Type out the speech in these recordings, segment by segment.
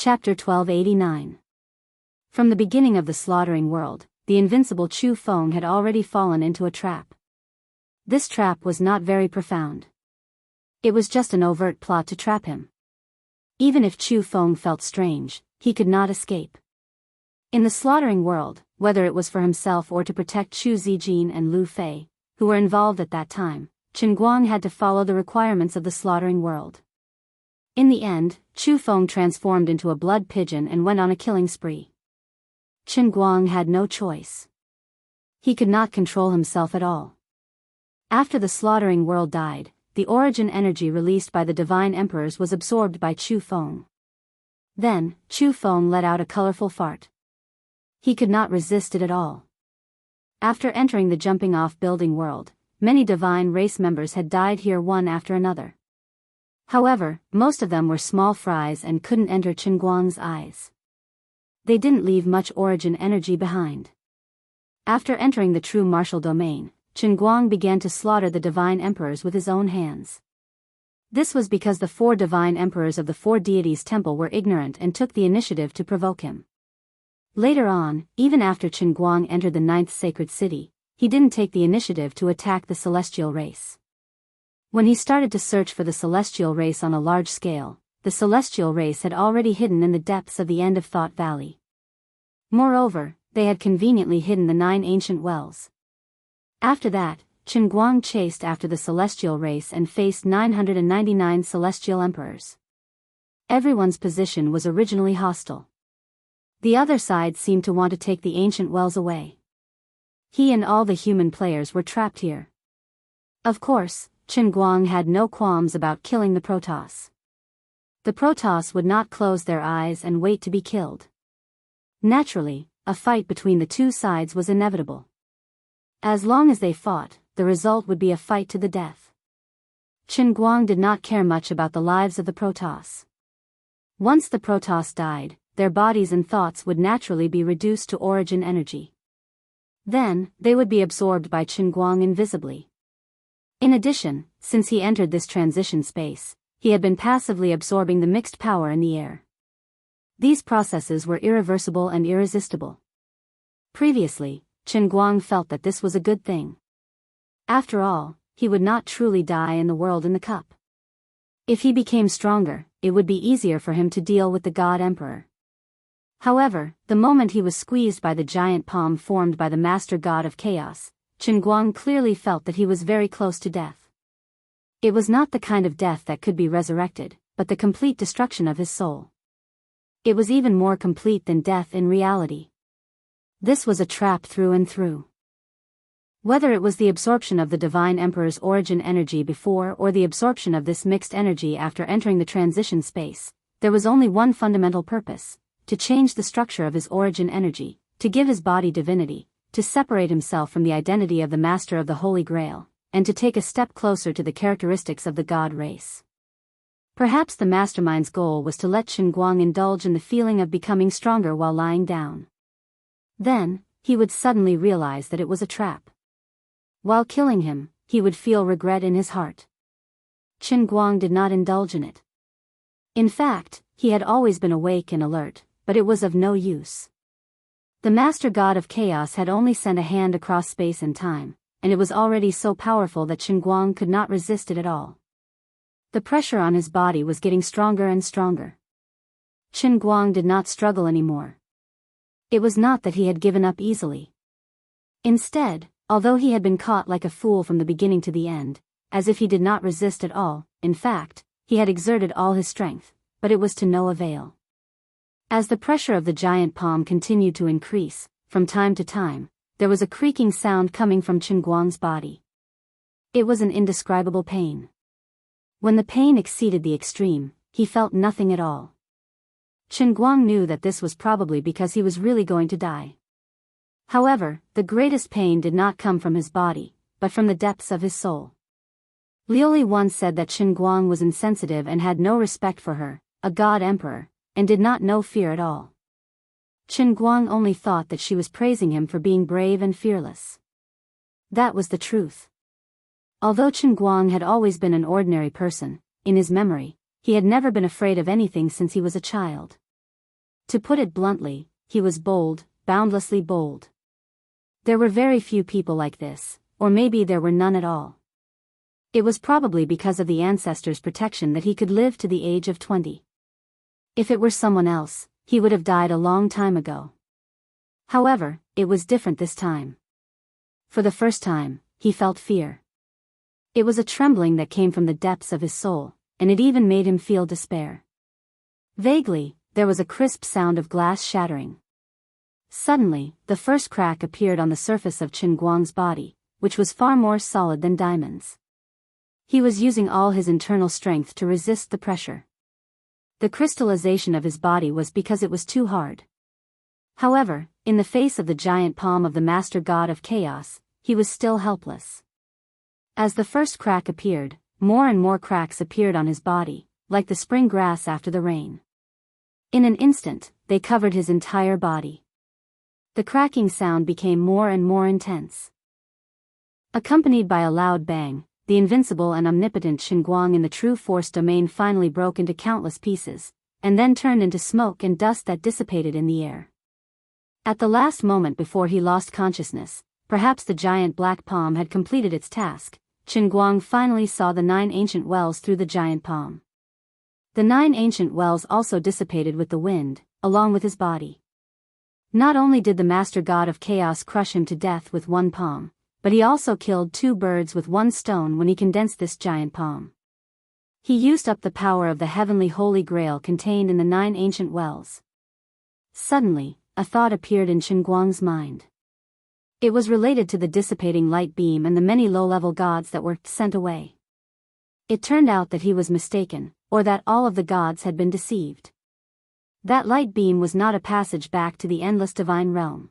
Chapter 1289. From the beginning of the slaughtering world, the invincible Chu Feng had already fallen into a trap. This trap was not very profound. It was just an overt plot to trap him. Even if Chu Feng felt strange, he could not escape. In the slaughtering world, whether it was for himself or to protect Chu Zijin and Lu Fei, who were involved at that time, Chen Guang had to follow the requirements of the slaughtering world. In the end, Chu Feng transformed into a blood pigeon and went on a killing spree. Chen Guang had no choice. He could not control himself at all. After the slaughtering world died, the origin energy released by the divine emperors was absorbed by Chu Feng. Then, Chu Feng let out a colorful fart. He could not resist it at all. After entering the jumping-off building world, many divine race members had died here one after another. However, most of them were small fries and couldn't enter Chen Guang's eyes. They didn't leave much origin energy behind. After entering the true martial domain, Chen Guang began to slaughter the divine emperors with his own hands. This was because the 4 divine emperors of the 4 deities' temple were ignorant and took the initiative to provoke him. Later on, even after Chen Guang entered the 9th sacred city, he didn't take the initiative to attack the celestial race. When he started to search for the celestial race on a large scale, the celestial race had already hidden in the depths of the End of Thought Valley. Moreover, they had conveniently hidden the 9 ancient wells. After that, Chen Guang chased after the celestial race and faced 999 celestial emperors. Everyone's position was originally hostile. The other side seemed to want to take the ancient wells away. He and all the human players were trapped here. Of course, Chen Guang had no qualms about killing the Protoss. The Protoss would not close their eyes and wait to be killed. Naturally, a fight between the two sides was inevitable. As long as they fought, the result would be a fight to the death. Chen Guang did not care much about the lives of the Protoss. Once the Protoss died, their bodies and thoughts would naturally be reduced to origin energy. Then, they would be absorbed by Chen Guang invisibly. In addition, since he entered this transition space, he had been passively absorbing the mixed power in the air. These processes were irreversible and irresistible. Previously, Chen Guang felt that this was a good thing. After all, he would not truly die in the world in the cup. If he became stronger, it would be easier for him to deal with the God Emperor. However, the moment he was squeezed by the giant palm formed by the Master God of Chaos, Chen Guang clearly felt that he was very close to death. It was not the kind of death that could be resurrected, but the complete destruction of his soul. It was even more complete than death in reality. This was a trap through and through. Whether it was the absorption of the Divine Emperor's origin energy before or the absorption of this mixed energy after entering the transition space, there was only one fundamental purpose: to change the structure of his origin energy, to give his body divinity, to separate himself from the identity of the Master of the Holy Grail, and to take a step closer to the characteristics of the God race. Perhaps the mastermind's goal was to let Chen Guang indulge in the feeling of becoming stronger while lying down. Then, he would suddenly realize that it was a trap. While killing him, he would feel regret in his heart. Chen Guang did not indulge in it. In fact, he had always been awake and alert, but it was of no use. The Master God of Chaos had only sent a hand across space and time, and it was already so powerful that Chen Guang could not resist it at all. The pressure on his body was getting stronger and stronger. Chen Guang did not struggle anymore. It was not that he had given up easily. Instead, although he had been caught like a fool from the beginning to the end, as if he did not resist at all, in fact, he had exerted all his strength, but it was to no avail. As the pressure of the giant palm continued to increase, from time to time, there was a creaking sound coming from Chen Guang's body. It was an indescribable pain. When the pain exceeded the extreme, he felt nothing at all. Chen Guang knew that this was probably because he was really going to die. However, the greatest pain did not come from his body, but from the depths of his soul. Liuli once said that Chen Guang was insensitive and had no respect for her, a God Emperor, and did not know fear at all. Chen Guang only thought that she was praising him for being brave and fearless. That was the truth. Although Chen Guang had always been an ordinary person, in his memory, he had never been afraid of anything since he was a child. To put it bluntly, he was bold, boundlessly bold. There were very few people like this, or maybe there were none at all. It was probably because of the ancestors' protection that he could live to the age of 20. If it were someone else, he would have died a long time ago. However, it was different this time. For the first time, he felt fear. It was a trembling that came from the depths of his soul, and it even made him feel despair. Vaguely, there was a crisp sound of glass shattering. Suddenly, the first crack appeared on the surface of Qin Guang's body, which was far more solid than diamonds. He was using all his internal strength to resist the pressure. The crystallization of his body was because it was too hard. However, in the face of the giant palm of the Master God of Chaos, he was still helpless. As the first crack appeared, more and more cracks appeared on his body, like the spring grass after the rain. In an instant, they covered his entire body. The cracking sound became more and more intense. Accompanied by a loud bang, the invincible and omnipotent Xinguang in the true force domain finally broke into countless pieces, and then turned into smoke and dust that dissipated in the air. At the last moment before he lost consciousness, perhaps the giant black palm had completed its task, Xinguang finally saw the 9 ancient wells through the giant palm. The 9 ancient wells also dissipated with the wind, along with his body. Not only did the Master God of Chaos crush him to death with one palm, but he also killed 2 birds with 1 stone when he condensed this giant palm. He used up the power of the heavenly Holy Grail contained in the 9 ancient wells. Suddenly, a thought appeared in Xinguang's mind. It was related to the dissipating light beam and the many low-level gods that were sent away. It turned out that he was mistaken, or that all of the gods had been deceived. That light beam was not a passage back to the endless divine realm.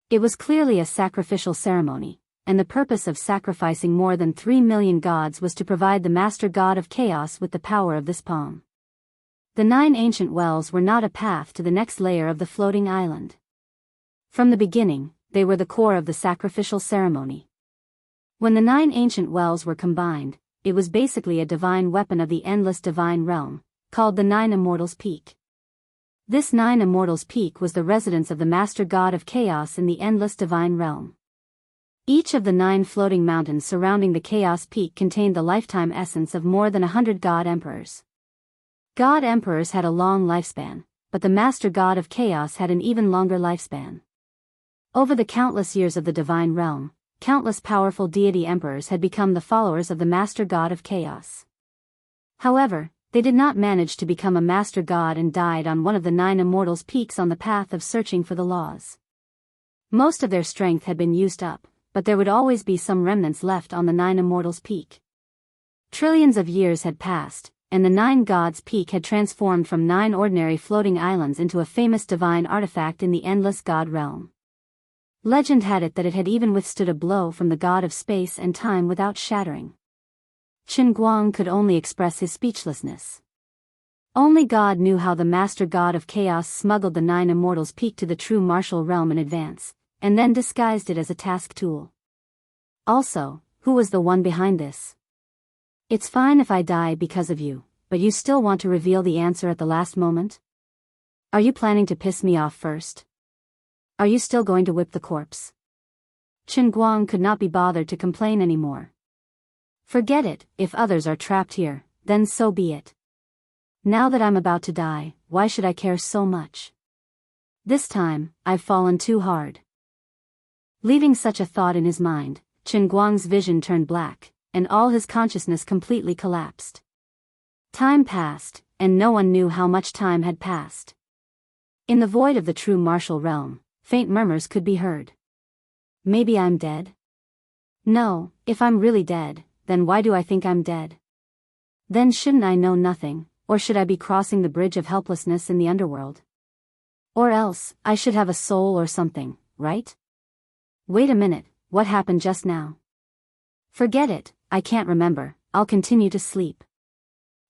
It was clearly a sacrificial ceremony, and the purpose of sacrificing more than 3 million gods was to provide the Master God of Chaos with the power of this palm. The 9 ancient wells were not a path to the next layer of the floating island. From the beginning, they were the core of the sacrificial ceremony. When the 9 ancient wells were combined, it was basically a divine weapon of the endless divine realm, called the 9 Immortals' Peak. This 9 Immortals' Peak was the residence of the Master God of Chaos in the endless divine realm. Each of the 9 floating mountains surrounding the Chaos Peak contained the lifetime essence of more than 100 God Emperors. God Emperors had a long lifespan, but the Master God of Chaos had an even longer lifespan. Over the countless years of the divine realm, countless powerful deity emperors had become the followers of the Master God of Chaos. However, they did not manage to become a Master God and died on one of the 9 Immortals' Peaks on the path of searching for the laws. Most of their strength had been used up, but there would always be some remnants left on the 9 Immortals' Peak. Trillions of years had passed, and the 9 Gods' Peak had transformed from 9 ordinary floating islands into a famous divine artifact in the endless God realm. Legend had it that it had even withstood a blow from the god of space and time without shattering. Xinguang could only express his speechlessness. Only God knew how the Master God of Chaos smuggled the 9 Immortals' Peak to the true martial realm in advance, and then disguised it as a task tool. Also, who was the one behind this? It's fine if I die because of you, but you still want to reveal the answer at the last moment? Are you planning to piss me off first? Are you still going to whip the corpse? Xinguang could not be bothered to complain anymore. Forget it, if others are trapped here, then so be it. Now that I'm about to die, why should I care so much? This time, I've fallen too hard. Leaving such a thought in his mind, Xinguang's vision turned black, and all his consciousness completely collapsed. Time passed, and no one knew how much time had passed. In the void of the true martial realm, faint murmurs could be heard. Maybe I'm dead? No, if I'm really dead, then why do I think I'm dead? Then shouldn't I know nothing, or should I be crossing the bridge of helplessness in the underworld? Or else, I should have a soul or something, right? Wait a minute, what happened just now? Forget it, I can't remember, I'll continue to sleep.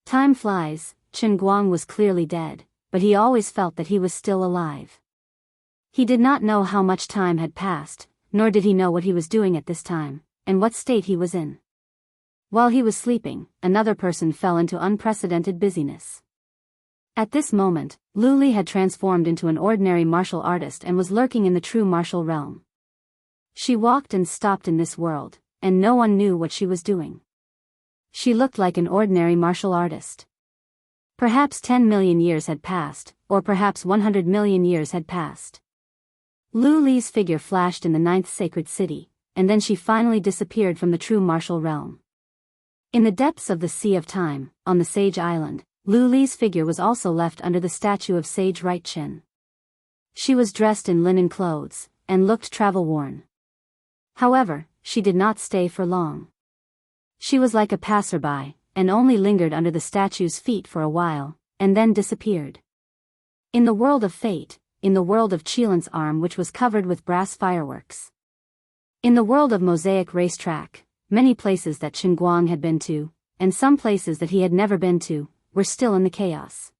Time flies. Xinguang was clearly dead, but he always felt that he was still alive. He did not know how much time had passed, nor did he know what he was doing at this time, and what state he was in. While he was sleeping, another person fell into unprecedented busyness. At this moment, Luli had transformed into an ordinary martial artist and was lurking in the true martial realm. She walked and stopped in this world, and no one knew what she was doing. She looked like an ordinary martial artist. Perhaps 10 million years had passed, or perhaps 100 million years had passed. Luli's figure flashed in the 9th sacred city, and then she finally disappeared from the true martial realm. In the depths of the Sea of Time, on the Sage Island, Luli's figure was also left under the statue of Sage Right Chin. She was dressed in linen clothes, and looked travel-worn. However, she did not stay for long. She was like a passerby, and only lingered under the statue's feet for a while, and then disappeared. In the world of fate, in the world of Qilan's arm which was covered with brass fireworks. In the world of Mosaic Racetrack, many places that Qinguang had been to, and some places that he had never been to, were still in the chaos.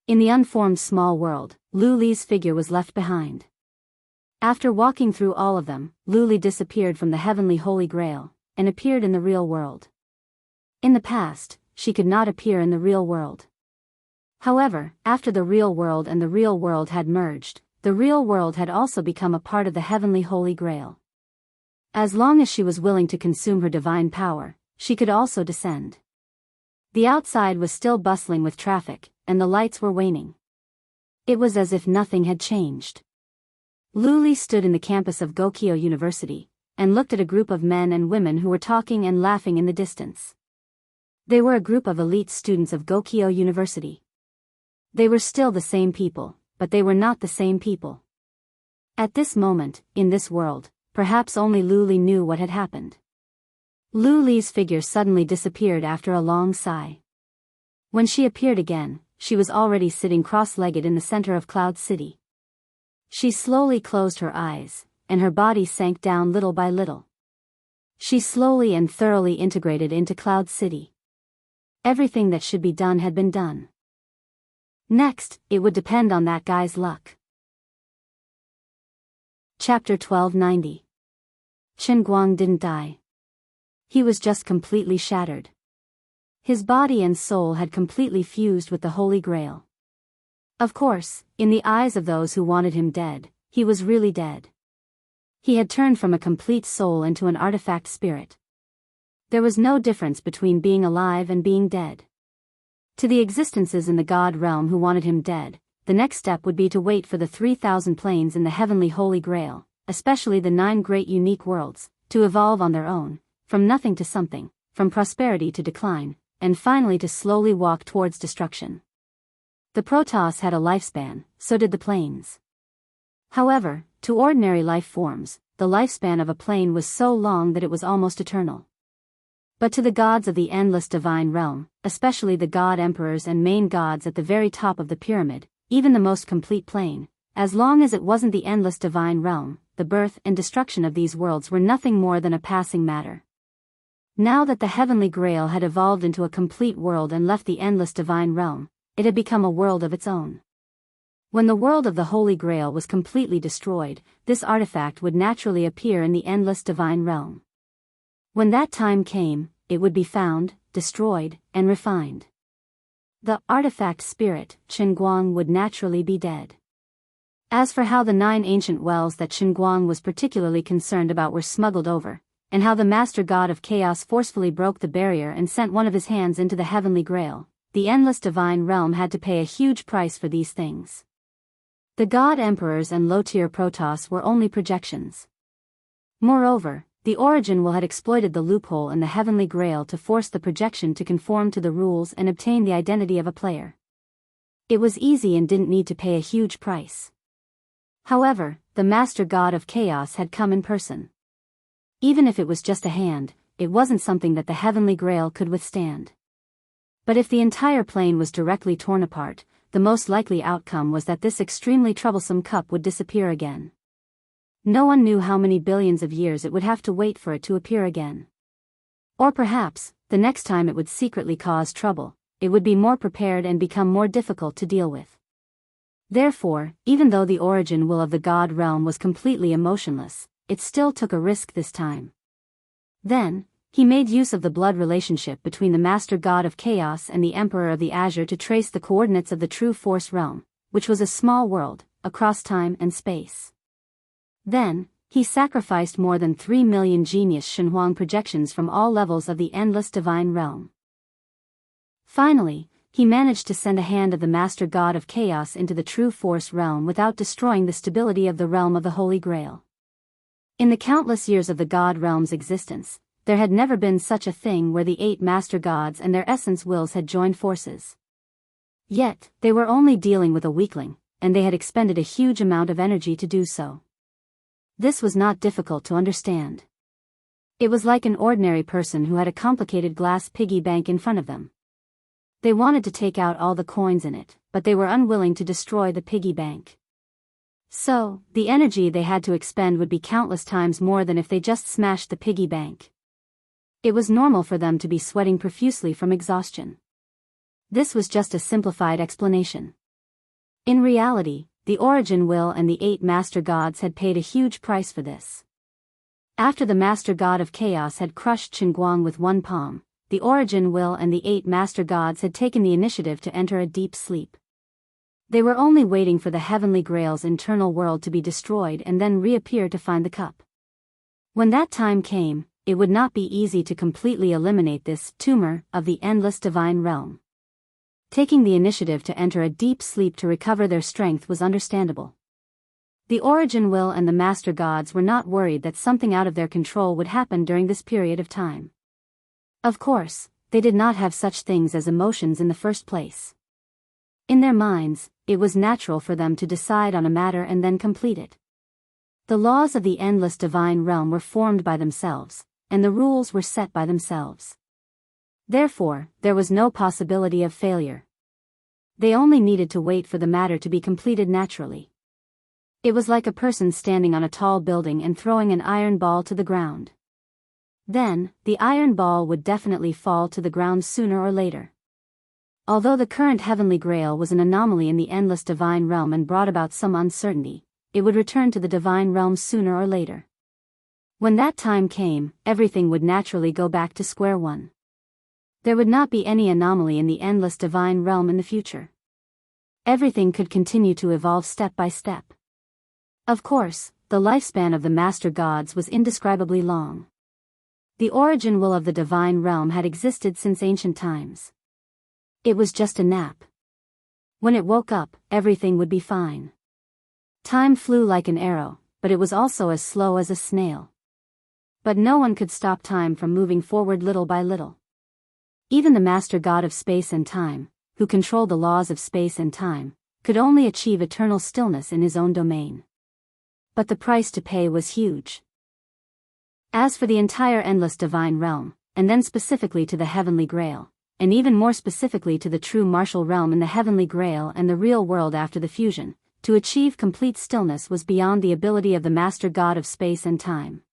In the unformed small world, Luli's figure was left behind. After walking through all of them, Luli disappeared from the heavenly Holy Grail, and appeared in the real world. In the past, she could not appear in the real world. However, after the real world and the real world had merged, the real world had also become a part of the heavenly Holy Grail. As long as she was willing to consume her divine power, she could also descend. The outside was still bustling with traffic, and the lights were waning. It was as if nothing had changed. Luli stood in the campus of Gokyo University, and looked at a group of men and women who were talking and laughing in the distance. They were a group of elite students of Gokyo University. They were still the same people, but they were not the same people. At this moment, in this world, perhaps only Luli knew what had happened. Luli's figure suddenly disappeared after a long sigh. When she appeared again, she was already sitting cross-legged in the center of Cloud City. She slowly closed her eyes, and her body sank down little by little. She slowly and thoroughly integrated into Cloud City. Everything that should be done had been done. Next, it would depend on that guy's luck. Chapter 1290. Qinguang didn't die. He was just completely shattered. His body and soul had completely fused with the Holy Grail. Of course, in the eyes of those who wanted him dead, he was really dead. He had turned from a complete soul into an artifact spirit. There was no difference between being alive and being dead. To the existences in the God realm who wanted him dead, the next step would be to wait for the 3,000 planes in the heavenly Holy Grail, especially the 9 great unique worlds, to evolve on their own, from nothing to something, from prosperity to decline, and finally to slowly walk towards destruction. The Protoss had a lifespan, so did the planes. However, to ordinary life forms, the lifespan of a plane was so long that it was almost eternal. But to the gods of the endless divine realm, especially the god emperors and main gods at the very top of the pyramid, even the most complete plane, as long as it wasn't the endless divine realm, the birth and destruction of these worlds were nothing more than a passing matter. Now that the heavenly grail had evolved into a complete world and left the endless divine realm, it had become a world of its own. When the world of the Holy Grail was completely destroyed, this artifact would naturally appear in the endless divine realm. When that time came, it would be found, destroyed, and refined. The artifact spirit, Qinguang, would naturally be dead. As for how the 9 ancient wells that Qinguang was particularly concerned about were smuggled over, and how the master god of chaos forcefully broke the barrier and sent one of his hands into the heavenly grail, the endless divine realm had to pay a huge price for these things. The god emperors and low-tier Protoss were only projections. Moreover, the Origin will had exploited the loophole in the heavenly grail to force the projection to conform to the rules and obtain the identity of a player. It was easy and didn't need to pay a huge price. However, the master god of chaos had come in person. Even if it was just a hand, it wasn't something that the heavenly grail could withstand. But if the entire plane was directly torn apart, the most likely outcome was that this extremely troublesome cup would disappear again. No one knew how many billions of years it would have to wait for it to appear again. Or perhaps, the next time it would secretly cause trouble, it would be more prepared and become more difficult to deal with. Therefore, even though the origin will of the god realm was completely emotionless, it still took a risk this time. Then, He made use of the blood relationship between the Master God of Chaos and the Emperor of the Azure to trace the coordinates of the True Force realm, which was a small world, across time and space. Then, he sacrificed more than 3 million genius Shenhuang projections from all levels of the endless divine realm. Finally, he managed to send a hand of the Master God of Chaos into the True Force realm without destroying the stability of the realm of the Holy Grail. In the countless years of the God realm's existence, there had never been such a thing where the 8 Master Gods and their essence wills had joined forces. Yet, they were only dealing with a weakling, and they had expended a huge amount of energy to do so. This was not difficult to understand. It was like an ordinary person who had a complicated glass piggy bank in front of them. They wanted to take out all the coins in it, but they were unwilling to destroy the piggy bank. So, the energy they had to expend would be countless times more than if they just smashed the piggy bank. It was normal for them to be sweating profusely from exhaustion. This was just a simplified explanation. In reality, the Origin Will and the 8 Master Gods had paid a huge price for this. After the Master God of Chaos had crushed Qinguang with one palm, the Origin Will and the 8 Master Gods had taken the initiative to enter a deep sleep. They were only waiting for the Heavenly Grail's internal world to be destroyed and then reappear to find the cup. When that time came, it would not be easy to completely eliminate this tumor of the endless divine realm. Taking the initiative to enter a deep sleep to recover their strength was understandable. The Origin Will and the Master Gods were not worried that something out of their control would happen during this period of time. Of course, they did not have such things as emotions in the first place. In their minds, it was natural for them to decide on a matter and then complete it. The laws of the endless divine realm were formed by themselves, and the rules were set by themselves. Therefore, there was no possibility of failure. They only needed to wait for the matter to be completed naturally. It was like a person standing on a tall building and throwing an iron ball to the ground. Then, the iron ball would definitely fall to the ground sooner or later. Although the current Heavenly Grail was an anomaly in the endless divine realm and brought about some uncertainty, it would return to the divine realm sooner or later. When that time came, everything would naturally go back to square one. There would not be any anomaly in the endless divine realm in the future. Everything could continue to evolve step by step. Of course, the lifespan of the Master Gods was indescribably long. The Origin Will of the divine realm had existed since ancient times. It was just a nap. When it woke up, everything would be fine. Time flew like an arrow, but it was also as slow as a snail. But no one could stop time from moving forward little by little. Even the Master God of Space and Time, who controlled the laws of space and time, could only achieve eternal stillness in his own domain. But the price to pay was huge. As for the entire endless divine realm, and then specifically to the Heavenly Grail, and even more specifically to the true martial realm in the Heavenly Grail and the real world after the fusion, to achieve complete stillness was beyond the ability of the Master God of Space and Time.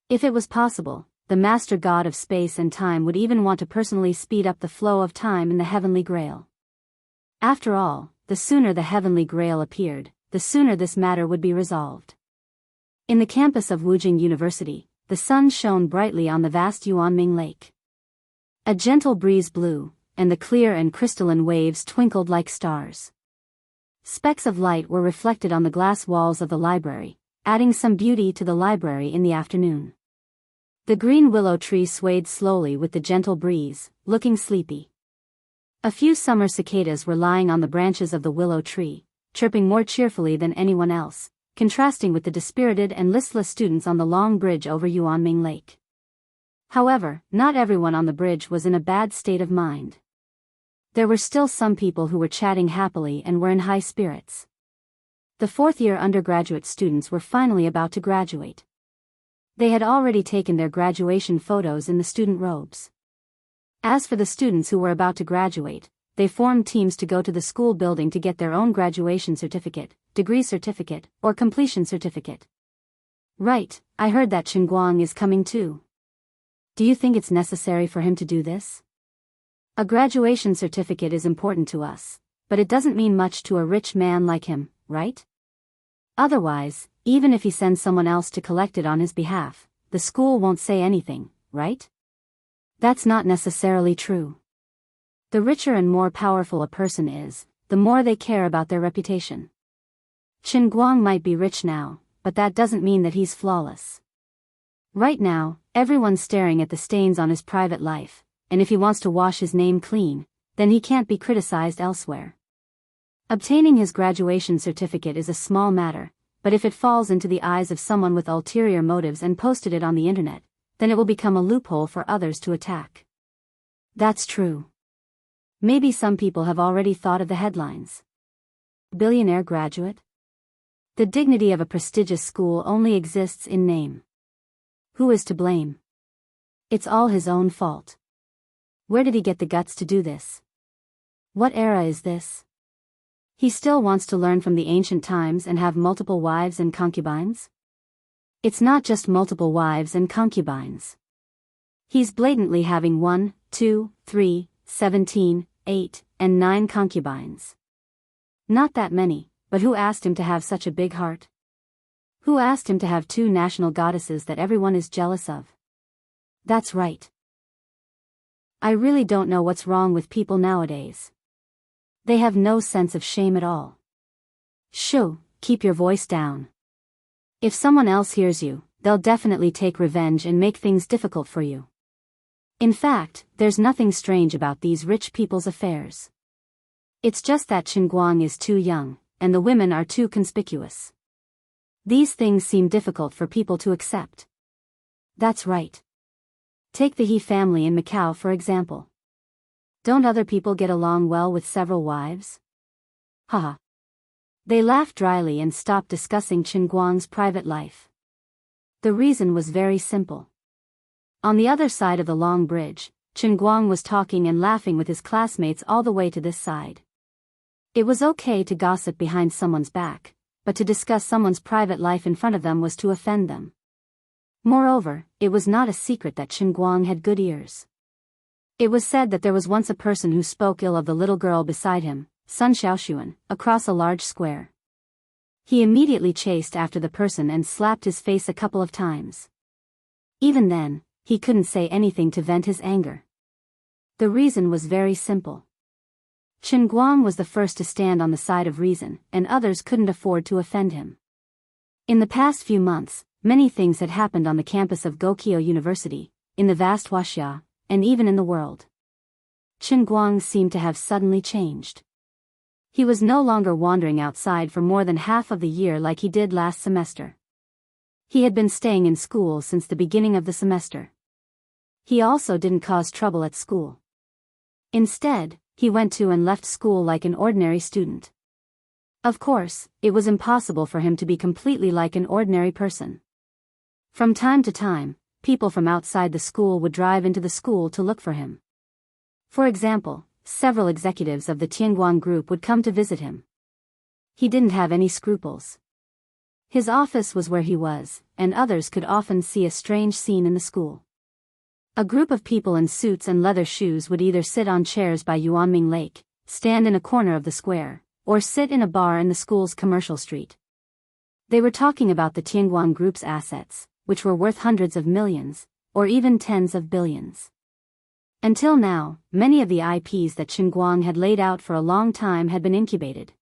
If it was possible, the Master God of Space and Time would even want to personally speed up the flow of time in the Heavenly Grail. After all, the sooner the Heavenly Grail appeared, the sooner this matter would be resolved. In the campus of Wujing University, the sun shone brightly on the vast Yuanming Lake. A gentle breeze blew, and the clear and crystalline waves twinkled like stars. Specks of light were reflected on the glass walls of the library, adding some beauty to the library in the afternoon. The green willow tree swayed slowly with the gentle breeze, looking sleepy. A few summer cicadas were lying on the branches of the willow tree, chirping more cheerfully than anyone else, contrasting with the dispirited and listless students on the long bridge over Yuanming Lake. However, not everyone on the bridge was in a bad state of mind. There were still some people who were chatting happily and were in high spirits. The fourth-year undergraduate students were finally about to graduate. They had already taken their graduation photos in the student robes. As for the students who were about to graduate, they formed teams to go to the school building to get their own graduation certificate, degree certificate, or completion certificate. Right, I heard that Qinguang is coming too. Do you think it's necessary for him to do this? A graduation certificate is important to us, but it doesn't mean much to a rich man like him, right? Otherwise, even if he sends someone else to collect it on his behalf, the school won't say anything, right? That's not necessarily true. The richer and more powerful a person is, the more they care about their reputation. Chen Guang might be rich now, but that doesn't mean that he's flawless. Right now, everyone's staring at the stains on his private life, and if he wants to wash his name clean, then he can't be criticized elsewhere. Obtaining his graduation certificate is a small matter, but if it falls into the eyes of someone with ulterior motives and posted it on the internet, then it will become a loophole for others to attack. That's true. Maybe some people have already thought of the headlines. Billionaire graduate? The dignity of a prestigious school only exists in name. Who is to blame? It's all his own fault. Where did he get the guts to do this? What era is this? He still wants to learn from the ancient times and have multiple wives and concubines? It's not just multiple wives and concubines. He's blatantly having 1, 2, 3, 17, 8, and 9 concubines. Not that many, but who asked him to have such a big heart? Who asked him to have 2 national goddesses that everyone is jealous of? That's right. I really don't know what's wrong with people nowadays. They have no sense of shame at all. Shoo, keep your voice down. If someone else hears you, they'll definitely take revenge and make things difficult for you. In fact, there's nothing strange about these rich people's affairs. It's just that Chen Guang is too young, and the women are too conspicuous. These things seem difficult for people to accept. That's right. Take the He family in Macau for example. Don't other people get along well with several wives? Haha. They laughed dryly and stopped discussing Chen Guang's private life. The reason was very simple. On the other side of the long bridge, Chen Guang was talking and laughing with his classmates all the way to this side. It was okay to gossip behind someone's back, but to discuss someone's private life in front of them was to offend them. Moreover, it was not a secret that Chen Guang had good ears. It was said that there was once a person who spoke ill of the little girl beside him, Sun Xiaoxuan, across a large square. He immediately chased after the person and slapped his face a couple of times. Even then, he couldn't say anything to vent his anger. The reason was very simple. Chen Guang was the first to stand on the side of reason, and others couldn't afford to offend him. In the past few months, many things had happened on the campus of Gokyo University, in the vast Huaxia, and even in the world. Chen Guang seemed to have suddenly changed. He was no longer wandering outside for more than half of the year like he did last semester. He had been staying in school since the beginning of the semester. He also didn't cause trouble at school. Instead, he went to and left school like an ordinary student. Of course, it was impossible for him to be completely like an ordinary person. From time to time, people from outside the school would drive into the school to look for him. For example, several executives of the Tianguang group would come to visit him. He didn't have any scruples. His office was where he was, and others could often see a strange scene in the school. A group of people in suits and leather shoes would either sit on chairs by Yuanming Lake, stand in a corner of the square, or sit in a bar in the school's commercial street. They were talking about the Tianguang group's assets, which were worth hundreds of millions, or even tens of billions. Until now, many of the IPs that Chen Guang had laid out for a long time had been incubated.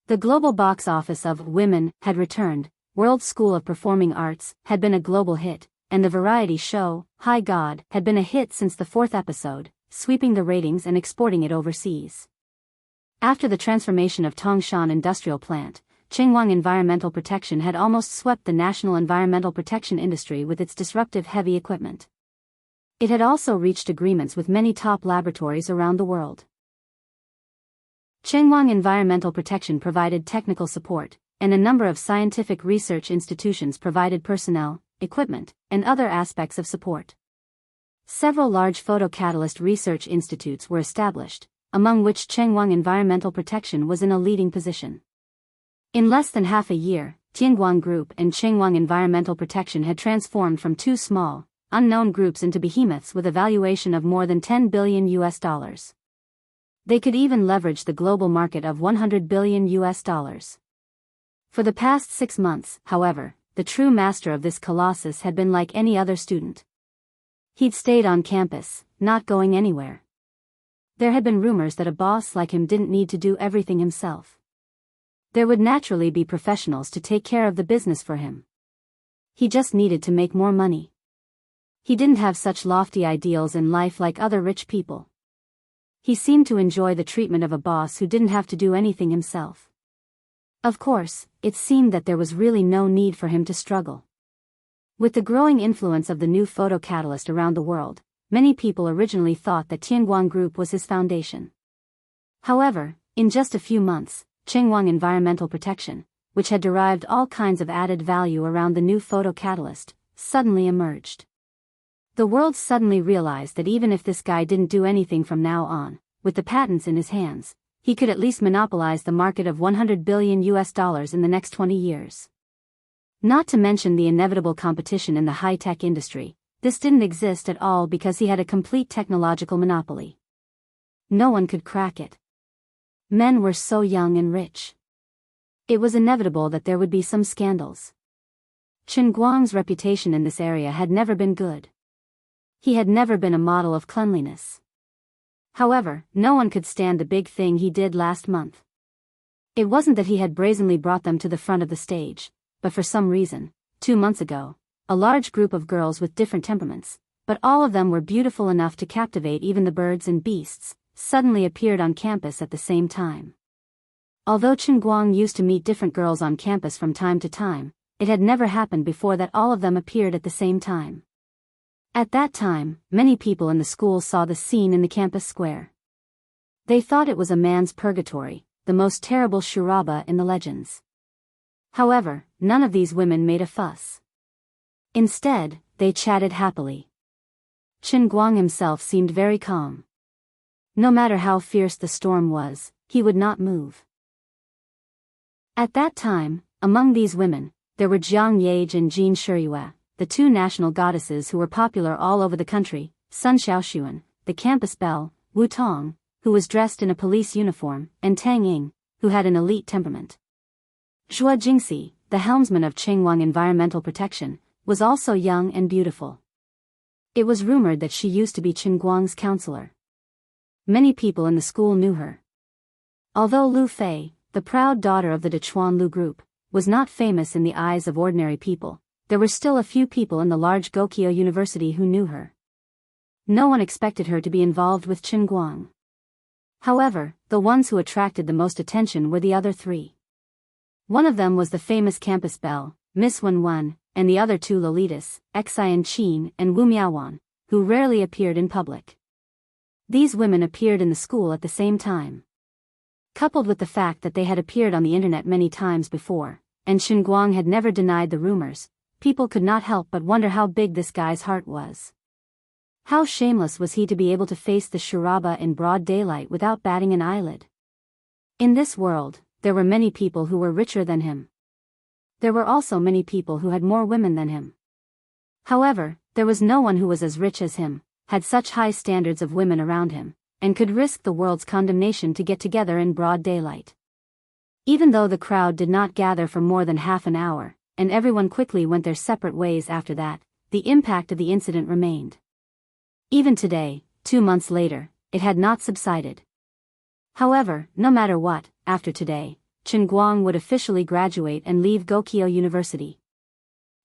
The global box office of Women had returned, World School of Performing Arts had been a global hit, and the variety show, High God, had been a hit since the 4th episode, sweeping the ratings and exporting it overseas. After the transformation of Tongshan Industrial Plant, Chengguang Environmental Protection had almost swept the national environmental protection industry with its disruptive heavy equipment. It had also reached agreements with many top laboratories around the world. Chengguang Environmental Protection provided technical support, and a number of scientific research institutions provided personnel, equipment, and other aspects of support. Several large photocatalyst research institutes were established, among which Chengguang Environmental Protection was in a leading position. In less than half a year, Tianguang Group and Chengguang Environmental Protection had transformed from 2 small, unknown groups into behemoths with a valuation of more than $10 billion. They could even leverage the global market of $100 billion. For the past 6 months, however, the true master of this colossus had been like any other student. He'd stayed on campus, not going anywhere. There had been rumors that a boss like him didn't need to do everything himself. There would naturally be professionals to take care of the business for him. He just needed to make more money. He didn't have such lofty ideals in life like other rich people. He seemed to enjoy the treatment of a boss who didn't have to do anything himself. Of course, it seemed that there was really no need for him to struggle. With the growing influence of the new photo catalyst around the world, many people originally thought that Tianguang Group was his foundation. However, in just a few months, Chengguang Environmental Protection, which had derived all kinds of added value around the new photo catalyst, suddenly emerged. The world suddenly realized that even if this guy didn't do anything from now on, with the patents in his hands, he could at least monopolize the market of $100 billion in the next 20 years. Not to mention the inevitable competition in the high-tech industry, this didn't exist at all because he had a complete technological monopoly. No one could crack it. Men were so young and rich. It was inevitable that there would be some scandals. Chengguang's reputation in this area had never been good. He had never been a model of cleanliness. However, no one could stand the big thing he did last month. It wasn't that he had brazenly brought them to the front of the stage, but for some reason, 2 months ago, a large group of girls with different temperaments, but all of them were beautiful enough to captivate even the birds and beasts, suddenly appeared on campus at the same time. Although Chengguang used to meet different girls on campus from time to time, it had never happened before that all of them appeared at the same time. At that time, many people in the school saw the scene in the campus square. They thought it was a man's purgatory, the most terrible shuraba in the legends. However, none of these women made a fuss. Instead, they chatted happily. Chengguang himself seemed very calm. No matter how fierce the storm was, he would not move. At that time, among these women, there were Jiang Yage and Jin Shiyue, the two national goddesses who were popular all over the country, Sun Xiaoxuan, the campus belle, Wu Tong, who was dressed in a police uniform, and Tang Ying, who had an elite temperament. Zhua Jingxi, the helmsman of Chengguang Environmental Protection, was also young and beautiful. It was rumored that she used to be Chengguang's counselor. Many people in the school knew her. Although Lu Fei, the proud daughter of the Dechuan Lu group, was not famous in the eyes of ordinary people, there were still a few people in the large Gokyo University who knew her. No one expected her to be involved with Chengguang. However, the ones who attracted the most attention were the other three. One of them was the famous campus belle, Miss Wenwen, and the other two Lolitas, Xian Qin and Wu Miaowan, who rarely appeared in public. These women appeared in the school at the same time. Coupled with the fact that they had appeared on the internet many times before, and Chengguang had never denied the rumors, people could not help but wonder how big this guy's heart was. How shameless was he to be able to face the shuraba in broad daylight without batting an eyelid? In this world, there were many people who were richer than him. There were also many people who had more women than him. However, there was no one who was as rich as him, had such high standards of women around him, and could risk the world's condemnation to get together in broad daylight. Even though the crowd did not gather for more than half an hour, and everyone quickly went their separate ways after that, the impact of the incident remained. Even today, 2 months later, it had not subsided. However, no matter what, after today, Chengguang would officially graduate and leave Gokyo University.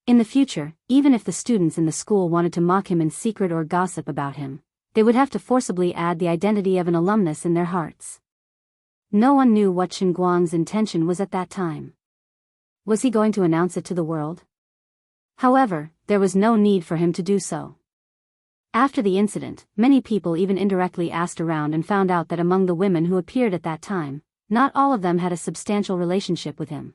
In the future, even if the students in the school wanted to mock him in secret or gossip about him, they would have to forcibly add the identity of an alumnus in their hearts. No one knew what Chengguang's intention was at that time. Was he going to announce it to the world? However, there was no need for him to do so. After the incident, many people even indirectly asked around and found out that among the women who appeared at that time, not all of them had a substantial relationship with him.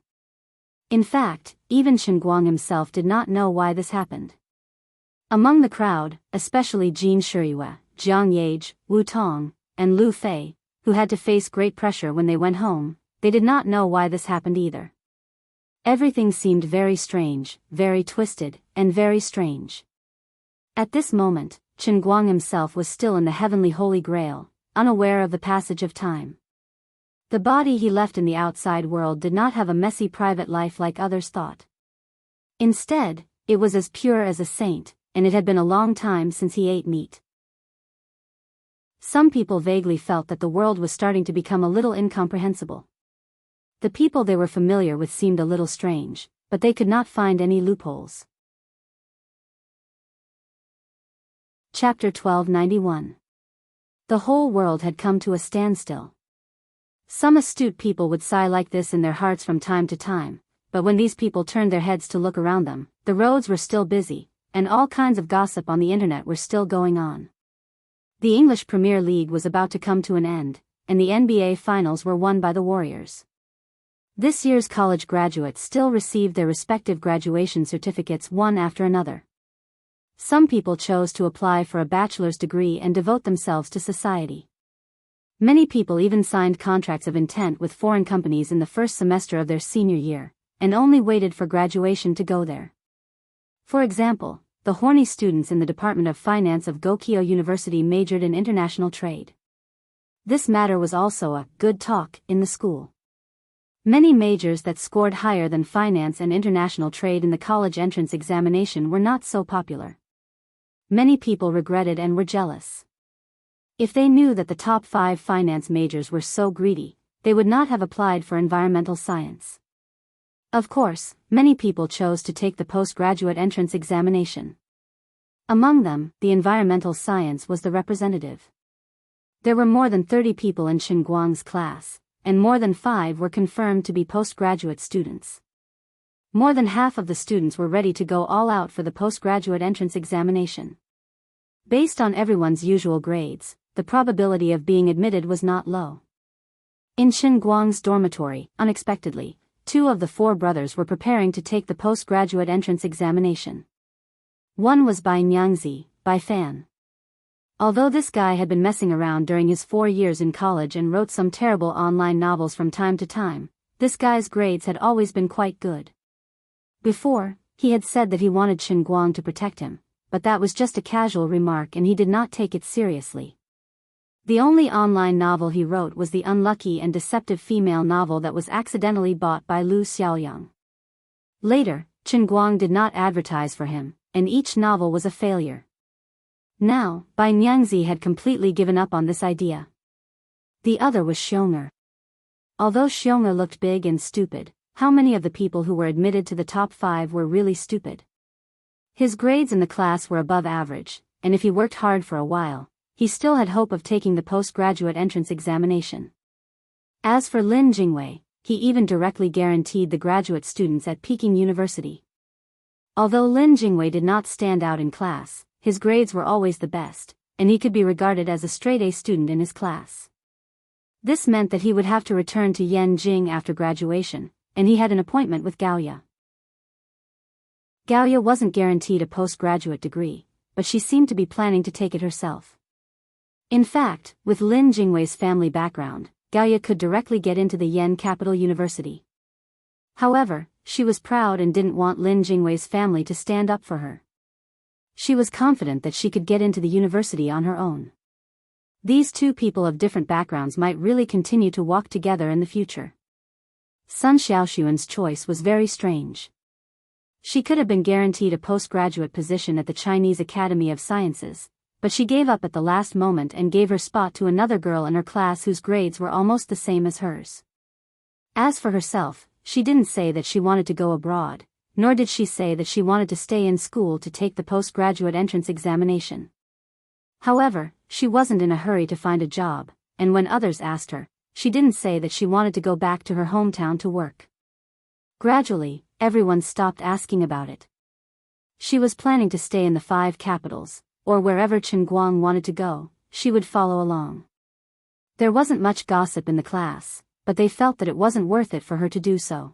In fact, even Chengguang himself did not know why this happened. Among the crowd, especially Jin Shiyue, Jiang Yage, Wu Tong, and Lu Fei, who had to face great pressure when they went home, they did not know why this happened either. Everything seemed very strange, very twisted, and very strange. At this moment, Chengguang himself was still in the heavenly Holy Grail, unaware of the passage of time. The body he left in the outside world did not have a messy private life like others thought. Instead, it was as pure as a saint, and it had been a long time since he ate meat. Some people vaguely felt that the world was starting to become a little incomprehensible. The people they were familiar with seemed a little strange, but they could not find any loopholes. Chapter 1291. The whole world had come to a standstill. Some astute people would sigh like this in their hearts from time to time, but when these people turned their heads to look around them, the roads were still busy, and all kinds of gossip on the internet were still going on. The English Premier League was about to come to an end, and the NBA Finals were won by the Warriors. This year's college graduates still received their respective graduation certificates one after another. Some people chose to apply for a bachelor's degree and devote themselves to society. Many people even signed contracts of intent with foreign companies in the first semester of their senior year, and only waited for graduation to go there. For example, the horny students in the Department of Finance of Gokyo University majored in international trade. This matter was also a good talk in the school. Many majors that scored higher than finance and international trade in the college entrance examination were not so popular. Many people regretted and were jealous. If they knew that the top 5 finance majors were so greedy, they would not have applied for environmental science. Of course, many people chose to take the postgraduate entrance examination. Among them, the environmental science was the representative. There were more than 30 people in Chen Guang's class, and more than 5 were confirmed to be postgraduate students. More than half of the students were ready to go all out for the postgraduate entrance examination. Based on everyone's usual grades, the probability of being admitted was not low. In Chen Guang's dormitory, unexpectedly, 2 of the 4 brothers were preparing to take the postgraduate entrance examination. One was Bai Nyangzi, Bai Fan. Although this guy had been messing around during his 4 years in college and wrote some terrible online novels from time to time, this guy's grades had always been quite good. Before, he had said that he wanted Chen Guang to protect him, but that was just a casual remark and he did not take it seriously. The only online novel he wrote was the unlucky and deceptive female novel that was accidentally bought by Lu Xiaoyang. Later, Chen Guang did not advertise for him, and each novel was a failure. Now, Bai Nyangzi had completely given up on this idea. The other was Xiong'er. Although Xiong'er looked big and stupid, how many of the people who were admitted to the top 5 were really stupid? His grades in the class were above average, and if he worked hard for a while, he still had hope of taking the postgraduate entrance examination. As for Lin Jingwei, he even directly guaranteed the graduate students at Peking University. Although Lin Jingwei did not stand out in class, his grades were always the best, and he could be regarded as a straight-A student in his class. This meant that he would have to return to Yanjing after graduation, and he had an appointment with Gaoya. Gaoya wasn't guaranteed a postgraduate degree, but she seemed to be planning to take it herself. In fact, with Lin Jingwei's family background, Gaoya could directly get into the Yen Capital University. However, she was proud and didn't want Lin Jingwei's family to stand up for her. She was confident that she could get into the university on her own. These 2 people of different backgrounds might really continue to walk together in the future. Sun Xiaoxuan's choice was very strange. She could have been guaranteed a postgraduate position at the Chinese Academy of Sciences, but she gave up at the last moment and gave her spot to another girl in her class whose grades were almost the same as hers. As for herself, she didn't say that she wanted to go abroad, nor did she say that she wanted to stay in school to take the postgraduate entrance examination. However, she wasn't in a hurry to find a job, and when others asked her, she didn't say that she wanted to go back to her hometown to work. Gradually, everyone stopped asking about it. She was planning to stay in the 5 capitals, or wherever Chen Guang wanted to go, she would follow along. There wasn't much gossip in the class, but they felt that it wasn't worth it for her to do so.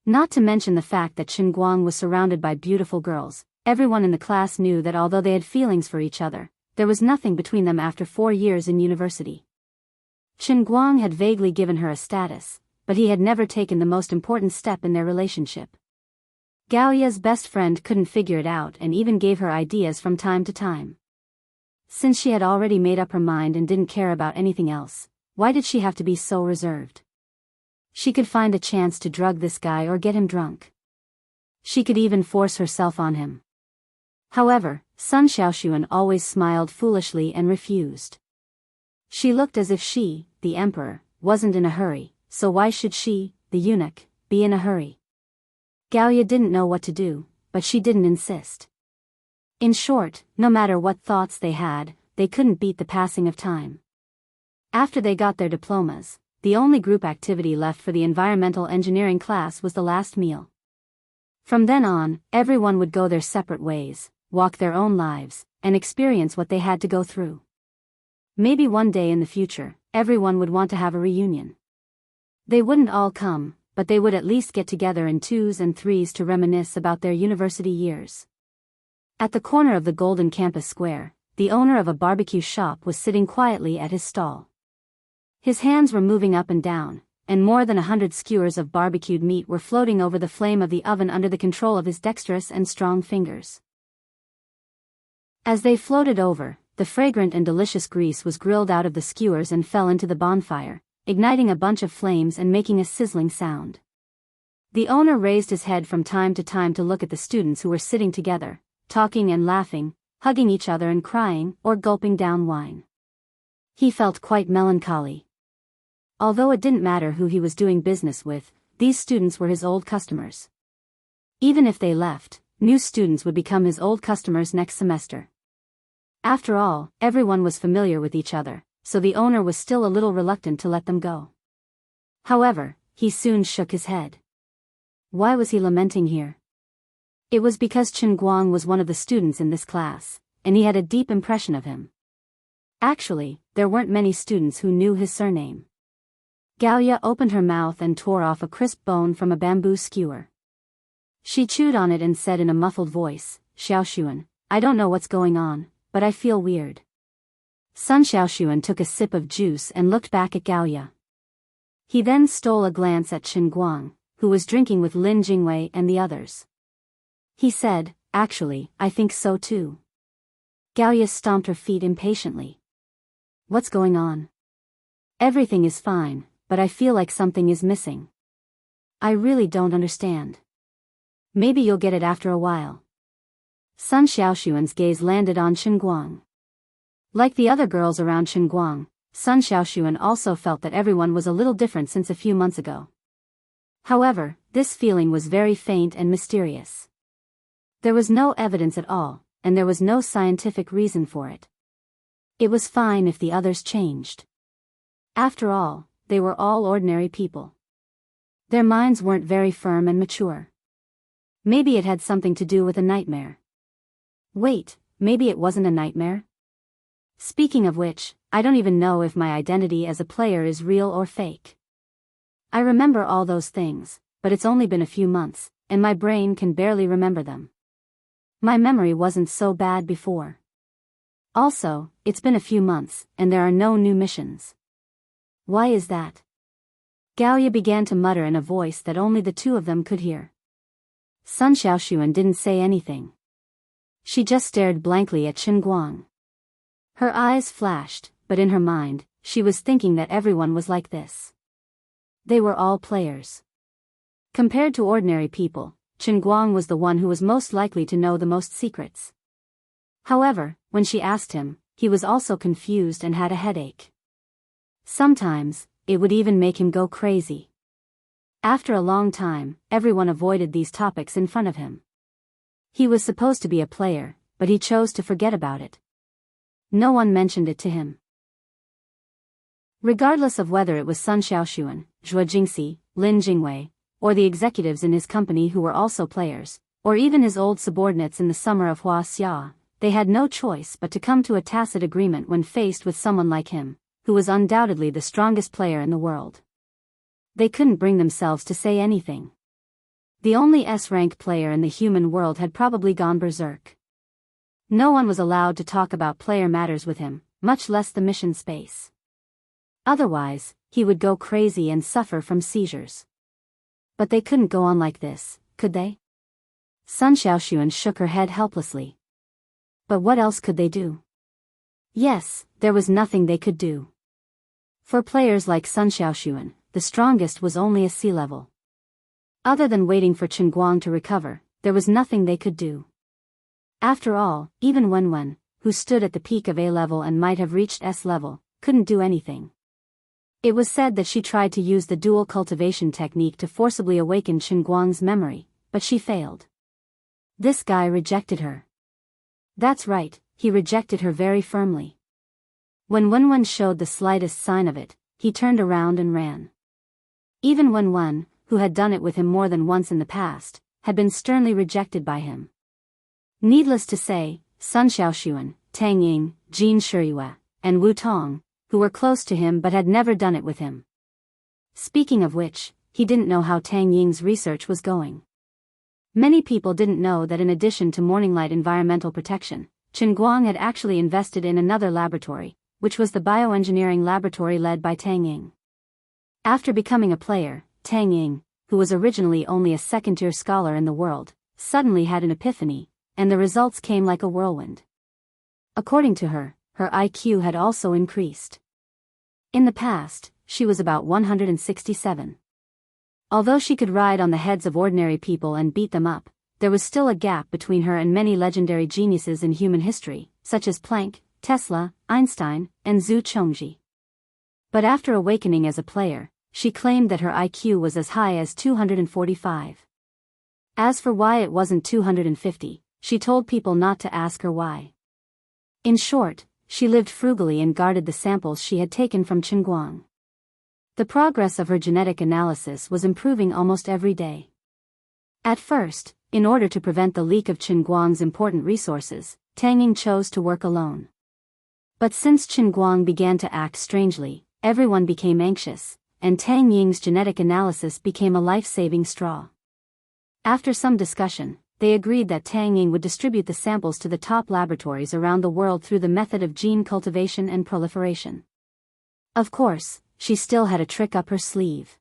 Not to mention the fact that Chen Guang was surrounded by beautiful girls, everyone in the class knew that although they had feelings for each other, there was nothing between them after 4 years in university. Chen Guang had vaguely given her a status, but he had never taken the most important step in their relationship. Gaoya's best friend couldn't figure it out and even gave her ideas from time to time. Since she had already made up her mind and didn't care about anything else, why did she have to be so reserved? She could find a chance to drug this guy or get him drunk. She could even force herself on him. However, Sun Xiaoxuan always smiled foolishly and refused. She looked as if she, the emperor, wasn't in a hurry, so why should she, the eunuch, be in a hurry? Gaoya didn't know what to do, but she didn't insist. In short, no matter what thoughts they had, they couldn't beat the passing of time. After they got their diplomas, the only group activity left for the environmental engineering class was the last meal. From then on, everyone would go their separate ways, walk their own lives, and experience what they had to go through. Maybe one day in the future, everyone would want to have a reunion. They wouldn't all come, but they would at least get together in twos and threes to reminisce about their university years. At the corner of the Golden Campus Square, the owner of a barbecue shop was sitting quietly at his stall. His hands were moving up and down, and more than 100 skewers of barbecued meat were floating over the flame of the oven under the control of his dexterous and strong fingers. As they floated over, the fragrant and delicious grease was grilled out of the skewers and fell into the bonfire, igniting a bunch of flames and making a sizzling sound. The owner raised his head from time to time to look at the students who were sitting together, talking and laughing, hugging each other and crying, or gulping down wine. He felt quite melancholy. Although it didn't matter who he was doing business with, these students were his old customers. Even if they left, new students would become his old customers next semester. After all, everyone was familiar with each other, so the owner was still a little reluctant to let them go. However, he soon shook his head. Why was he lamenting here? It was because Chen Guang was one of the students in this class, and he had a deep impression of him. Actually, there weren't many students who knew his surname. Gaoya opened her mouth and tore off a crisp bone from a bamboo skewer. She chewed on it and said in a muffled voice, "Xiaoxuan, I don't know what's going on, but I feel weird." Sun Xiaoxuan took a sip of juice and looked back at Gaoya. He then stole a glance at Chen Guang, who was drinking with Lin Jingwei and the others. He said, "Actually, I think so too." Gaoya stomped her feet impatiently. "What's going on?" "Everything is fine, but I feel like something is missing. I really don't understand." "Maybe you'll get it after a while." Sun Xiaoxuan's gaze landed on Chen Guang. Like the other girls around Chen Guang, Sun Xiaoxuan also felt that everyone was a little different since a few months ago. However, this feeling was very faint and mysterious. There was no evidence at all, and there was no scientific reason for it. It was fine if the others changed. After all, they were all ordinary people. Their minds weren't very firm and mature. Maybe it had something to do with a nightmare. Wait, maybe it wasn't a nightmare? Speaking of which, I don't even know if my identity as a player is real or fake. I remember all those things, but it's only been a few months, and my brain can barely remember them. My memory wasn't so bad before. Also, it's been a few months, and there are no new missions. Why is that? Gaoya began to mutter in a voice that only the two of them could hear. Sun Xiaoxuan didn't say anything. She just stared blankly at Chen Guang. Her eyes flashed, but in her mind, she was thinking that everyone was like this. They were all players. Compared to ordinary people, Chen Guang was the one who was most likely to know the most secrets. However, when she asked him, he was also confused and had a headache. Sometimes, it would even make him go crazy. After a long time, everyone avoided these topics in front of him. He was supposed to be a player, but he chose to forget about it. No one mentioned it to him. Regardless of whether it was Sun Xiaoxuan, Zhuo Jingxi, Lin Jingwei, or the executives in his company who were also players, or even his old subordinates in the summer of Hua Xia, they had no choice but to come to a tacit agreement when faced with someone like him, who was undoubtedly the strongest player in the world. They couldn't bring themselves to say anything. The only S-rank player in the human world had probably gone berserk. No one was allowed to talk about player matters with him, much less the mission space. Otherwise, he would go crazy and suffer from seizures. But they couldn't go on like this, could they? Sun Xiaoxuan shook her head helplessly. But what else could they do? Yes, there was nothing they could do. For players like Sun Xiaoxuan, the strongest was only a sea level. Other than waiting for Chen Guang to recover, there was nothing they could do. After all, even Wenwen, who stood at the peak of A level and might have reached S level, couldn't do anything. It was said that she tried to use the dual cultivation technique to forcibly awaken Qinguang's memory, but she failed. This guy rejected her. That's right, he rejected her very firmly. When Wenwen showed the slightest sign of it, he turned around and ran. Even Wenwen, who had done it with him more than once in the past, had been sternly rejected by him. Needless to say, Sun Xiaoxuan, Tang Ying, Jin Shiyue, and Wu Tong, who were close to him but had never done it with him. Speaking of which, he didn't know how Tang Ying's research was going. Many people didn't know that in addition to Morning Light environmental protection, Qinguang had actually invested in another laboratory, which was the bioengineering laboratory led by Tang Ying. After becoming a player, Tang Ying, who was originally only a second-tier scholar in the world, suddenly had an epiphany, and the results came like a whirlwind. According to her, her IQ had also increased. In the past, she was about 167. Although she could ride on the heads of ordinary people and beat them up, there was still a gap between her and many legendary geniuses in human history, such as Planck, Tesla, Einstein, and Zhu Chongji. But after awakening as a player, she claimed that her IQ was as high as 245. As for why it wasn't 250, she told people not to ask her why. In short, she lived frugally and guarded the samples she had taken from Qinguang. The progress of her genetic analysis was improving almost every day. At first, in order to prevent the leak of Qinguang's important resources, Tang Ying chose to work alone. But since Qinguang began to act strangely, everyone became anxious, and Tang Ying's genetic analysis became a life-saving straw. After some discussion, they agreed that Tang Ying would distribute the samples to the top laboratories around the world through the method of gene cultivation and proliferation. Of course, she still had a trick up her sleeve.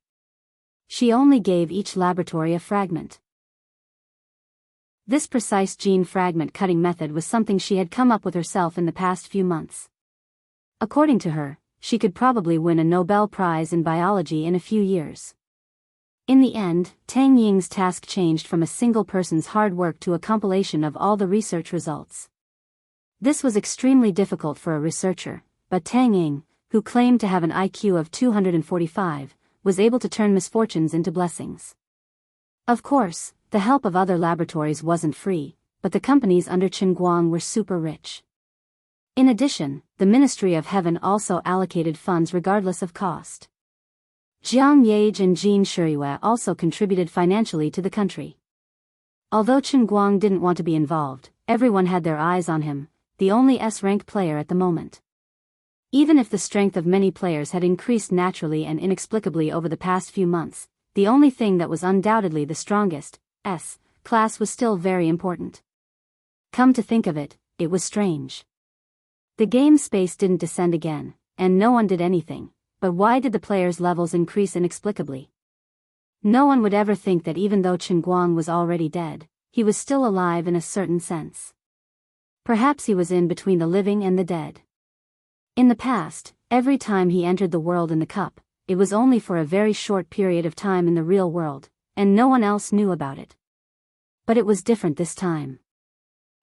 She only gave each laboratory a fragment. This precise gene fragment cutting method was something she had come up with herself in the past few months. According to her, she could probably win a Nobel Prize in biology in a few years. In the end, Tang Ying's task changed from a single person's hard work to a compilation of all the research results. This was extremely difficult for a researcher, but Tang Ying, who claimed to have an IQ of 245, was able to turn misfortunes into blessings. Of course, the help of other laboratories wasn't free, but the companies under Qinguang were super rich. In addition, the Ministry of Heaven also allocated funds regardless of cost. Jiang Yage and Jin Shiyue also contributed financially to the country. Although Qinguang didn't want to be involved, everyone had their eyes on him, the only S-rank player at the moment. Even if the strength of many players had increased naturally and inexplicably over the past few months, the only thing that was undoubtedly the strongest, S class, was still very important. Come to think of it, it was strange. The game space didn't descend again, and no one did anything, but why did the players' levels increase inexplicably? No one would ever think that even though Qinguang was already dead, he was still alive in a certain sense. Perhaps he was in between the living and the dead. In the past, every time he entered the world in the cup, it was only for a very short period of time in the real world, and no one else knew about it. But it was different this time.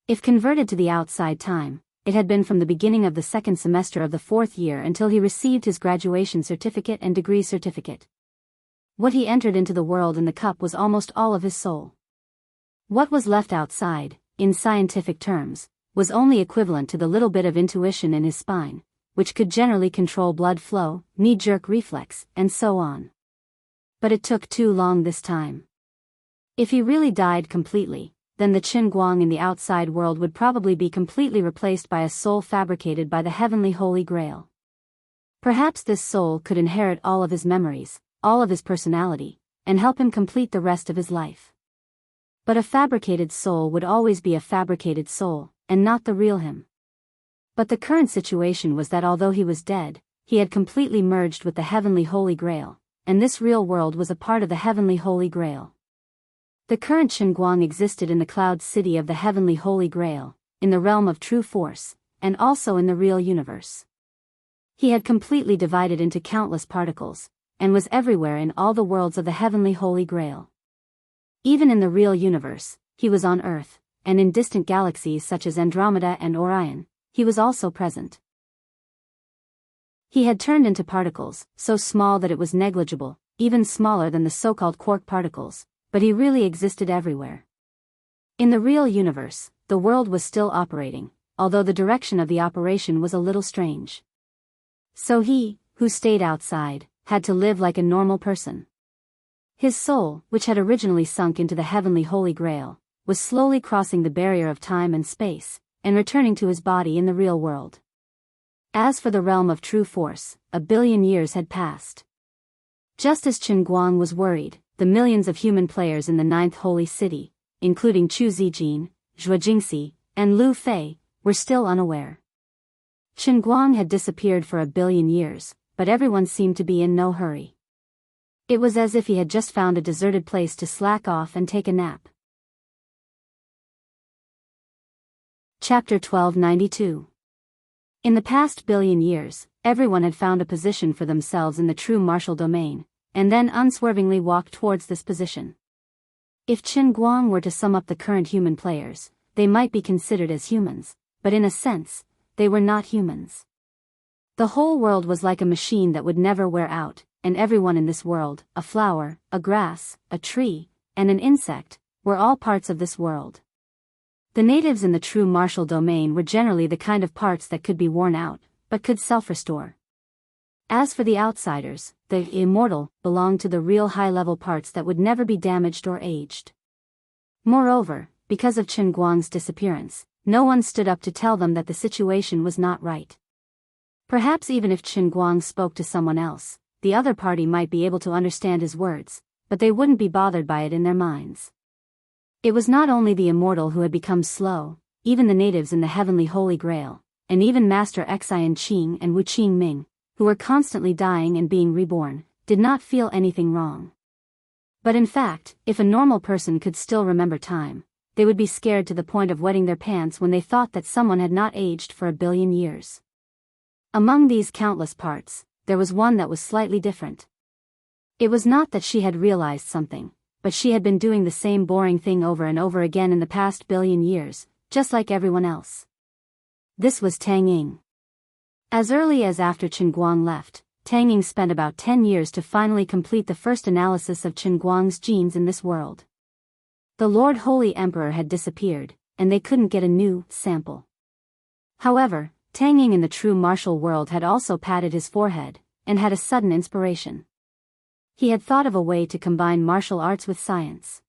If converted to the outside time, it had been from the beginning of the second semester of the fourth year until he received his graduation certificate and degree certificate. What he entered into the world in the cup was almost all of his soul. What was left outside, in scientific terms, was only equivalent to the little bit of intuition in his spine, which could generally control blood flow, knee-jerk reflex, and so on. But it took too long this time. If he really died completely, then the Qinguang in the outside world would probably be completely replaced by a soul fabricated by the heavenly Holy Grail. Perhaps this soul could inherit all of his memories, all of his personality, and help him complete the rest of his life. But a fabricated soul would always be a fabricated soul, and not the real him. But the current situation was that although he was dead, he had completely merged with the heavenly Holy Grail, and this real world was a part of the heavenly Holy Grail. The current Qinguang existed in the cloud city of the heavenly Holy Grail, in the realm of true force, and also in the real universe. He had completely divided into countless particles, and was everywhere in all the worlds of the heavenly Holy Grail. Even in the real universe, he was on Earth, and in distant galaxies such as Andromeda and Orion, he was also present. He had turned into particles, so small that it was negligible, even smaller than the so-called quark particles, but he really existed everywhere. In the real universe, the world was still operating, although the direction of the operation was a little strange. So he, who stayed outside, had to live like a normal person. His soul, which had originally sunk into the heavenly Holy Grail, was slowly crossing the barrier of time and space, and returning to his body in the real world. As for the realm of true force, 1 billion years had passed. Just as Chen Guang was worried, the millions of human players in the 9th Holy City, including Chu Zijin, Zhuo Jingxi, and Lu Fei, were still unaware. Chen Guang had disappeared for 1 billion years, but everyone seemed to be in no hurry. It was as if he had just found a deserted place to slack off and take a nap. Chapter 1292. In the past billion years, everyone had found a position for themselves in the true martial domain, and then unswervingly walked towards this position. If Chen Guang were to sum up the current human players, they might be considered as humans, but in a sense, they were not humans. The whole world was like a machine that would never wear out, and everyone in this world, a flower, a grass, a tree, and an insect, were all parts of this world. The natives in the true martial domain were generally the kind of parts that could be worn out, but could self-restore. As for the outsiders, the immortal belonged to the real high-level parts that would never be damaged or aged. Moreover, because of Chen Guang's disappearance, no one stood up to tell them that the situation was not right. Perhaps even if Chen Guang spoke to someone else, the other party might be able to understand his words, but they wouldn't be bothered by it in their minds. It was not only the immortal who had become slow, even the natives in the heavenly Holy Grail, and even Master Xian Qing and Wu Qingming, who were constantly dying and being reborn, did not feel anything wrong. But in fact, if a normal person could still remember time, they would be scared to the point of wetting their pants when they thought that someone had not aged for 1 billion years. Among these countless parts, there was one that was slightly different. It was not that she had realized something, but she had been doing the same boring thing over and over again in the past billion years, just like everyone else. This was Tang Ying. As early as after Chen Guang left, Tang Ying spent about 10 years to finally complete the first analysis of Chen Guang's genes in this world. The Lord Holy Emperor had disappeared, and they couldn't get a new sample. However, Tang Ying in the true martial world had also patted his forehead, and had a sudden inspiration. He had thought of a way to combine martial arts with science.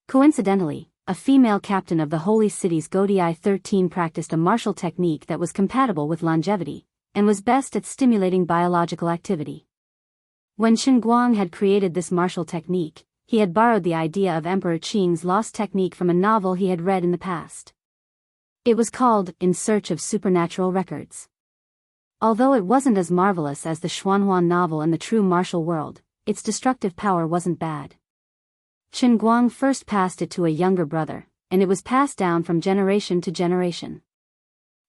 Coincidentally, a female captain of the Holy City's Godii 13 practiced a martial technique that was compatible with longevity, and was best at stimulating biological activity. When Chen Guang had created this martial technique, he had borrowed the idea of Emperor Qing's lost technique from a novel he had read in the past. It was called In Search of Supernatural Records. Although it wasn't as marvelous as the Xuanhuan novel and the true martial world, its destructive power wasn't bad. Chen Guang first passed it to a younger brother, and it was passed down from generation to generation.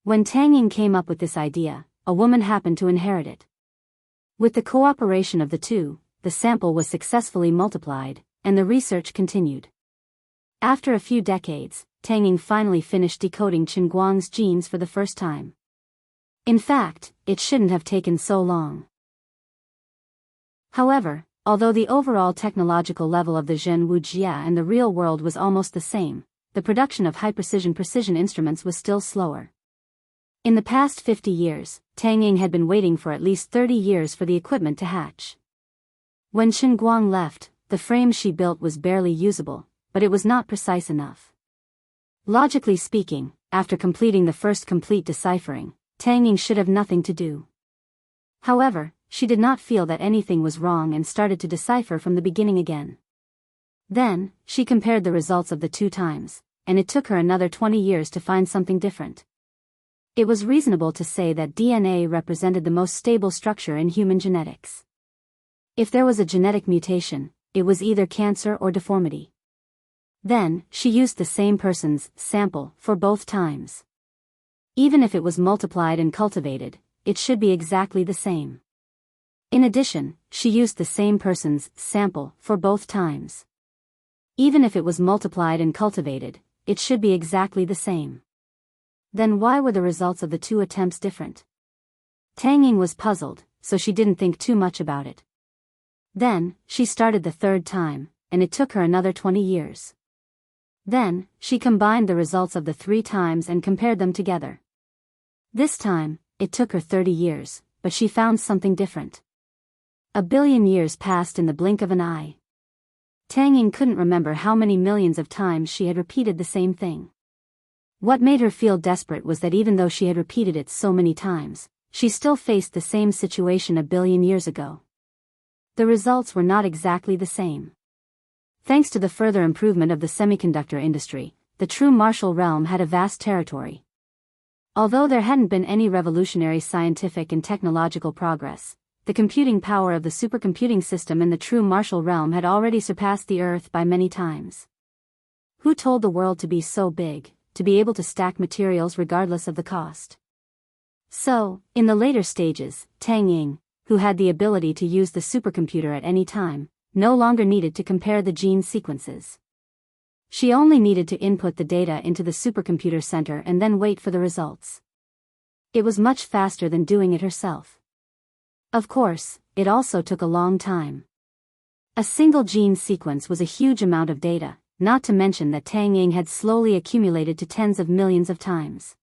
When Tang Ying came up with this idea, a woman happened to inherit it. With the cooperation of the two, the sample was successfully multiplied, and the research continued. After a few decades, Tang Ying finally finished decoding Chen Guang's genes for the first time. In fact, it shouldn't have taken so long. However, although the overall technological level of the Zhen Wu Jia and the real world was almost the same, the production of high-precision instruments was still slower. In the past 50 years, Tang Ying had been waiting for at least 30 years for the equipment to hatch. When Chen Guang left, the frame she built was barely usable, but it was not precise enough. Logically speaking, after completing the first complete deciphering, Tang Ying should have nothing to do. However, she did not feel that anything was wrong and started to decipher from the beginning again. Then, she compared the results of the 2 times, and it took her another 20 years to find something different. It was reasonable to say that DNA represented the most stable structure in human genetics. If there was a genetic mutation, it was either cancer or deformity. Then, she used the same person's sample for both times. Even if it was multiplied and cultivated, it should be exactly the same. In addition, she used the same person's sample for both times. Even if it was multiplied and cultivated, it should be exactly the same. Then why were the results of the two attempts different? Tang Ying was puzzled, so she didn't think too much about it. Then, she started the third time, and it took her another 20 years. Then, she combined the results of the 3 times and compared them together. This time, it took her 30 years, but she found something different. 1 billion years passed in the blink of an eye. Tang Ying couldn't remember how many millions of times she had repeated the same thing. What made her feel desperate was that even though she had repeated it so many times, she still faced the same situation 1 billion years ago. The results were not exactly the same. Thanks to the further improvement of the semiconductor industry, the true martial realm had a vast territory. Although there hadn't been any revolutionary scientific and technological progress, the computing power of the supercomputing system in the true martial realm had already surpassed the Earth by many times. Who told the world to be so big, to be able to stack materials regardless of the cost? So, in the later stages, Tang Ying, who had the ability to use the supercomputer at any time, no longer needed to compare the gene sequences. She only needed to input the data into the supercomputer center and then wait for the results. It was much faster than doing it herself. Of course, it also took a long time. A single gene sequence was a huge amount of data, not to mention that Tang Ying had slowly accumulated to tens of millions of times.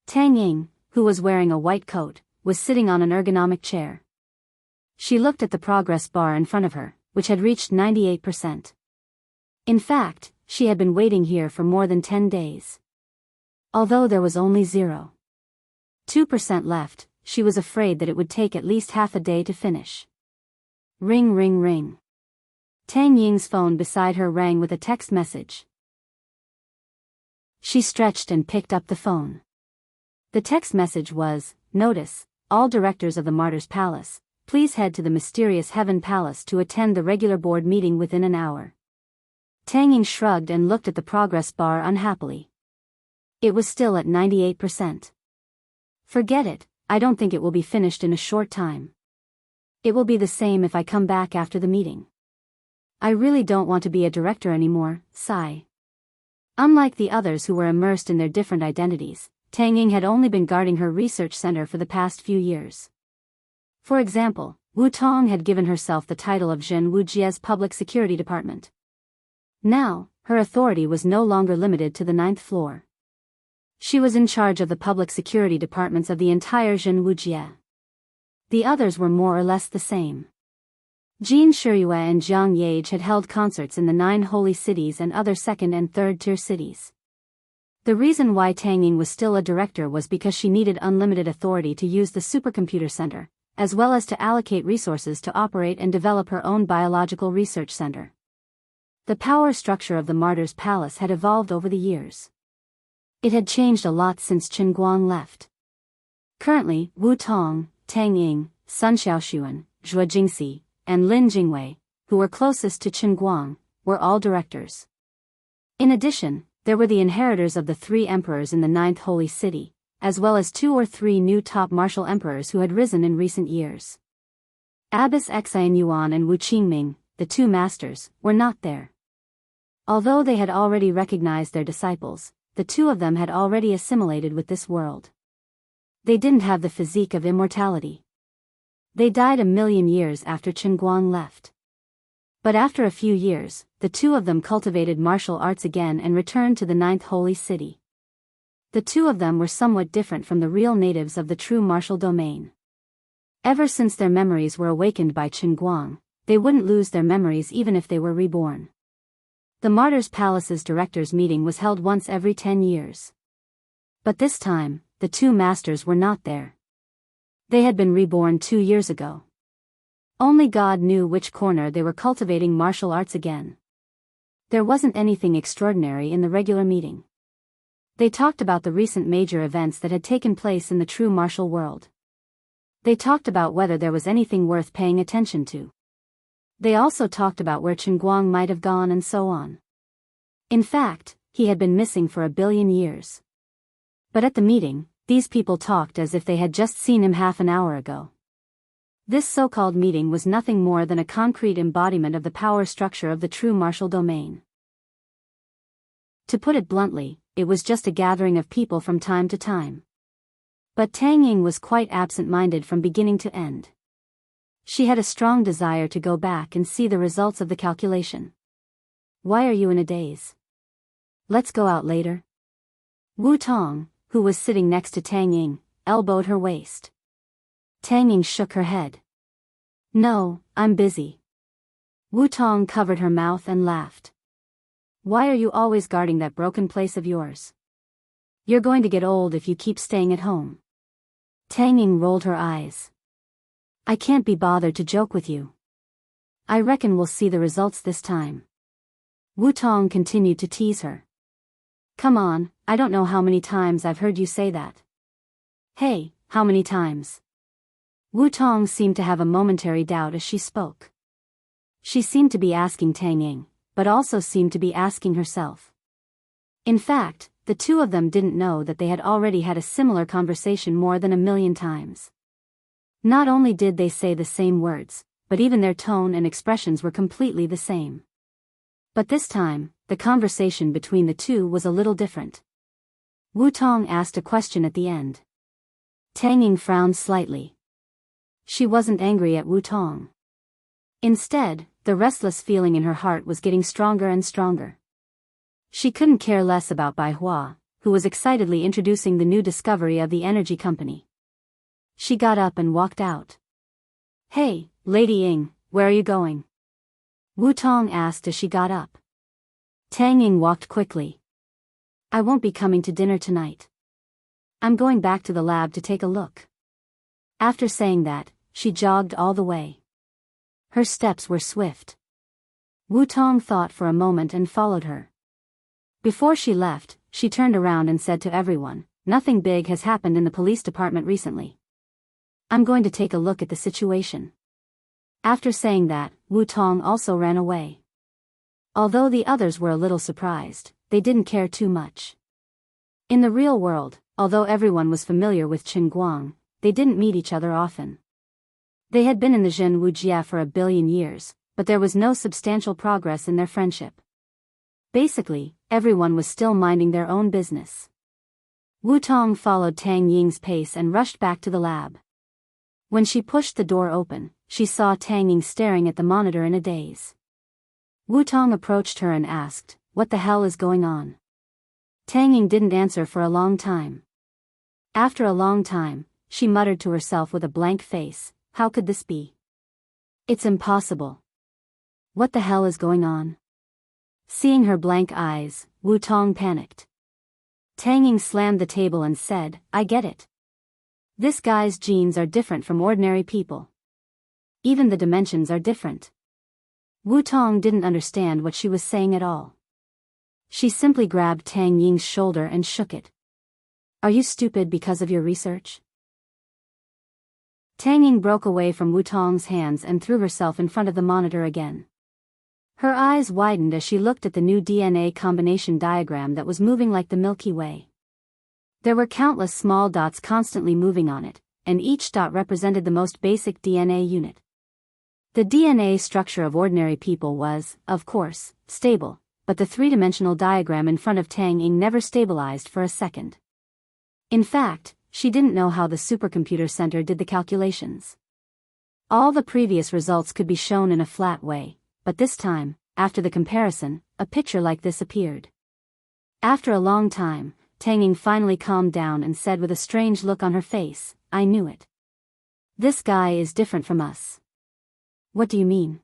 Tang Ying, who was wearing a white coat, was sitting on an ergonomic chair. She looked at the progress bar in front of her, which had reached 98%. In fact, she had been waiting here for more than 10 days. Although there was only 0.2% left, she was afraid that it would take at least half a day to finish. Ring ring ring. Tang Ying's phone beside her rang with a text message. She stretched and picked up the phone. The text message was, "Notice, all directors of the Martyr's Palace, please head to the mysterious Heaven Palace to attend the regular board meeting within an hour." Tang Ying shrugged and looked at the progress bar unhappily. It was still at 98%. Forget it, I don't think it will be finished in a short time. It will be the same if I come back after the meeting. I really don't want to be a director anymore, sigh. Unlike the others who were immersed in their different identities, Tang Ying had only been guarding her research center for the past few years. For example, Wu Tong had given herself the title of Zhen Wujie's Public Security Department. Now, her authority was no longer limited to the 9th floor. She was in charge of the public security departments of the entire Zhen Wujie. The others were more or less the same. Jin Shiyue and Jiang Yage had held concerts in the 9 holy cities and other 2nd and 3rd tier cities. The reason why Tang Ying was still a director was because she needed unlimited authority to use the supercomputer center, as well as to allocate resources to operate and develop her own biological research center. The power structure of the Martyr's Palace had evolved over the years. It had changed a lot since Chen Guang left. Currently, Wu Tong, Tang Ying, Sun Xiaoxuan, Zhuo Jingxi, and Lin Jingwei, who were closest to Chen Guang, were all directors. In addition, there were the inheritors of the 3 emperors in the 9th holy city, as well as 2 or 3 new top martial emperors who had risen in recent years. Abbess Xian Yuan and Wu Qingming, the 2 masters, were not there. Although they had already recognized their disciples, the 2 of them had already assimilated with this world. They didn't have the physique of immortality. They died 1 million years after Chen Guang left. But after a few years, the 2 of them cultivated martial arts again and returned to the 9th holy city. The 2 of them were somewhat different from the real natives of the true martial domain. Ever since their memories were awakened by Chen Guang, they wouldn't lose their memories even if they were reborn. The Martyr's Palace's directors' meeting was held once every 10 years. But this time, the 2 masters were not there. They had been reborn 2 years ago. Only God knew which corner they were cultivating martial arts again. There wasn't anything extraordinary in the regular meeting. They talked about the recent major events that had taken place in the true martial world. They talked about whether there was anything worth paying attention to. They also talked about where Chen Guang might have gone and so on. In fact, he had been missing for 1 billion years. But at the meeting, these people talked as if they had just seen him half an hour ago. This so-called meeting was nothing more than a concrete embodiment of the power structure of the true martial domain. To put it bluntly, it was just a gathering of people from time to time. But Tang Ying was quite absent-minded from beginning to end. She had a strong desire to go back and see the results of the calculation. Why are you in a daze? Let's go out later. Wu Tong, who was sitting next to Tang Ying, elbowed her waist. Tang Ying shook her head. No, I'm busy. Wu Tong covered her mouth and laughed. Why are you always guarding that broken place of yours? You're going to get old if you keep staying at home. Tang Ying rolled her eyes. I can't be bothered to joke with you. I reckon we'll see the results this time. Wu Tong continued to tease her. Come on, I don't know how many times I've heard you say that. Hey, how many times? Wu Tong seemed to have a momentary doubt as she spoke. She seemed to be asking Tang Ying, but also seemed to be asking herself. In fact, the two of them didn't know that they had already had a similar conversation more than 1,000,000 times. Not only did they say the same words, but even their tone and expressions were completely the same. But this time, the conversation between the two was a little different. Wu Tong asked a question at the end. Tang Ying frowned slightly. She wasn't angry at Wu Tong. Instead, the restless feeling in her heart was getting stronger and stronger. She couldn't care less about Bai Hua, who was excitedly introducing the new discovery of the energy company. She got up and walked out. Hey, Lady Ying, where are you going? Wu Tong asked as she got up. Tang Ying walked quickly. I won't be coming to dinner tonight. I'm going back to the lab to take a look. After saying that, she jogged all the way. Her steps were swift. Wu Tong thought for a moment and followed her. Before she left, she turned around and said to everyone, nothing big has happened in the police department recently. I'm going to take a look at the situation. After saying that, Wu Tong also ran away. Although the others were a little surprised, they didn't care too much. In the real world, although everyone was familiar with Qin Guang, they didn't meet each other often. They had been in the Zhen Wujia for 1,000,000,000 years, but there was no substantial progress in their friendship. Basically, everyone was still minding their own business. Wu Tong followed Tang Ying's pace and rushed back to the lab. When she pushed the door open, she saw Tang Ying staring at the monitor in a daze. Wu Tong approached her and asked, "What the hell is going on?" Tang Ying didn't answer for a long time. After a long time, she muttered to herself with a blank face, "How could this be? It's impossible. What the hell is going on?" Seeing her blank eyes, Wu Tong panicked. Tang Ying slammed the table and said, "I get it. This guy's genes are different from ordinary people. Even the dimensions are different." Wu Tong didn't understand what she was saying at all. She simply grabbed Tang Ying's shoulder and shook it. "Are you stupid because of your research?" Tang Ying broke away from Wu Tong's hands and threw herself in front of the monitor again. Her eyes widened as she looked at the new DNA combination diagram that was moving like the Milky Way. There were countless small dots constantly moving on it, and each dot represented the most basic DNA unit. The DNA structure of ordinary people was, of course, stable, but the three-dimensional diagram in front of Tang Ying never stabilized for a second. In fact, she didn't know how the supercomputer center did the calculations. All the previous results could be shown in a flat way, but this time, after the comparison, a picture like this appeared. After a long time, Tang Ying finally calmed down and said with a strange look on her face, "I knew it. This guy is different from us." "What do you mean?"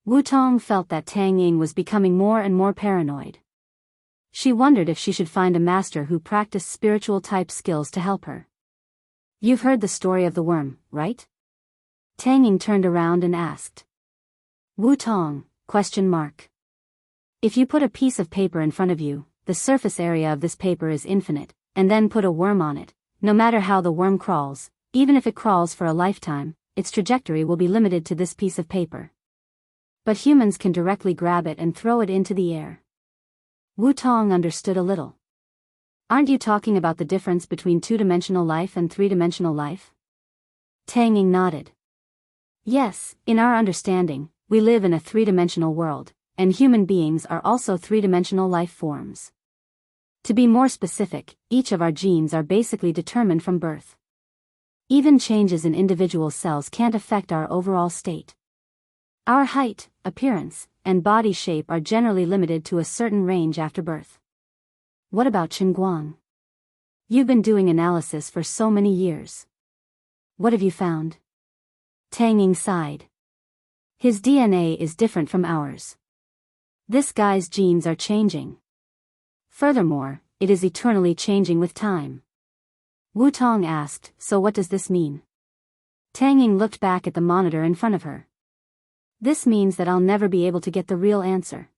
Wu Tong felt that Tang Ying was becoming more and more paranoid. She wondered if she should find a master who practiced spiritual-type skills to help her. "You've heard the story of the worm, right?" Tang Ying turned around and asked. "Wu Tong, ? If you put a piece of paper in front of you, the surface area of this paper is infinite, and then put a worm on it, no matter how the worm crawls, even if it crawls for a lifetime, its trajectory will be limited to this piece of paper. But humans can directly grab it and throw it into the air." Wu Tong understood a little. "Aren't you talking about the difference between two-dimensional life and three-dimensional life?" Tang Ying nodded. "Yes, in our understanding, we live in a three-dimensional world, and human beings are also three-dimensional life forms. To be more specific, each of our genes are basically determined from birth. Even changes in individual cells can't affect our overall state. Our height, appearance, and body shape are generally limited to a certain range after birth. What about Chen Guang? You've been doing analysis for so many years. What have you found? Tang Ying sighed. His DNA is different from ours. This guy's genes are changing. Furthermore, it is eternally changing with time. Wu Tong asked, so what does this mean? Tang Ying looked back at the monitor in front of her. This means that I'll never be able to get the real answer.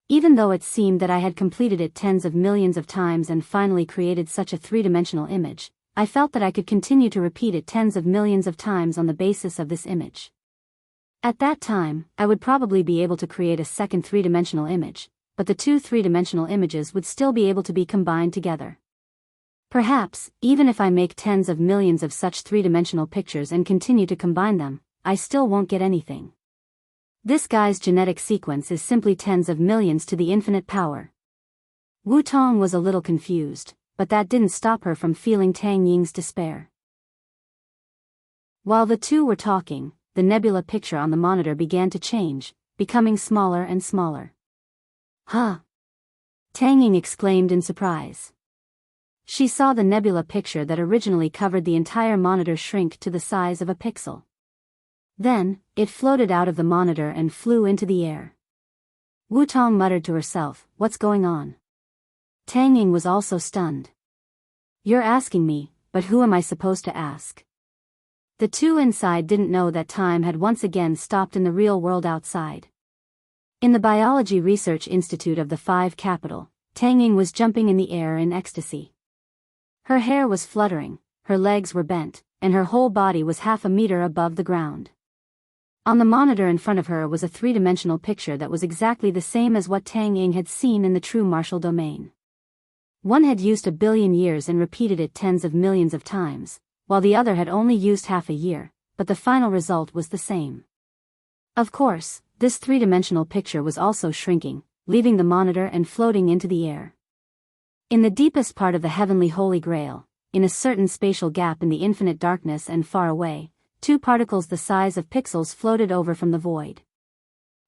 Even though it seemed that I had completed it tens of millions of times and finally created such a three-dimensional image, I felt that I could continue to repeat it tens of millions of times on the basis of this image. At that time, I would probably be able to create a second three-dimensional image, but the two three-dimensional images would still be able to be combined together. Perhaps, even if I make tens of millions of such three-dimensional pictures and continue to combine them, I still won't get anything. This guy's genetic sequence is simply tens of millions to the infinite power. Wu Tong was a little confused, but that didn't stop her from feeling Tang Ying's despair. While the two were talking, the nebula picture on the monitor began to change, becoming smaller and smaller. Huh! Tang Ying exclaimed in surprise. She saw the nebula picture that originally covered the entire monitor shrink to the size of a pixel. Then, it floated out of the monitor and flew into the air. Wu Tong muttered to herself, what's going on? Tang Ying was also stunned. You're asking me, but who am I supposed to ask? The two inside didn't know that time had once again stopped in the real world outside. In the Biology Research Institute of the Five Capital, Tang Ying was jumping in the air in ecstasy. Her hair was fluttering, her legs were bent, and her whole body was half a meter above the ground. On the monitor in front of her was a three-dimensional picture that was exactly the same as what Tang Ying had seen in the true martial domain. One had used 1 billion years and repeated it tens of millions of times, while the other had only used half a year, but the final result was the same. Of course, this three-dimensional picture was also shrinking, leaving the monitor and floating into the air. In the deepest part of the heavenly Holy Grail, in a certain spatial gap in the infinite darkness and far away, two particles the size of pixels floated over from the void.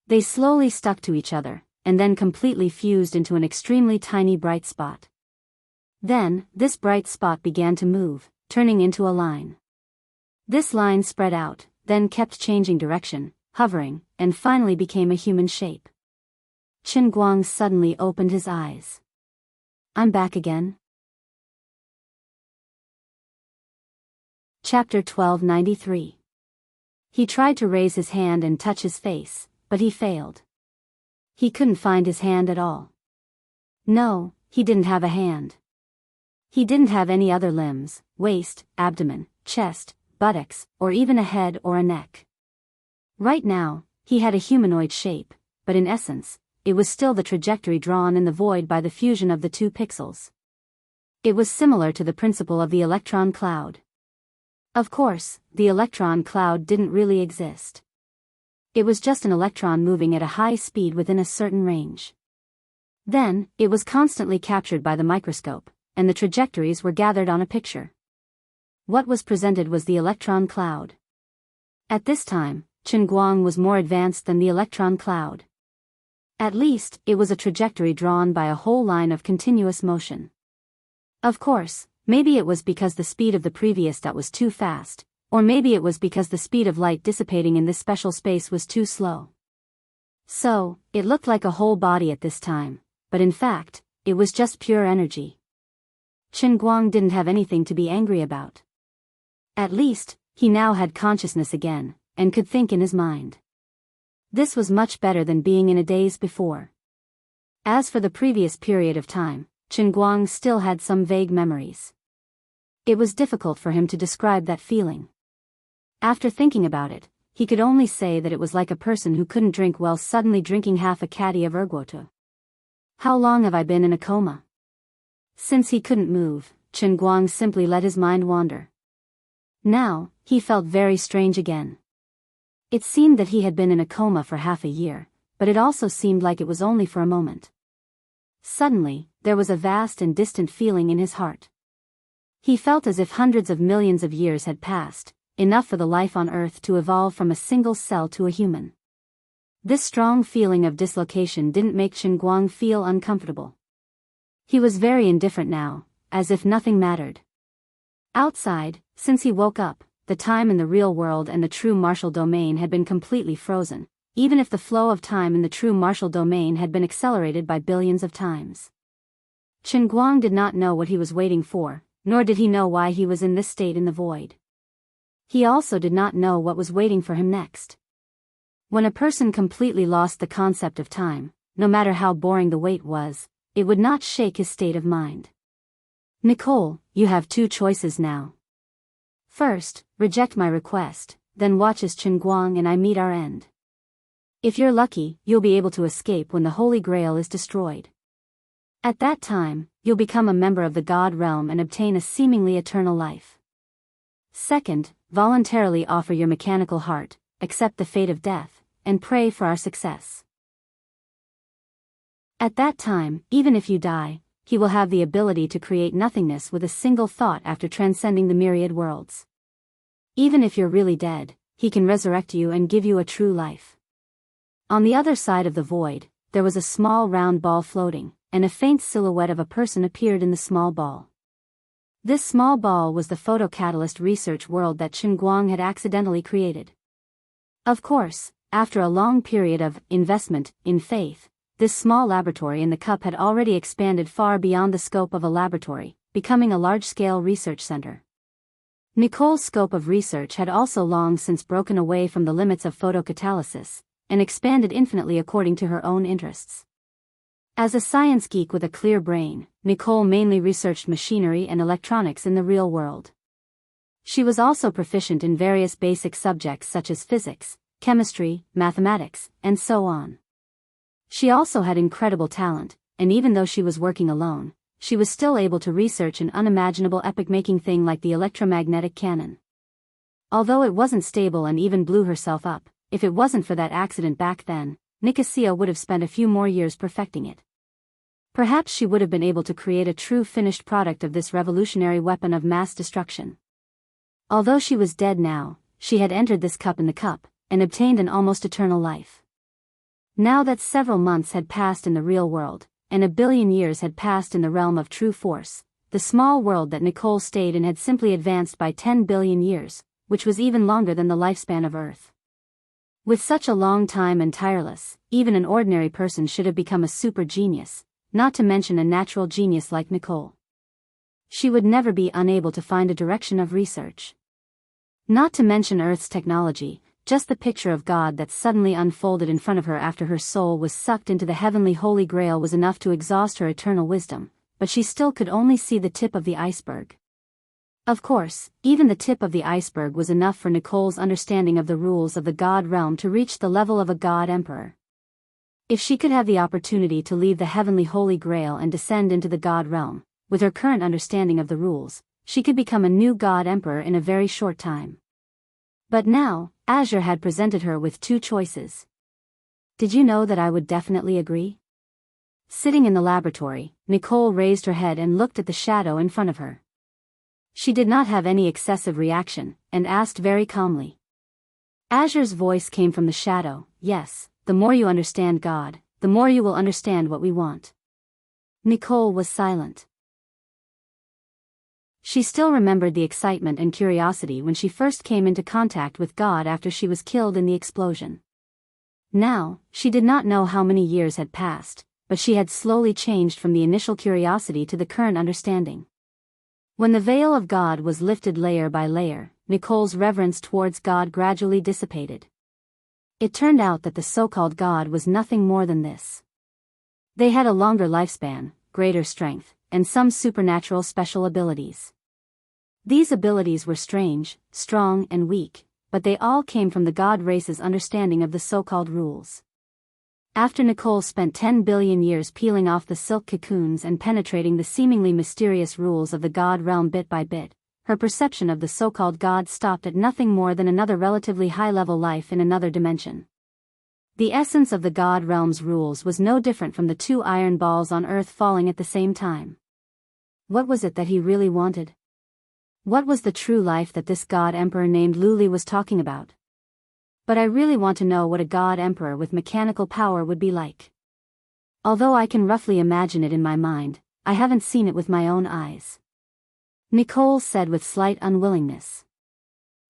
They slowly stuck to each other, and then completely fused into an extremely tiny bright spot. Then, this bright spot began to move, turning into a line. This line spread out, then kept changing direction, hovering, and finally became a human shape. Chen Guang suddenly opened his eyes. I'm back again? Chapter 1293. He tried to raise his hand and touch his face, but he failed. He couldn't find his hand at all. No, he didn't have a hand. He didn't have any other limbs, waist, abdomen, chest, buttocks, or even a head or a neck. Right now, he had a humanoid shape, but in essence, it was still the trajectory drawn in the void by the fusion of the two pixels. It was similar to the principle of the electron cloud. Of course, the electron cloud didn't really exist. It was just an electron moving at a high speed within a certain range. Then, it was constantly captured by the microscope, and the trajectories were gathered on a picture. What was presented was the electron cloud. At this time, Chen Guang was more advanced than the electron cloud. At least, it was a trajectory drawn by a whole line of continuous motion. Of course, maybe it was because the speed of the previous dot was too fast, or maybe it was because the speed of light dissipating in this special space was too slow. So, it looked like a whole body at this time, but in fact, it was just pure energy. Chen Guang didn't have anything to be angry about. At least, he now had consciousness again, and could think in his mind. This was much better than being in a daze before. As for the previous period of time, Chen Guang still had some vague memories. It was difficult for him to describe that feeling. After thinking about it, he could only say that it was like a person who couldn't drink while suddenly drinking half a caddy of ergoto. How long have I been in a coma? Since he couldn't move, Chen Guang simply let his mind wander. Now, he felt very strange again. It seemed that he had been in a coma for half a year, but it also seemed like it was only for a moment. Suddenly, there was a vast and distant feeling in his heart. He felt as if hundreds of millions of years had passed, enough for the life on Earth to evolve from a single cell to a human. This strong feeling of dislocation didn't make Guang feel uncomfortable. He was very indifferent now, as if nothing mattered. Outside, since he woke up, the time in the real world and the true martial domain had been completely frozen, even if the flow of time in the true martial domain had been accelerated by billions of times. Guang did not know what he was waiting for, nor did he know why he was in this state in the void. He also did not know what was waiting for him next. When a person completely lost the concept of time, no matter how boring the wait was, it would not shake his state of mind. Nicole, you have two choices now. First, reject my request, then watch as Guang and I meet our end. If you're lucky, you'll be able to escape when the Holy Grail is destroyed. At that time, you'll become a member of the God realm and obtain a seemingly eternal life. Second, voluntarily offer your mechanical heart, accept the fate of death, and pray for our success. At that time, even if you die, he will have the ability to create nothingness with a single thought after transcending the myriad worlds. Even if you're really dead, he can resurrect you and give you a true life. On the other side of the void, there was a small round ball floating, and a faint silhouette of a person appeared in the small ball. This small ball was the photocatalyst research world that Guang had accidentally created. Of course, after a long period of investment in faith, this small laboratory in the cup had already expanded far beyond the scope of a laboratory, becoming a large-scale research center. Nicole's scope of research had also long since broken away from the limits of photocatalysis, and expanded infinitely according to her own interests. As a science geek with a clear brain, Nicole mainly researched machinery and electronics in the real world. She was also proficient in various basic subjects such as physics, chemistry, mathematics, and so on. She also had incredible talent, and even though she was working alone, she was still able to research an unimaginable epoch-making thing like the electromagnetic cannon. Although it wasn't stable and even blew herself up, if it wasn't for that accident back then, Nicosia would have spent a few more years perfecting it. Perhaps she would have been able to create a true finished product of this revolutionary weapon of mass destruction. Although she was dead now, she had entered this cup in the cup, and obtained an almost eternal life. Now that several months had passed in the real world, and 1 billion years had passed in the realm of true force, the small world that Nicole stayed in had simply advanced by 10 billion years, which was even longer than the lifespan of Earth. With such a long time and tireless, even an ordinary person should have become a super genius, not to mention a natural genius like Nicole. She would never be unable to find a direction of research. Not to mention Earth's technology, just the picture of God that suddenly unfolded in front of her after her soul was sucked into the heavenly Holy Grail was enough to exhaust her eternal wisdom, but she still could only see the tip of the iceberg. Of course, even the tip of the iceberg was enough for Nicole's understanding of the rules of the God realm to reach the level of a God Emperor. If she could have the opportunity to leave the heavenly Holy Grail and descend into the God realm, with her current understanding of the rules, she could become a new God Emperor in a very short time. But now, Azure had presented her with two choices. Did you know that I would definitely agree? Sitting in the laboratory, Nicole raised her head and looked at the shadow in front of her. She did not have any excessive reaction, and asked very calmly. Azure's voice came from the shadow, yes, the more you understand God, the more you will understand what we want. Nicole was silent. She still remembered the excitement and curiosity when she first came into contact with God after she was killed in the explosion. Now, she did not know how many years had passed, but she had slowly changed from the initial curiosity to the current understanding. When the veil of God was lifted layer by layer, Nicole's reverence towards God gradually dissipated. It turned out that the so-called God was nothing more than this. They had a longer lifespan, greater strength, and some supernatural special abilities. These abilities were strange, strong, and weak, but they all came from the God race's understanding of the so-called rules. After Nicole spent 10 billion years peeling off the silk cocoons and penetrating the seemingly mysterious rules of the God realm bit by bit, her perception of the so-called God stopped at nothing more than another relatively high-level life in another dimension. The essence of the God realm's rules was no different from the two iron balls on Earth falling at the same time. What was it that he really wanted? What was the true life that this God Emperor named Luli was talking about? But I really want to know what a God Emperor with mechanical power would be like. Although I can roughly imagine it in my mind, I haven't seen it with my own eyes. Nicole said with slight unwillingness.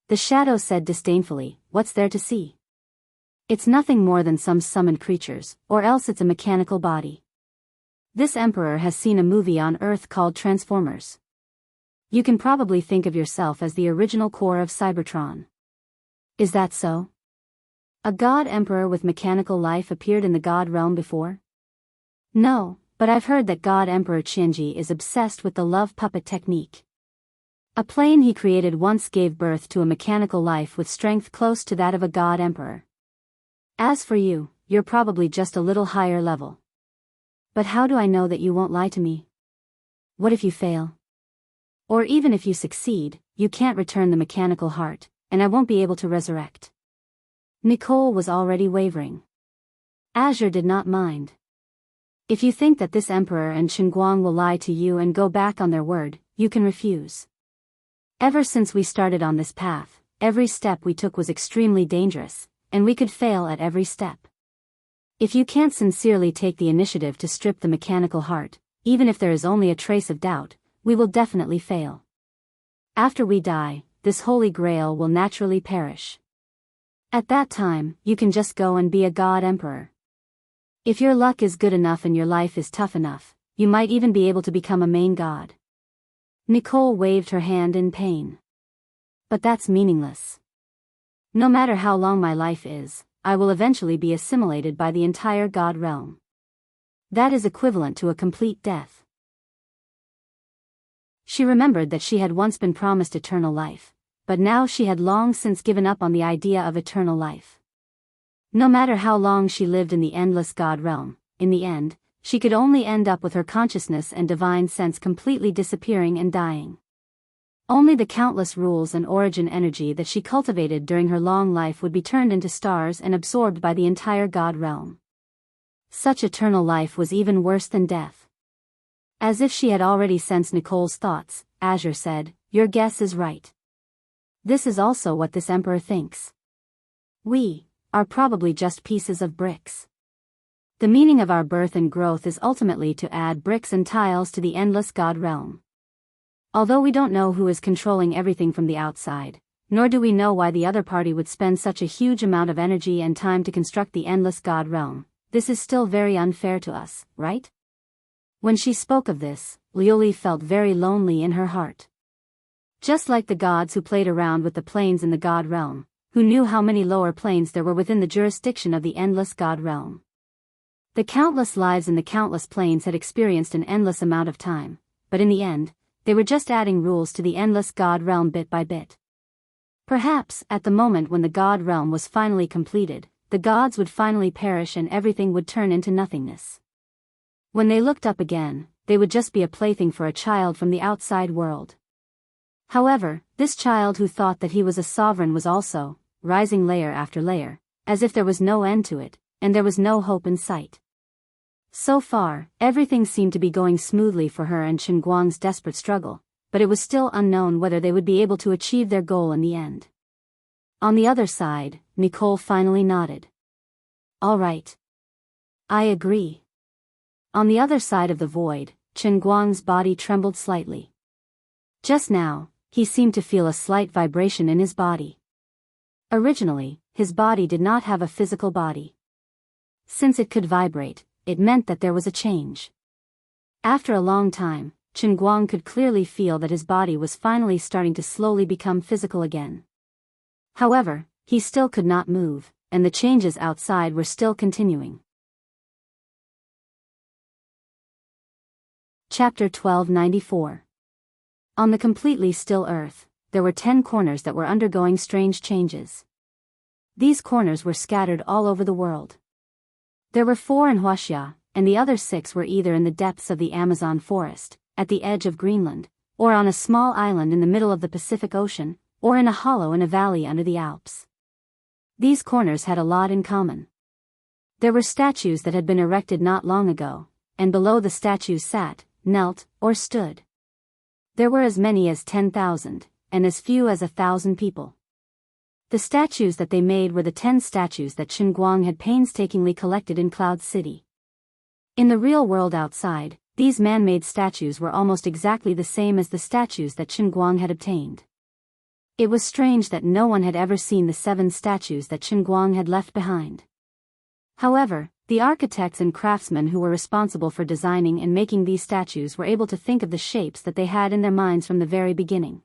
The shadow said disdainfully, "What's there to see? It's nothing more than some summoned creatures, or else it's a mechanical body. This Emperor has seen a movie on Earth called Transformers. You can probably think of yourself as the original core of Cybertron. Is that so? A God Emperor with mechanical life appeared in the God realm before? No, but I've heard that God Emperor Qianji is obsessed with the love puppet technique. A plane he created once gave birth to a mechanical life with strength close to that of a God Emperor. As for you, you're probably just a little higher level. But how do I know that you won't lie to me? What if you fail? Or even if you succeed, you can't return the mechanical heart, and I won't be able to resurrect." Nicole was already wavering. Azure did not mind. "If you think that this Emperor and Qinguang will lie to you and go back on their word, you can refuse. Ever since we started on this path, every step we took was extremely dangerous, and we could fail at every step. If you can't sincerely take the initiative to strip the mechanical heart, even if there is only a trace of doubt, we will definitely fail. After we die, this holy grail will naturally perish. At that time, you can just go and be a God Emperor. If your luck is good enough and your life is tough enough, you might even be able to become a main god." Nicole waved her hand in pain. "But that's meaningless. No matter how long my life is, I will eventually be assimilated by the entire God realm. That is equivalent to a complete death." She remembered that she had once been promised eternal life, but now she had long since given up on the idea of eternal life. No matter how long she lived in the endless God realm, in the end, she could only end up with her consciousness and divine sense completely disappearing and dying. Only the countless rules and origin energy that she cultivated during her long life would be turned into stars and absorbed by the entire God realm. Such eternal life was even worse than death. As if she had already sensed Nicole's thoughts, Azure said, "Your guess is right. This is also what this Emperor thinks. We are probably just pieces of bricks. The meaning of our birth and growth is ultimately to add bricks and tiles to the endless God realm. Although we don't know who is controlling everything from the outside, nor do we know why the other party would spend such a huge amount of energy and time to construct the endless God realm, this is still very unfair to us, right?" When she spoke of this, Liuli felt very lonely in her heart. Just like the gods who played around with the planes in the God realm, who knew how many lower planes there were within the jurisdiction of the endless God realm. The countless lives in the countless planes had experienced an endless amount of time, but in the end, they were just adding rules to the endless God realm bit by bit. Perhaps, at the moment when the God realm was finally completed, the gods would finally perish and everything would turn into nothingness. When they looked up again, they would just be a plaything for a child from the outside world. However, this child who thought that he was a sovereign was also rising layer after layer, as if there was no end to it, and there was no hope in sight. So far, everything seemed to be going smoothly for her and Qinguang's desperate struggle, but it was still unknown whether they would be able to achieve their goal in the end. On the other side, Nicole finally nodded. "All right. I agree." On the other side of the void, Qinguang's body trembled slightly. Just now, he seemed to feel a slight vibration in his body. Originally, his body did not have a physical body. Since it could vibrate, it meant that there was a change. After a long time, Qinguang could clearly feel that his body was finally starting to slowly become physical again. However, he still could not move, and the changes outside were still continuing. Chapter 1294. On the completely still earth, there were 10 corners that were undergoing strange changes. These corners were scattered all over the world. There were 4 in Huaxia, and the other 6 were either in the depths of the Amazon forest, at the edge of Greenland, or on a small island in the middle of the Pacific Ocean, or in a hollow in a valley under the Alps. These corners had a lot in common. There were statues that had been erected not long ago, and below the statues sat, knelt, or stood. There were as many as 10,000, and as few as 1,000 people. The statues that they made were the 10 statues that Chen Guang had painstakingly collected in Cloud City. In the real world outside, these man-made statues were almost exactly the same as the statues that Chen Guang had obtained. It was strange that no one had ever seen the 7 statues that Chen Guang had left behind. However, the architects and craftsmen who were responsible for designing and making these statues were able to think of the shapes that they had in their minds from the very beginning.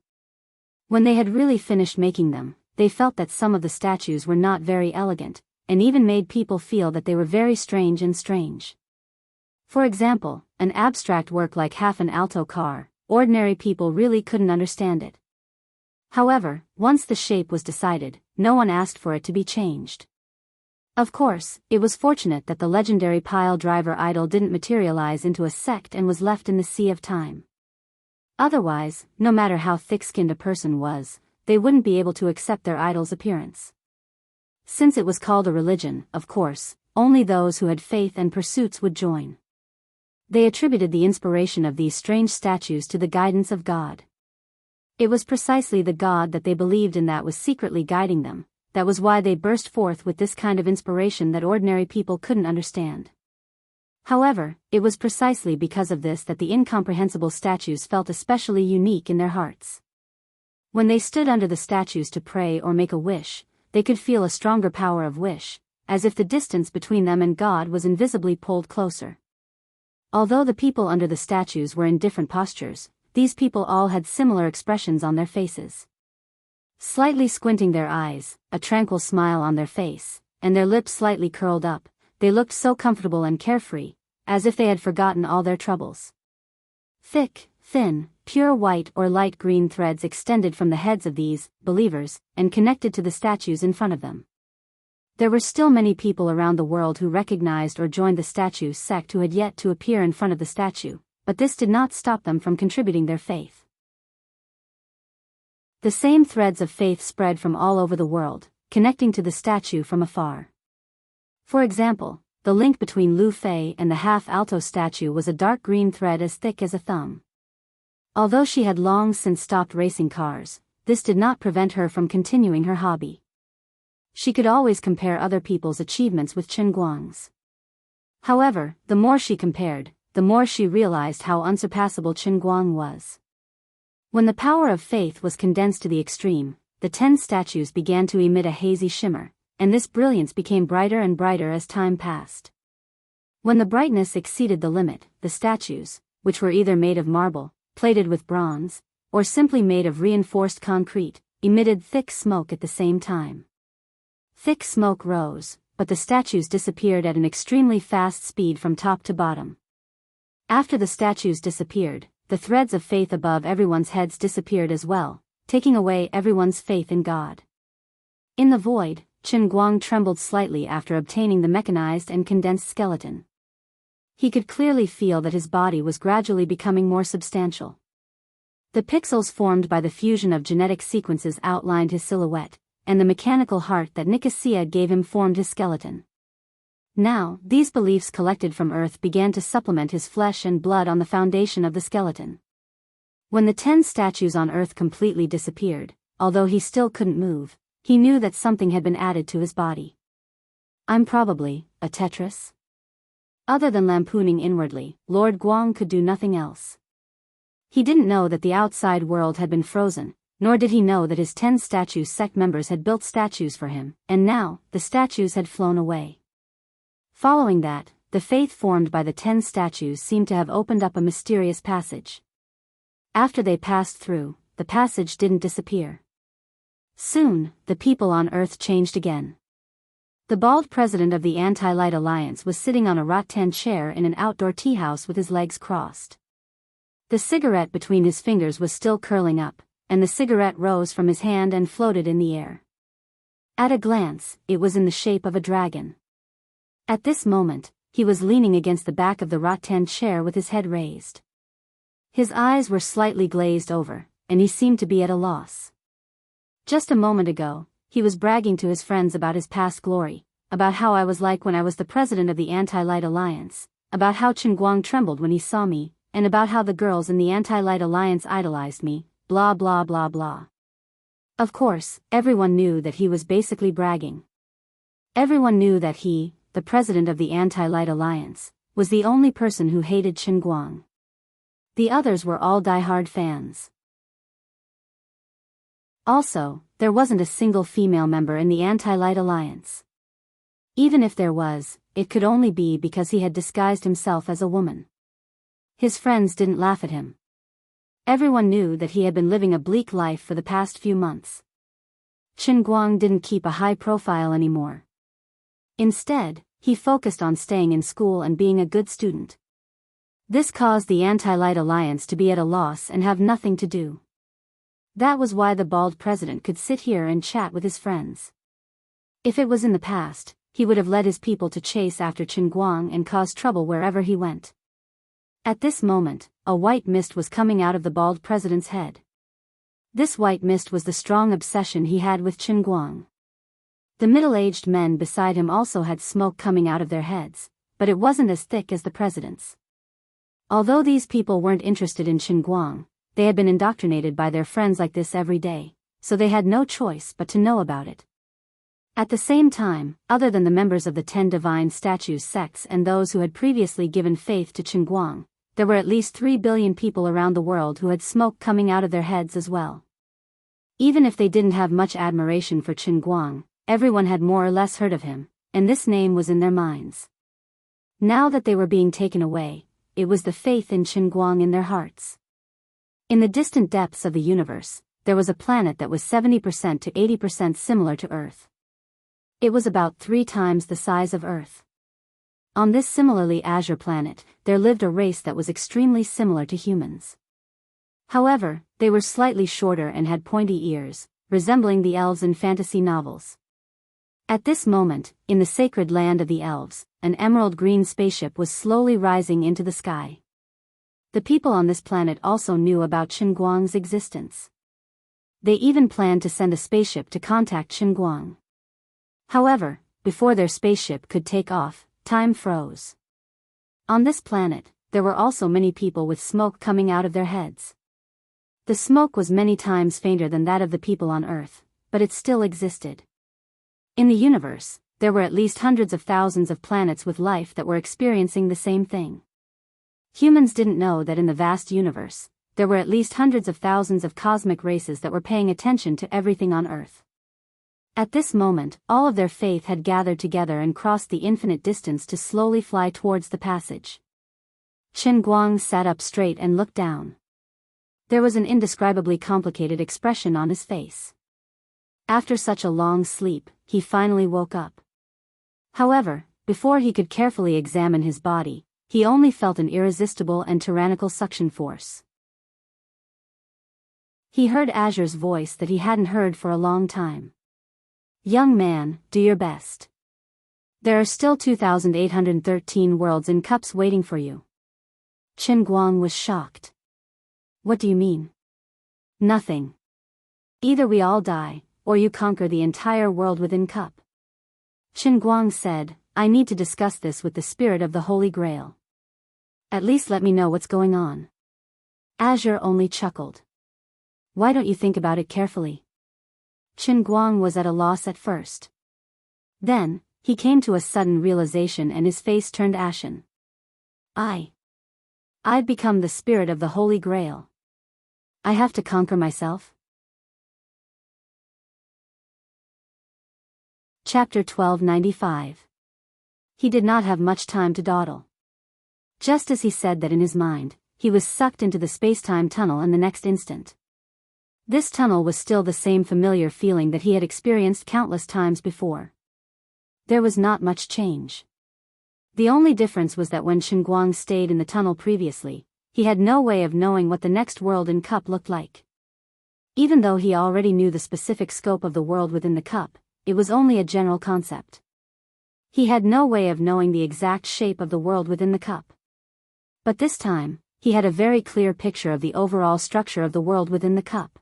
When they had really finished making them, they felt that some of the statues were not very elegant, and even made people feel that they were very strange. For example, an abstract work like half an alto car, ordinary people really couldn't understand it. However, once the shape was decided, no one asked for it to be changed. Of course, it was fortunate that the legendary pile driver idol didn't materialize into a sect and was left in the sea of time. Otherwise, no matter how thick-skinned a person was, they wouldn't be able to accept their idol's appearance. Since it was called a religion, of course, only those who had faith and pursuits would join. They attributed the inspiration of these strange statues to the guidance of God. It was precisely the God that they believed in that was secretly guiding them. That was why they burst forth with this kind of inspiration that ordinary people couldn't understand. However, it was precisely because of this that the incomprehensible statues felt especially unique in their hearts. When they stood under the statues to pray or make a wish, they could feel a stronger power of wish, as if the distance between them and God was invisibly pulled closer. Although the people under the statues were in different postures, these people all had similar expressions on their faces. Slightly squinting their eyes, a tranquil smile on their face, and their lips slightly curled up, they looked so comfortable and carefree, as if they had forgotten all their troubles. Thick, thin, pure white or light green threads extended from the heads of these believers, and connected to the statues in front of them. There were still many people around the world who recognized or joined the statue sect who had yet to appear in front of the statue, but this did not stop them from contributing their faith. The same threads of faith spread from all over the world, connecting to the statue from afar. For example, the link between Lu Fei and the half-alto statue was a dark green thread as thick as a thumb. Although she had long since stopped racing cars, this did not prevent her from continuing her hobby. She could always compare other people's achievements with Chen Guang's. However, the more she compared, the more she realized how unsurpassable Chen Guang was. When the power of faith was condensed to the extreme, the 10 statues began to emit a hazy shimmer, and this brilliance became brighter and brighter as time passed. When the brightness exceeded the limit, the statues, which were either made of marble, plated with bronze, or simply made of reinforced concrete, emitted thick smoke at the same time. Thick smoke rose, but the statues disappeared at an extremely fast speed from top to bottom. After the statues disappeared, the threads of faith above everyone's heads disappeared as well, taking away everyone's faith in God. In the void, Chen Guang trembled slightly after obtaining the mechanized and condensed skeleton. He could clearly feel that his body was gradually becoming more substantial. The pixels formed by the fusion of genetic sequences outlined his silhouette, and the mechanical heart that Nicosia gave him formed his skeleton. Now, these beliefs collected from Earth began to supplement his flesh and blood on the foundation of the skeleton. When the 10 statues on Earth completely disappeared, although he still couldn't move, he knew that something had been added to his body. I'm probably a Tetris? Other than lampooning inwardly, Lord Guang could do nothing else. He didn't know that the outside world had been frozen, nor did he know that his 10 statue sect members had built statues for him, and now, the statues had flown away. Following that, the faith formed by the 10 statues seemed to have opened up a mysterious passage. After they passed through, the passage didn't disappear. Soon, the people on Earth changed again. The bald president of the Anti-Light Alliance was sitting on a rattan chair in an outdoor tea house with his legs crossed. The cigarette between his fingers was still curling up, and the cigarette rose from his hand and floated in the air. At a glance, it was in the shape of a dragon. At this moment, he was leaning against the back of the rattan chair with his head raised. His eyes were slightly glazed over, and he seemed to be at a loss. Just a moment ago, he was bragging to his friends about his past glory, about how I was like when I was the president of the Anti-Light Alliance, about how Chen Guang trembled when he saw me, and about how the girls in the Anti-Light Alliance idolized me, blah blah blah blah. Of course, everyone knew that he was basically bragging. Everyone knew that he, the president of the Anti-Light Alliance, was the only person who hated Chen Guang. The others were all die-hard fans. Also, there wasn't a single female member in the Anti-Light Alliance. Even if there was, it could only be because he had disguised himself as a woman. His friends didn't laugh at him. Everyone knew that he had been living a bleak life for the past few months. Chen Guang didn't keep a high profile anymore. Instead, he focused on staying in school and being a good student. This caused the Anti-Light Alliance to be at a loss and have nothing to do. That was why the bald president could sit here and chat with his friends. If it was in the past, he would have led his people to chase after Chen Guang and cause trouble wherever he went. At this moment, a white mist was coming out of the bald president's head. This white mist was the strong obsession he had with Chen Guang. The middle-aged men beside him also had smoke coming out of their heads, but it wasn't as thick as the president's. Although these people weren't interested in Chen Guang, they had been indoctrinated by their friends like this every day, so they had no choice but to know about it. At the same time, other than the members of the 10 Divine Statues sects and those who had previously given faith to Chen Guang, there were at least 3 billion people around the world who had smoke coming out of their heads as well. Even if they didn't have much admiration for Chen Guang, everyone had more or less heard of him, and this name was in their minds. Now that they were being taken away, it was the faith in Chen Guang in their hearts. In the distant depths of the universe, there was a planet that was 70% to 80% similar to Earth. It was about 3 times the size of Earth. On this similarly azure planet, there lived a race that was extremely similar to humans. However, they were slightly shorter and had pointy ears, resembling the elves in fantasy novels. At this moment, in the sacred land of the elves, an emerald green spaceship was slowly rising into the sky. The people on this planet also knew about Chen Guang's existence. They even planned to send a spaceship to contact Chen Guang. However, before their spaceship could take off, time froze. On this planet, there were also many people with smoke coming out of their heads. The smoke was many times fainter than that of the people on Earth, but it still existed. In the universe, there were at least hundreds of thousands of planets with life that were experiencing the same thing. Humans didn't know that in the vast universe, there were at least hundreds of thousands of cosmic races that were paying attention to everything on Earth. At this moment, all of their faith had gathered together and crossed the infinite distance to slowly fly towards the passage. Chen Guang sat up straight and looked down. There was an indescribably complicated expression on his face. After such a long sleep, he finally woke up. However, before he could carefully examine his body, he only felt an irresistible and tyrannical suction force. He heard Azure's voice that he hadn't heard for a long time. "Young man, do your best. There are still 2,813 worlds in cups waiting for you." Chen Guang was shocked. "What do you mean?" "Nothing. Either we all die, or you conquer the entire world within cup." Chen Guang said, "I need to discuss this with the spirit of the Holy Grail. At least let me know what's going on." Azure only chuckled. "Why don't you think about it carefully?" Chen Guang was at a loss at first. Then, he came to a sudden realization and his face turned ashen. I've become the spirit of the Holy Grail. I have to conquer myself? Chapter 1295. He did not have much time to dawdle. Just as he said that in his mind, he was sucked into the space-time tunnel in the next instant. This tunnel was still the same familiar feeling that he had experienced countless times before. There was not much change. The only difference was that when Chen Guang stayed in the tunnel previously, he had no way of knowing what the next world in cup looked like. Even though he already knew the specific scope of the world within the cup, it was only a general concept. He had no way of knowing the exact shape of the world within the cup. But this time, he had a very clear picture of the overall structure of the world within the cup.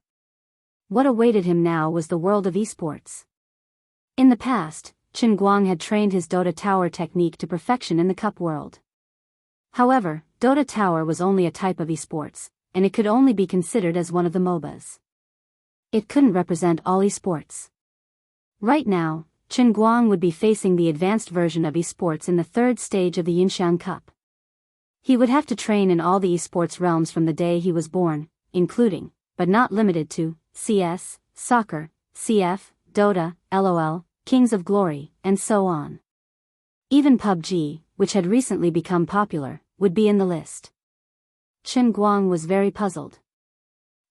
What awaited him now was the world of esports. In the past, Chen Guang had trained his Dota Tower technique to perfection in the Cup world. However, Dota Tower was only a type of esports, and it could only be considered as one of the MOBAs. It couldn't represent all esports. Right now, Chen Guang would be facing the advanced version of esports in the third stage of the Yinxiang Cup. He would have to train in all the esports realms from the day he was born, including, but not limited to, CS, Soccer, CF, Dota, LOL, Kings of Glory, and so on. Even PUBG, which had recently become popular, would be in the list. Chen Guang was very puzzled.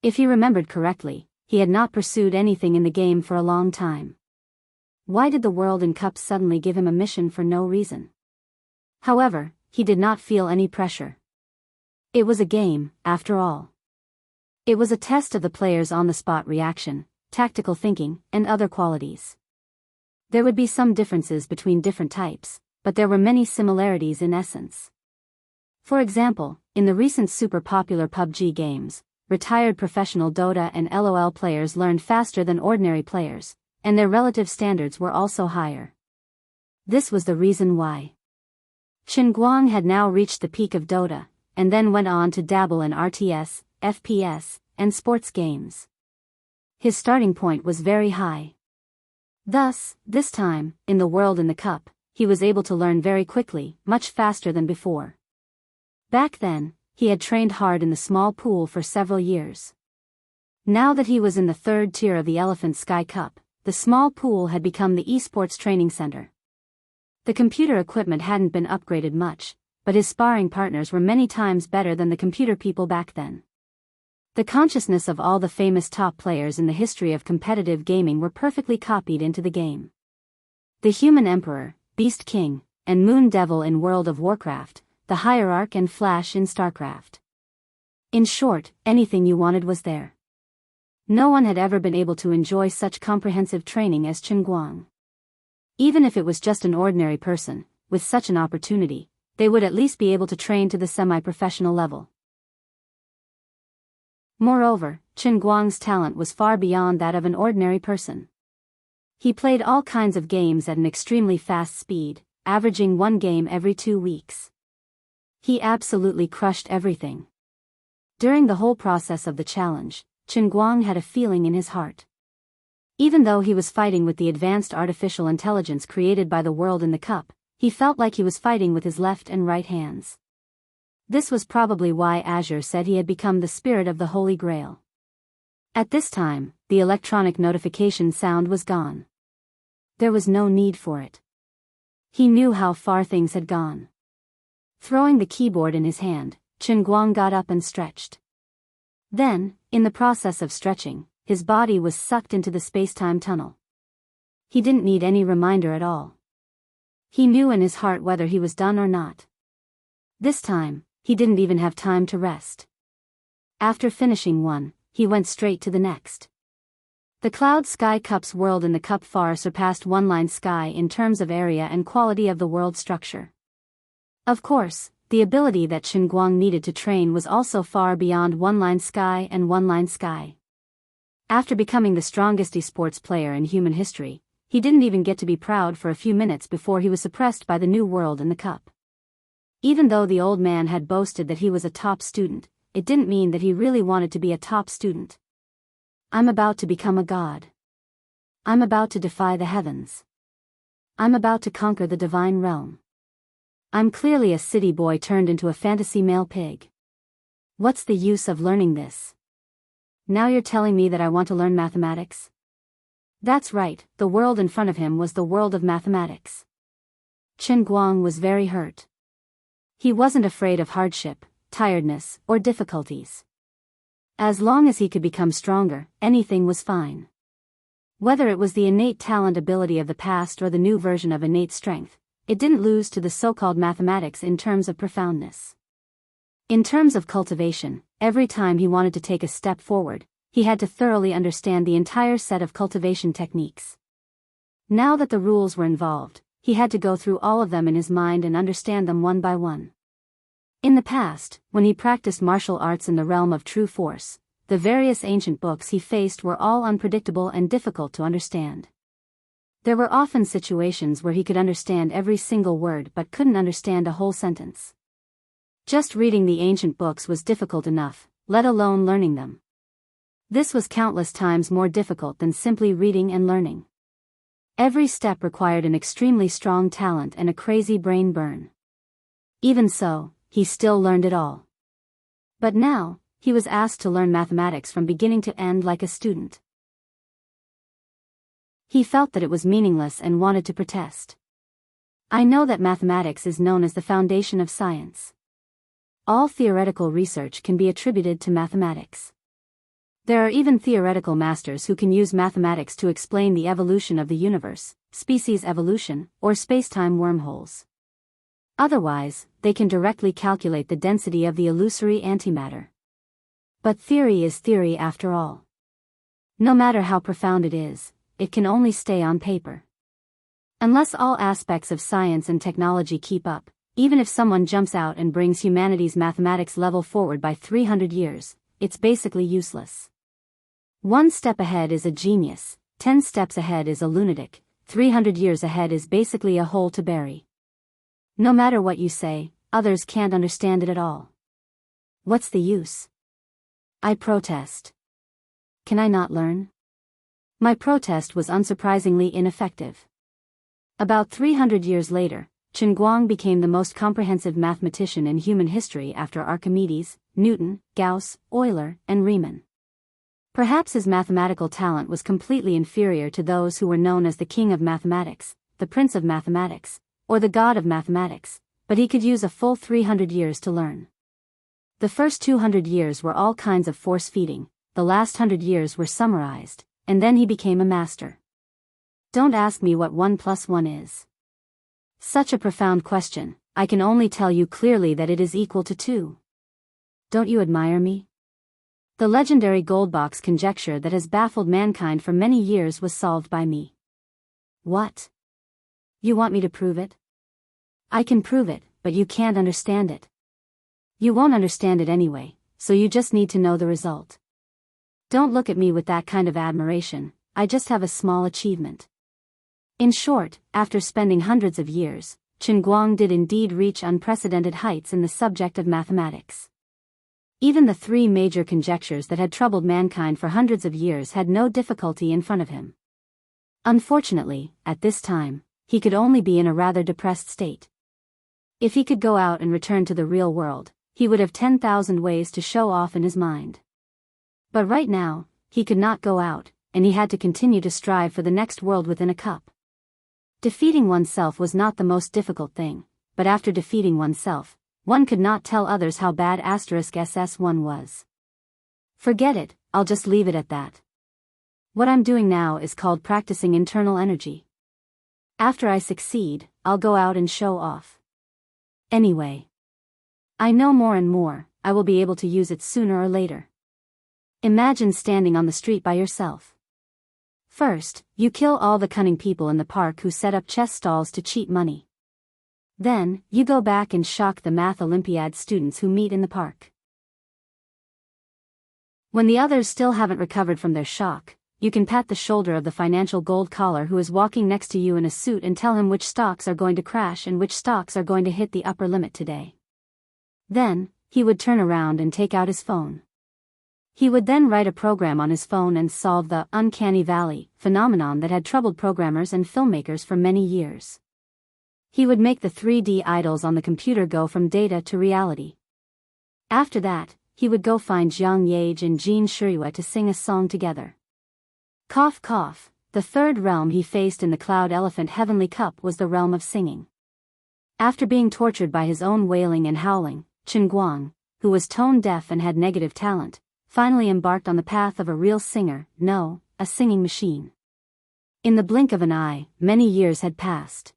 If he remembered correctly, he had not pursued anything in the game for a long time. Why did the world in Cups suddenly give him a mission for no reason? However, he did not feel any pressure. It was a game, after all. It was a test of the player's on-the-spot reaction, tactical thinking, and other qualities. There would be some differences between different types, but there were many similarities in essence. For example, in the recent super popular PUBG games, retired professional Dota and LOL players learned faster than ordinary players, and their relative standards were also higher. This was the reason why. Chen Guang had now reached the peak of Dota, and then went on to dabble in RTS, FPS, and sports games. His starting point was very high. Thus, this time, in the world in the Cup, he was able to learn very quickly, much faster than before. Back then, he had trained hard in the small pool for several years. Now that he was in the third tier of the Elephant Sky Cup, the small pool had become the esports training center. The computer equipment hadn't been upgraded much, but his sparring partners were many times better than the computer people back then. The consciousness of all the famous top players in the history of competitive gaming were perfectly copied into the game. The Human Emperor, Beast King, and Moon Devil in World of Warcraft, the Hierarch and Flash in StarCraft. In short, anything you wanted was there. No one had ever been able to enjoy such comprehensive training as Chen Guang. Even if it was just an ordinary person, with such an opportunity, they would at least be able to train to the semi-professional level. Moreover, Chen Guang's talent was far beyond that of an ordinary person. He played all kinds of games at an extremely fast speed, averaging one game every 2 weeks. He absolutely crushed everything. During the whole process of the challenge, Chen Guang had a feeling in his heart. Even though he was fighting with the advanced artificial intelligence created by the world in the Cup, he felt like he was fighting with his left and right hands. This was probably why Azure said he had become the spirit of the Holy Grail. At this time, the electronic notification sound was gone. There was no need for it. He knew how far things had gone. Throwing the keyboard in his hand, Chen Guang got up and stretched. Then, in the process of stretching, his body was sucked into the space-time tunnel. He didn't need any reminder at all. He knew in his heart whether he was done or not. This time, he didn't even have time to rest. After finishing one, he went straight to the next. The Cloud Sky Cup's world in the Cup far surpassed One Line Sky in terms of area and quality of the world structure. Of course, the ability that Chen Guang needed to train was also far beyond One Line Sky and One Line Sky. After becoming the strongest esports player in human history, he didn't even get to be proud for a few minutes before he was suppressed by the new world in the Cup. Even though the old man had boasted that he was a top student, it didn't mean that he really wanted to be a top student. I'm about to become a god. I'm about to defy the heavens. I'm about to conquer the divine realm. I'm clearly a city boy turned into a fantasy male pig. What's the use of learning this? Now you're telling me that I want to learn mathematics? That's right, the world in front of him was the world of mathematics. Chen Guang was very hurt. He wasn't afraid of hardship, tiredness, or difficulties. As long as he could become stronger, anything was fine. Whether it was the innate talent ability of the past or the new version of innate strength, it didn't lose to the so-called mathematics in terms of profoundness. In terms of cultivation, every time he wanted to take a step forward, he had to thoroughly understand the entire set of cultivation techniques. Now that the rules were involved, he had to go through all of them in his mind and understand them one by one. In the past, when he practiced martial arts in the realm of true force, the various ancient books he faced were all unpredictable and difficult to understand. There were often situations where he could understand every single word but couldn't understand a whole sentence. Just reading the ancient books was difficult enough, let alone learning them. This was countless times more difficult than simply reading and learning. Every step required an extremely strong talent and a crazy brain burn. Even so, he still learned it all. But now, he was asked to learn mathematics from beginning to end like a student. He felt that it was meaningless and wanted to protest. I know that mathematics is known as the foundation of science. All theoretical research can be attributed to mathematics. There are even theoretical masters who can use mathematics to explain the evolution of the universe, species evolution, or spacetime wormholes. Otherwise, they can directly calculate the density of the illusory antimatter. But theory is theory after all. No matter how profound it is, it can only stay on paper. Unless all aspects of science and technology keep up, even if someone jumps out and brings humanity's mathematics level forward by 300 years, it's basically useless. 1 step ahead is a genius, 10 steps ahead is a lunatic, 300 years ahead is basically a hole to bury. No matter what you say, others can't understand it at all. What's the use? I protest. Can I not learn? My protest was unsurprisingly ineffective. About 300 years later, Chen Guang became the most comprehensive mathematician in human history after Archimedes, Newton, Gauss, Euler, and Riemann. Perhaps his mathematical talent was completely inferior to those who were known as the king of mathematics, the prince of mathematics, or the god of mathematics, but he could use a full 300 years to learn. The first 200 years were all kinds of force-feeding, the last 100 years were summarized, and then he became a master. Don't ask me what 1 plus 1 is. Such a profound question, I can only tell you clearly that it is equal to 2. Don't you admire me? The legendary Goldbox conjecture that has baffled mankind for many years was solved by me. What? You want me to prove it? I can prove it, but you can't understand it. You won't understand it anyway, so you just need to know the result. Don't look at me with that kind of admiration, I just have a small achievement. In short, after spending hundreds of years, Chen Guang did indeed reach unprecedented heights in the subject of mathematics. Even the 3 major conjectures that had troubled mankind for hundreds of years had no difficulty in front of him. Unfortunately, at this time, he could only be in a rather depressed state. If he could go out and return to the real world, he would have 10,000 ways to show off in his mind. But right now, he could not go out, and he had to continue to strive for the next world within a cup. Defeating oneself was not the most difficult thing, but after defeating oneself, one could not tell others how bad *SS1 was. Forget it, I'll just leave it at that. What I'm doing now is called practicing internal energy. After I succeed, I'll go out and show off. Anyway, I know more and more, I will be able to use it sooner or later. Imagine standing on the street by yourself. First, you kill all the cunning people in the park who set up chess stalls to cheat money. Then, you go back and shock the math Olympiad students who meet in the park. When the others still haven't recovered from their shock, you can pat the shoulder of the financial gold collar who is walking next to you in a suit and tell him which stocks are going to crash and which stocks are going to hit the upper limit today. Then, he would turn around and take out his phone. He would then write a program on his phone and solve the uncanny valley phenomenon that had troubled programmers and filmmakers for many years. He would make the 3D idols on the computer go from data to reality. After that, he would go find Zhang Yage and Jean Shirua to sing a song together. Cough cough, the third realm he faced in the Cloud Elephant Heavenly Cup was the realm of singing. After being tortured by his own wailing and howling, Chen Guang, who was tone-deaf and had negative talent, finally embarked on the path of a real singer, no, a singing machine. In the blink of an eye, many years had passed.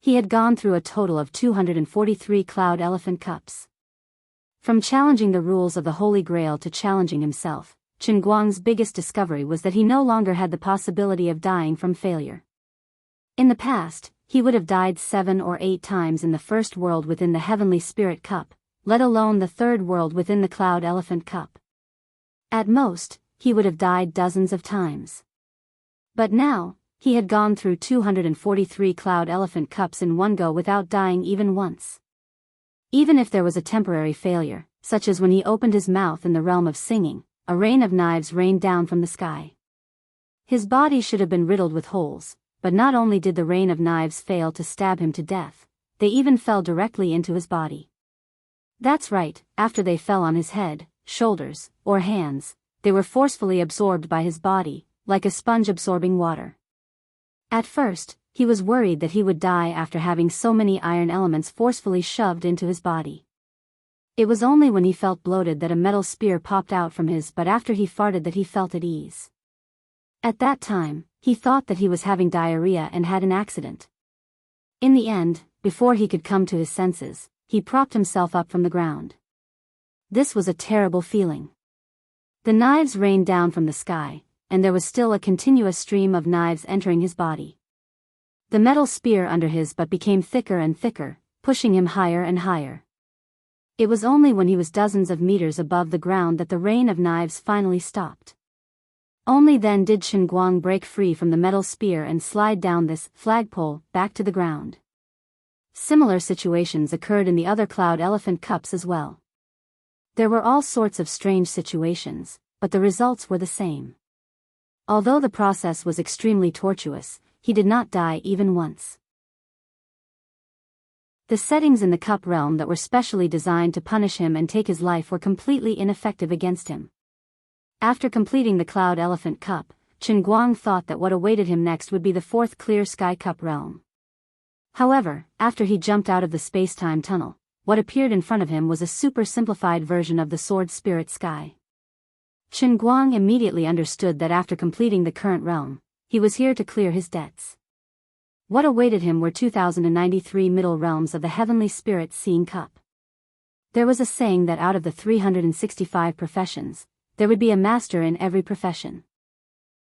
He had gone through a total of 243 Cloud Elephant Cups. From challenging the rules of the Holy Grail to challenging himself, Chen Guang's biggest discovery was that he no longer had the possibility of dying from failure. In the past, he would have died 7 or 8 times in the first world within the Heavenly Spirit Cup, let alone the third world within the Cloud Elephant Cup. At most, he would have died dozens of times. But now, he had gone through 243 Cloud Elephant Cups in one go without dying even once. Even if there was a temporary failure, such as when he opened his mouth in the realm of singing, a rain of knives rained down from the sky. His body should have been riddled with holes, but not only did the rain of knives fail to stab him to death, they even fell directly into his body. That's right, after they fell on his head, shoulders, or hands, they were forcefully absorbed by his body, like a sponge absorbing water. At first, he was worried that he would die after having so many iron elements forcefully shoved into his body. It was only when he felt bloated that a metal spear popped out from his butt after he farted that he felt at ease. At that time, he thought that he was having diarrhea and had an accident. In the end, before he could come to his senses, he propped himself up from the ground. This was a terrible feeling. The knives rained down from the sky, and there was still a continuous stream of knives entering his body. The metal spear under his butt became thicker and thicker, pushing him higher and higher. It was only when he was dozens of meters above the ground that the rain of knives finally stopped. Only then did Chen Guang break free from the metal spear and slide down this flagpole back to the ground. Similar situations occurred in the other Cloud Elephant Cups as well. There were all sorts of strange situations, but the results were the same. Although the process was extremely tortuous, he did not die even once. The settings in the cup realm that were specially designed to punish him and take his life were completely ineffective against him. After completing the Cloud Elephant Cup, Chen Guang thought that what awaited him next would be the fourth Clear Sky Cup realm. However, after he jumped out of the space-time tunnel, what appeared in front of him was a super-simplified version of the Sword Spirit Sky. Chen Guang immediately understood that after completing the current realm, he was here to clear his debts. What awaited him were 2093 middle realms of the Heavenly Spirit Seeing Cup. There was a saying that out of the 365 professions, there would be a master in every profession.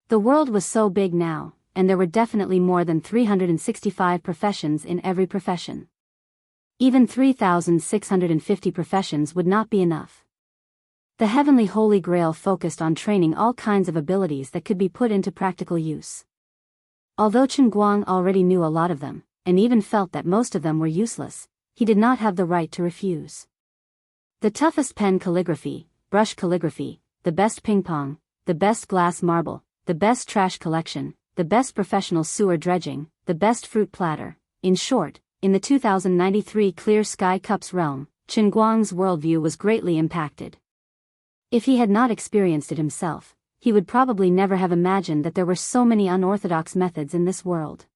The world was so big now, and there were definitely more than 365 professions in every profession. Even 3,650 professions would not be enough. The Heavenly Holy Grail focused on training all kinds of abilities that could be put into practical use. Although Chen Guang already knew a lot of them, and even felt that most of them were useless, he did not have the right to refuse. The toughest pen calligraphy, brush calligraphy, the best ping pong, the best glass marble, the best trash collection, the best professional sewer dredging, the best fruit platter. In short, in the 2093 Clear Sky Cups realm, Chen Guang's worldview was greatly impacted. If he had not experienced it himself, he would probably never have imagined that there were so many unorthodox methods in this world.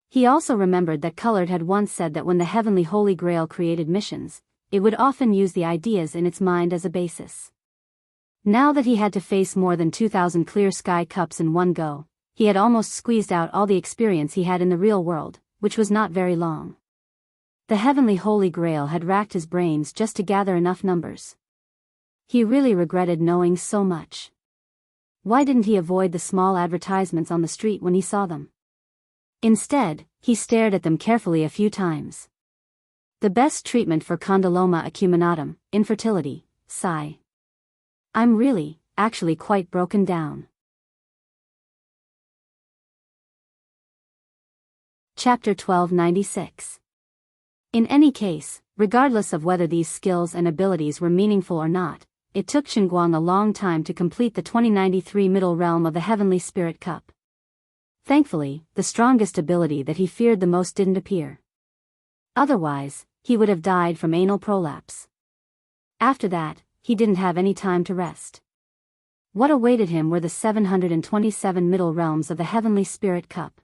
He also remembered that Colored had once said that when the Heavenly Holy Grail created missions, it would often use the ideas in its mind as a basis. Now that he had to face more than 2,000 Clear Sky Cups in one go, he had almost squeezed out all the experience he had in the real world, which was not very long. The Heavenly Holy Grail had racked his brains just to gather enough numbers. He really regretted knowing so much. Why didn't he avoid the small advertisements on the street when he saw them? Instead, he stared at them carefully a few times. The best treatment for condyloma acuminatum, infertility, sigh. I'm really, actually quite broken down. Chapter 1296. In any case, regardless of whether these skills and abilities were meaningful or not, it took Chen Guang a long time to complete the 2093 middle realm of the Heavenly Spirit Cup. Thankfully, the strongest ability that he feared the most didn't appear. Otherwise, he would have died from anal prolapse. After that, he didn't have any time to rest. What awaited him were the 727 middle realms of the Heavenly Spirit Cup.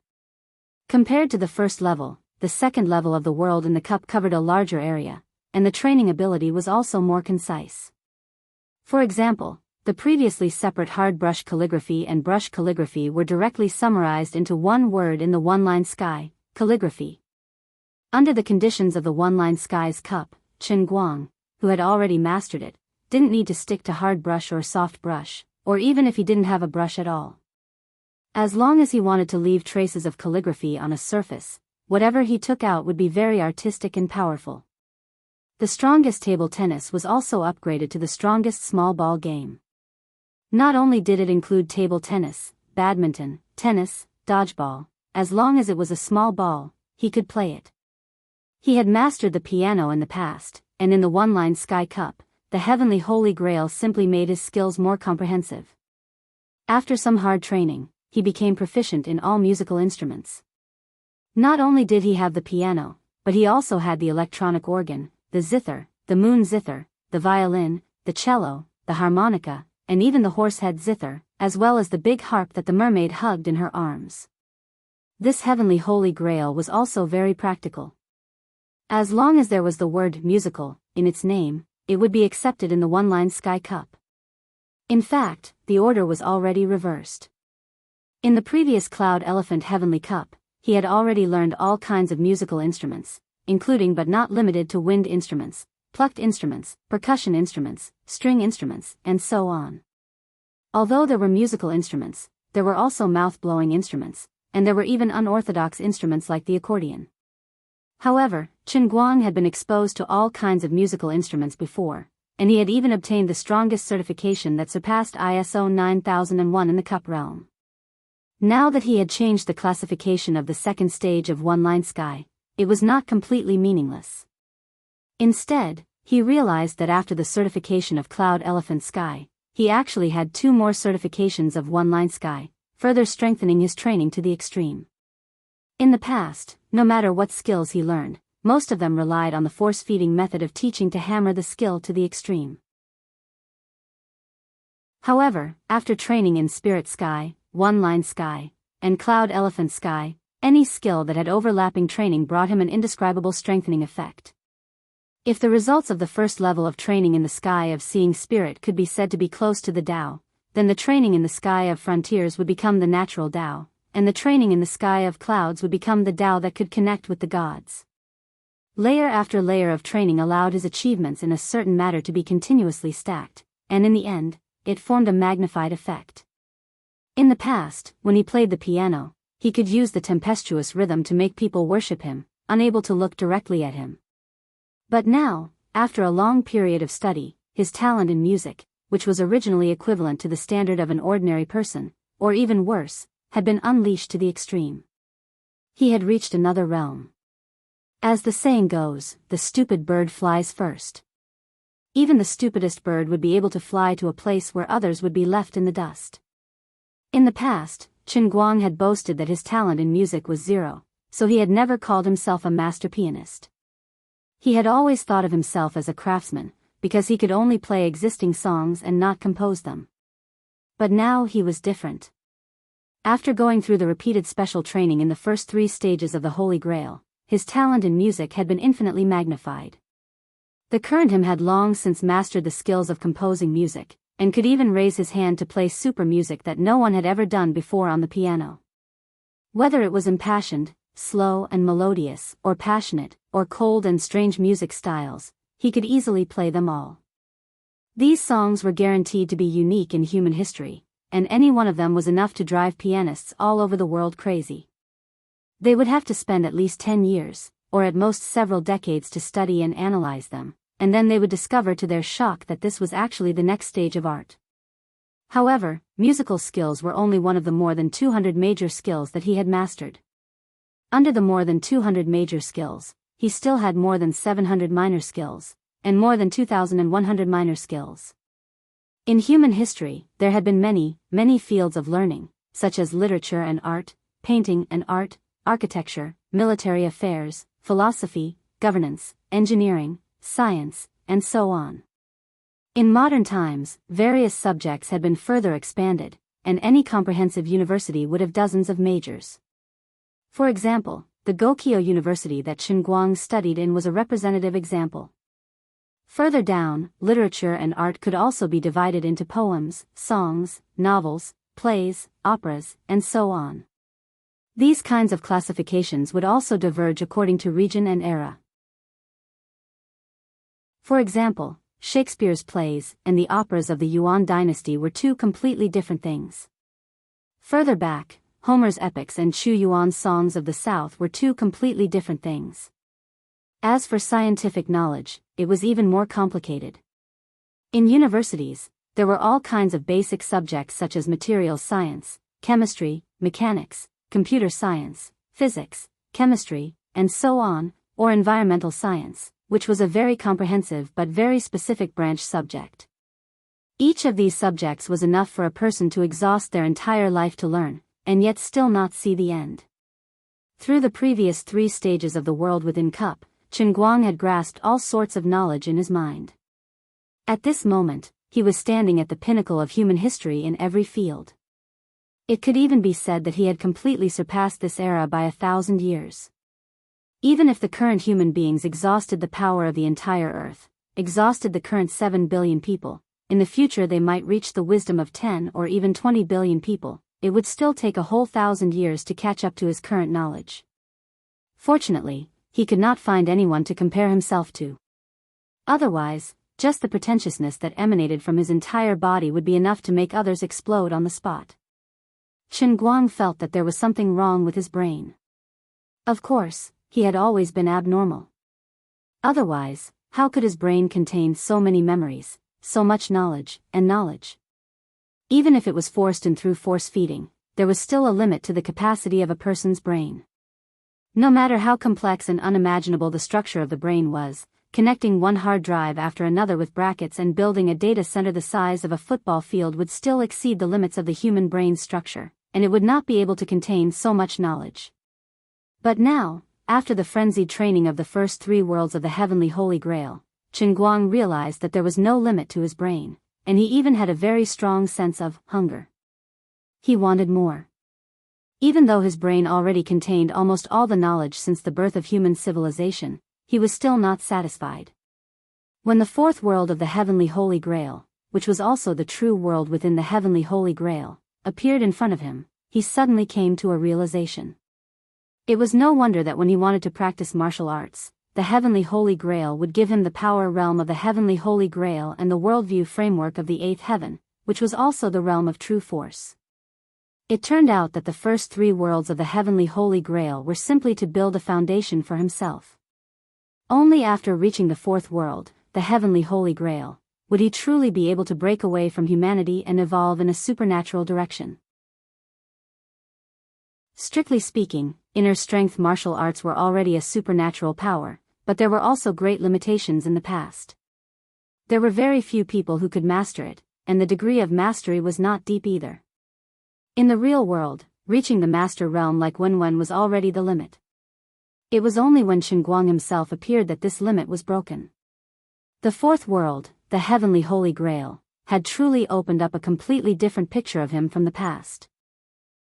Compared to the first level, the second level of the world in the cup covered a larger area, and the training ability was also more concise. For example, the previously separate hard brush calligraphy and brush calligraphy were directly summarized into one word in the one-line sky, calligraphy. Under the conditions of the one-line sky's cup, Chen Guang, who had already mastered it, didn't need to stick to hard brush or soft brush, or even if he didn't have a brush at all. As long as he wanted to leave traces of calligraphy on a surface, whatever he took out would be very artistic and powerful. The strongest table tennis was also upgraded to the strongest small ball game. Not only did it include table tennis, badminton, tennis, dodgeball, as long as it was a small ball, he could play it. He had mastered the piano in the past, and in the one-line Sky Cup, the heavenly Holy Grail simply made his skills more comprehensive. After some hard training, he became proficient in all musical instruments. Not only did he have the piano, but he also had the electronic organ, the zither, the moon zither, the violin, the cello, the harmonica, and even the horsehead zither, as well as the big harp that the mermaid hugged in her arms. This heavenly Holy Grail was also very practical. As long as there was the word musical in its name, it would be accepted in the one-line Sky Cup. In fact, the order was already reversed. In the previous Cloud Elephant Heavenly Cup, he had already learned all kinds of musical instruments, including but not limited to wind instruments, plucked instruments, percussion instruments, string instruments, and so on. Although there were musical instruments, there were also mouth-blowing instruments, and there were even unorthodox instruments like the accordion. However, Chen Guang had been exposed to all kinds of musical instruments before, and he had even obtained the strongest certification that surpassed ISO 9001 in the cup realm. Now that he had changed the classification of the second stage of one-line sky, it was not completely meaningless. Instead, he realized that after the certification of Cloud Elephant Sky, he actually had 2 more certifications of one-line sky, further strengthening his training to the extreme. In the past, no matter what skills he learned, most of them relied on the force-feeding method of teaching to hammer the skill to the extreme. However, after training in Spirit Sky, One-Line Sky, and Cloud Elephant Sky, any skill that had overlapping training brought him an indescribable strengthening effect. If the results of the first level of training in the Sky of Seeing Spirit could be said to be close to the Tao, then the training in the Sky of Frontiers would become the natural Tao, and the training in the Sky of Clouds would become the Tao that could connect with the gods. Layer after layer of training allowed his achievements in a certain matter to be continuously stacked, and in the end, it formed a magnified effect. In the past, when he played the piano, he could use the tempestuous rhythm to make people worship him, unable to look directly at him. But now, after a long period of study, his talent in music, which was originally equivalent to the standard of an ordinary person, or even worse, had been unleashed to the extreme. He had reached another realm. As the saying goes, the stupid bird flies first. Even the stupidest bird would be able to fly to a place where others would be left in the dust. In the past, Chen Guang had boasted that his talent in music was 0, so he had never called himself a master pianist. He had always thought of himself as a craftsman, because he could only play existing songs and not compose them. But now he was different. After going through the repeated special training in the first 3 stages of the Holy Grail, his talent in music had been infinitely magnified. The current him had long since mastered the skills of composing music, and could even raise his hand to play super music that no one had ever done before on the piano. Whether it was impassioned, slow and melodious, or passionate, or cold and strange music styles, he could easily play them all. These songs were guaranteed to be unique in human history, and any one of them was enough to drive pianists all over the world crazy. They would have to spend at least 10 years, or at most several decades to study and analyze them, and then they would discover to their shock that this was actually the next stage of art. However, musical skills were only one of the more than 200 major skills that he had mastered. Under the more than 200 major skills, he still had more than 700 minor skills, and more than 2,100 minor skills. In human history, there had been many, many fields of learning, such as literature and art, painting and art, architecture, military affairs, philosophy, governance, engineering, science, and so on. In modern times, various subjects had been further expanded, and any comprehensive university would have dozens of majors. For example, the Gokyo University that Chen Guang studied in was a representative example. Further down, literature and art could also be divided into poems, songs, novels, plays, operas, and so on. These kinds of classifications would also diverge according to region and era. For example, Shakespeare's plays and the operas of the Yuan dynasty were 2 completely different things. Further back, Homer's epics and Chu Yuan's songs of the South were 2 completely different things. As for scientific knowledge, it was even more complicated. In universities, there were all kinds of basic subjects such as materials science, chemistry, mechanics, computer science, physics, chemistry, and so on, or environmental science, which was a very comprehensive but very specific branch subject. Each of these subjects was enough for a person to exhaust their entire life to learn, and yet still not see the end. Through the previous 3 stages of the world within Cup, Chen Guang had grasped all sorts of knowledge in his mind. At this moment, he was standing at the pinnacle of human history in every field. It could even be said that he had completely surpassed this era by 1,000 years. Even if the current human beings exhausted the power of the entire earth, exhausted the current 7 billion people, in the future they might reach the wisdom of 10 or even 20 billion people, it would still take a whole 1,000 years to catch up to his current knowledge. Fortunately, he could not find anyone to compare himself to. Otherwise, just the pretentiousness that emanated from his entire body would be enough to make others explode on the spot. Chen Guang felt that there was something wrong with his brain. Of course, he had always been abnormal. Otherwise, how could his brain contain so many memories, so much knowledge, and knowledge? Even if it was forced in through force feeding, there was still a limit to the capacity of a person's brain. No matter how complex and unimaginable the structure of the brain was, connecting one hard drive after another with brackets and building a data center the size of a football field would still exceed the limits of the human brain's structure, and it would not be able to contain so much knowledge. But now, after the frenzied training of the first 3 worlds of the heavenly Holy Grail, Chen Guang realized that there was no limit to his brain, and he even had a very strong sense of hunger. He wanted more. Even though his brain already contained almost all the knowledge since the birth of human civilization, he was still not satisfied. When the 4th world of the heavenly Holy Grail, which was also the true world within the heavenly Holy Grail, appeared in front of him, he suddenly came to a realization. It was no wonder that when he wanted to practice martial arts, the heavenly Holy Grail would give him the power realm of the heavenly Holy Grail and the worldview framework of the 8th heaven, which was also the realm of true force. It turned out that the first 3 worlds of the heavenly Holy Grail were simply to build a foundation for himself. Only after reaching the 4th world, the heavenly Holy Grail, would he truly be able to break away from humanity and evolve in a supernatural direction. Strictly speaking, inner strength martial arts were already a supernatural power, but there were also great limitations in the past. There were very few people who could master it, and the degree of mastery was not deep either. In the real world, reaching the master realm like Wenwen was already the limit. It was only when Chen Guang himself appeared that this limit was broken. The 4th world, the heavenly Holy Grail, had truly opened up a completely different picture of him from the past.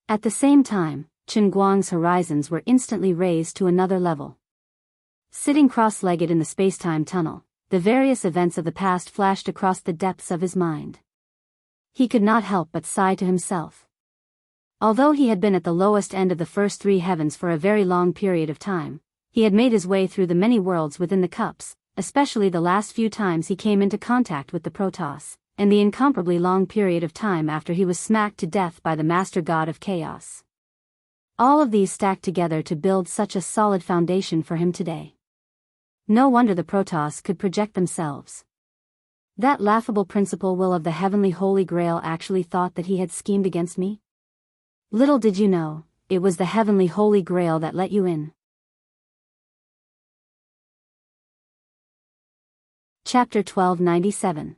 At the same time, Chen Guang's horizons were instantly raised to another level. Sitting cross-legged in the space-time tunnel, the various events of the past flashed across the depths of his mind. He could not help but sigh to himself. Although he had been at the lowest end of the first 3 heavens for a very long period of time, he had made his way through the many worlds within the cups, especially the last few times he came into contact with the Protoss, and the incomparably long period of time after he was smacked to death by the Master God of Chaos. All of these stacked together to build such a solid foundation for him today. No wonder the Protoss could project themselves. That laughable principal will of the heavenly Holy Grail actually thought that he had schemed against me? Little did you know, it was the heavenly Holy Grail that let you in. Chapter 1297.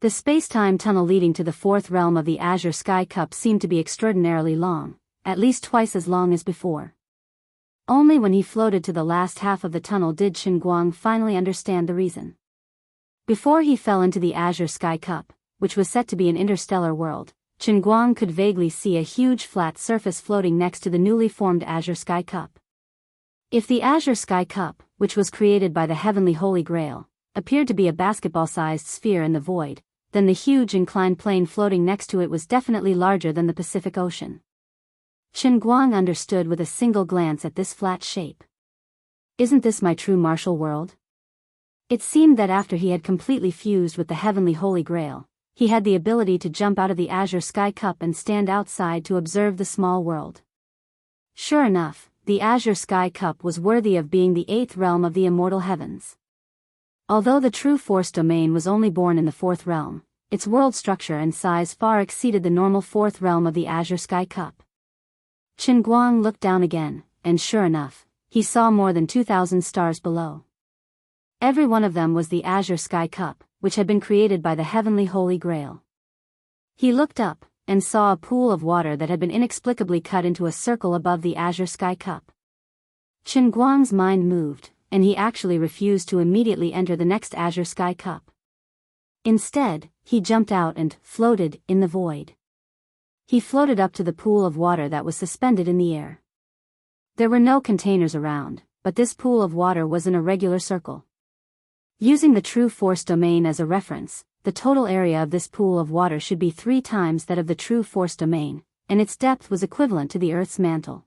The space-time tunnel leading to the 4th realm of the Azure Sky Cup seemed to be extraordinarily long, at least twice as long as before. Only when he floated to the last half of the tunnel did Chen Guang finally understand the reason. Before he fell into the Azure Sky Cup, which was set to be an interstellar world, Chen Guang could vaguely see a huge flat surface floating next to the newly formed Azure Sky Cup. If the Azure Sky Cup, which was created by the heavenly Holy Grail, appeared to be a basketball-sized sphere in the void, then the huge inclined plane floating next to it was definitely larger than the Pacific Ocean. Chen Guang understood with a single glance at this flat shape. Isn't this my true martial world? It seemed that after he had completely fused with the heavenly Holy Grail, he had the ability to jump out of the Azure Sky Cup and stand outside to observe the small world. Sure enough, the Azure Sky Cup was worthy of being the 8th realm of the immortal heavens. Although the true force domain was only born in the 4th realm, its world structure and size far exceeded the normal 4th realm of the Azure Sky Cup. Qin Guang looked down again, and sure enough, he saw more than 2,000 stars below. Every one of them was the azure sky cup, which had been created by the heavenly Holy Grail. He looked up, and saw a pool of water that had been inexplicably cut into a circle above the azure sky cup. Qin Guang's mind moved, and he actually refused to immediately enter the next azure sky cup. Instead, he jumped out and floated in the void. He floated up to the pool of water that was suspended in the air. There were no containers around, but this pool of water was in a regular circle. Using the true force domain as a reference, the total area of this pool of water should be 3 times that of the true force domain, and its depth was equivalent to the Earth's mantle.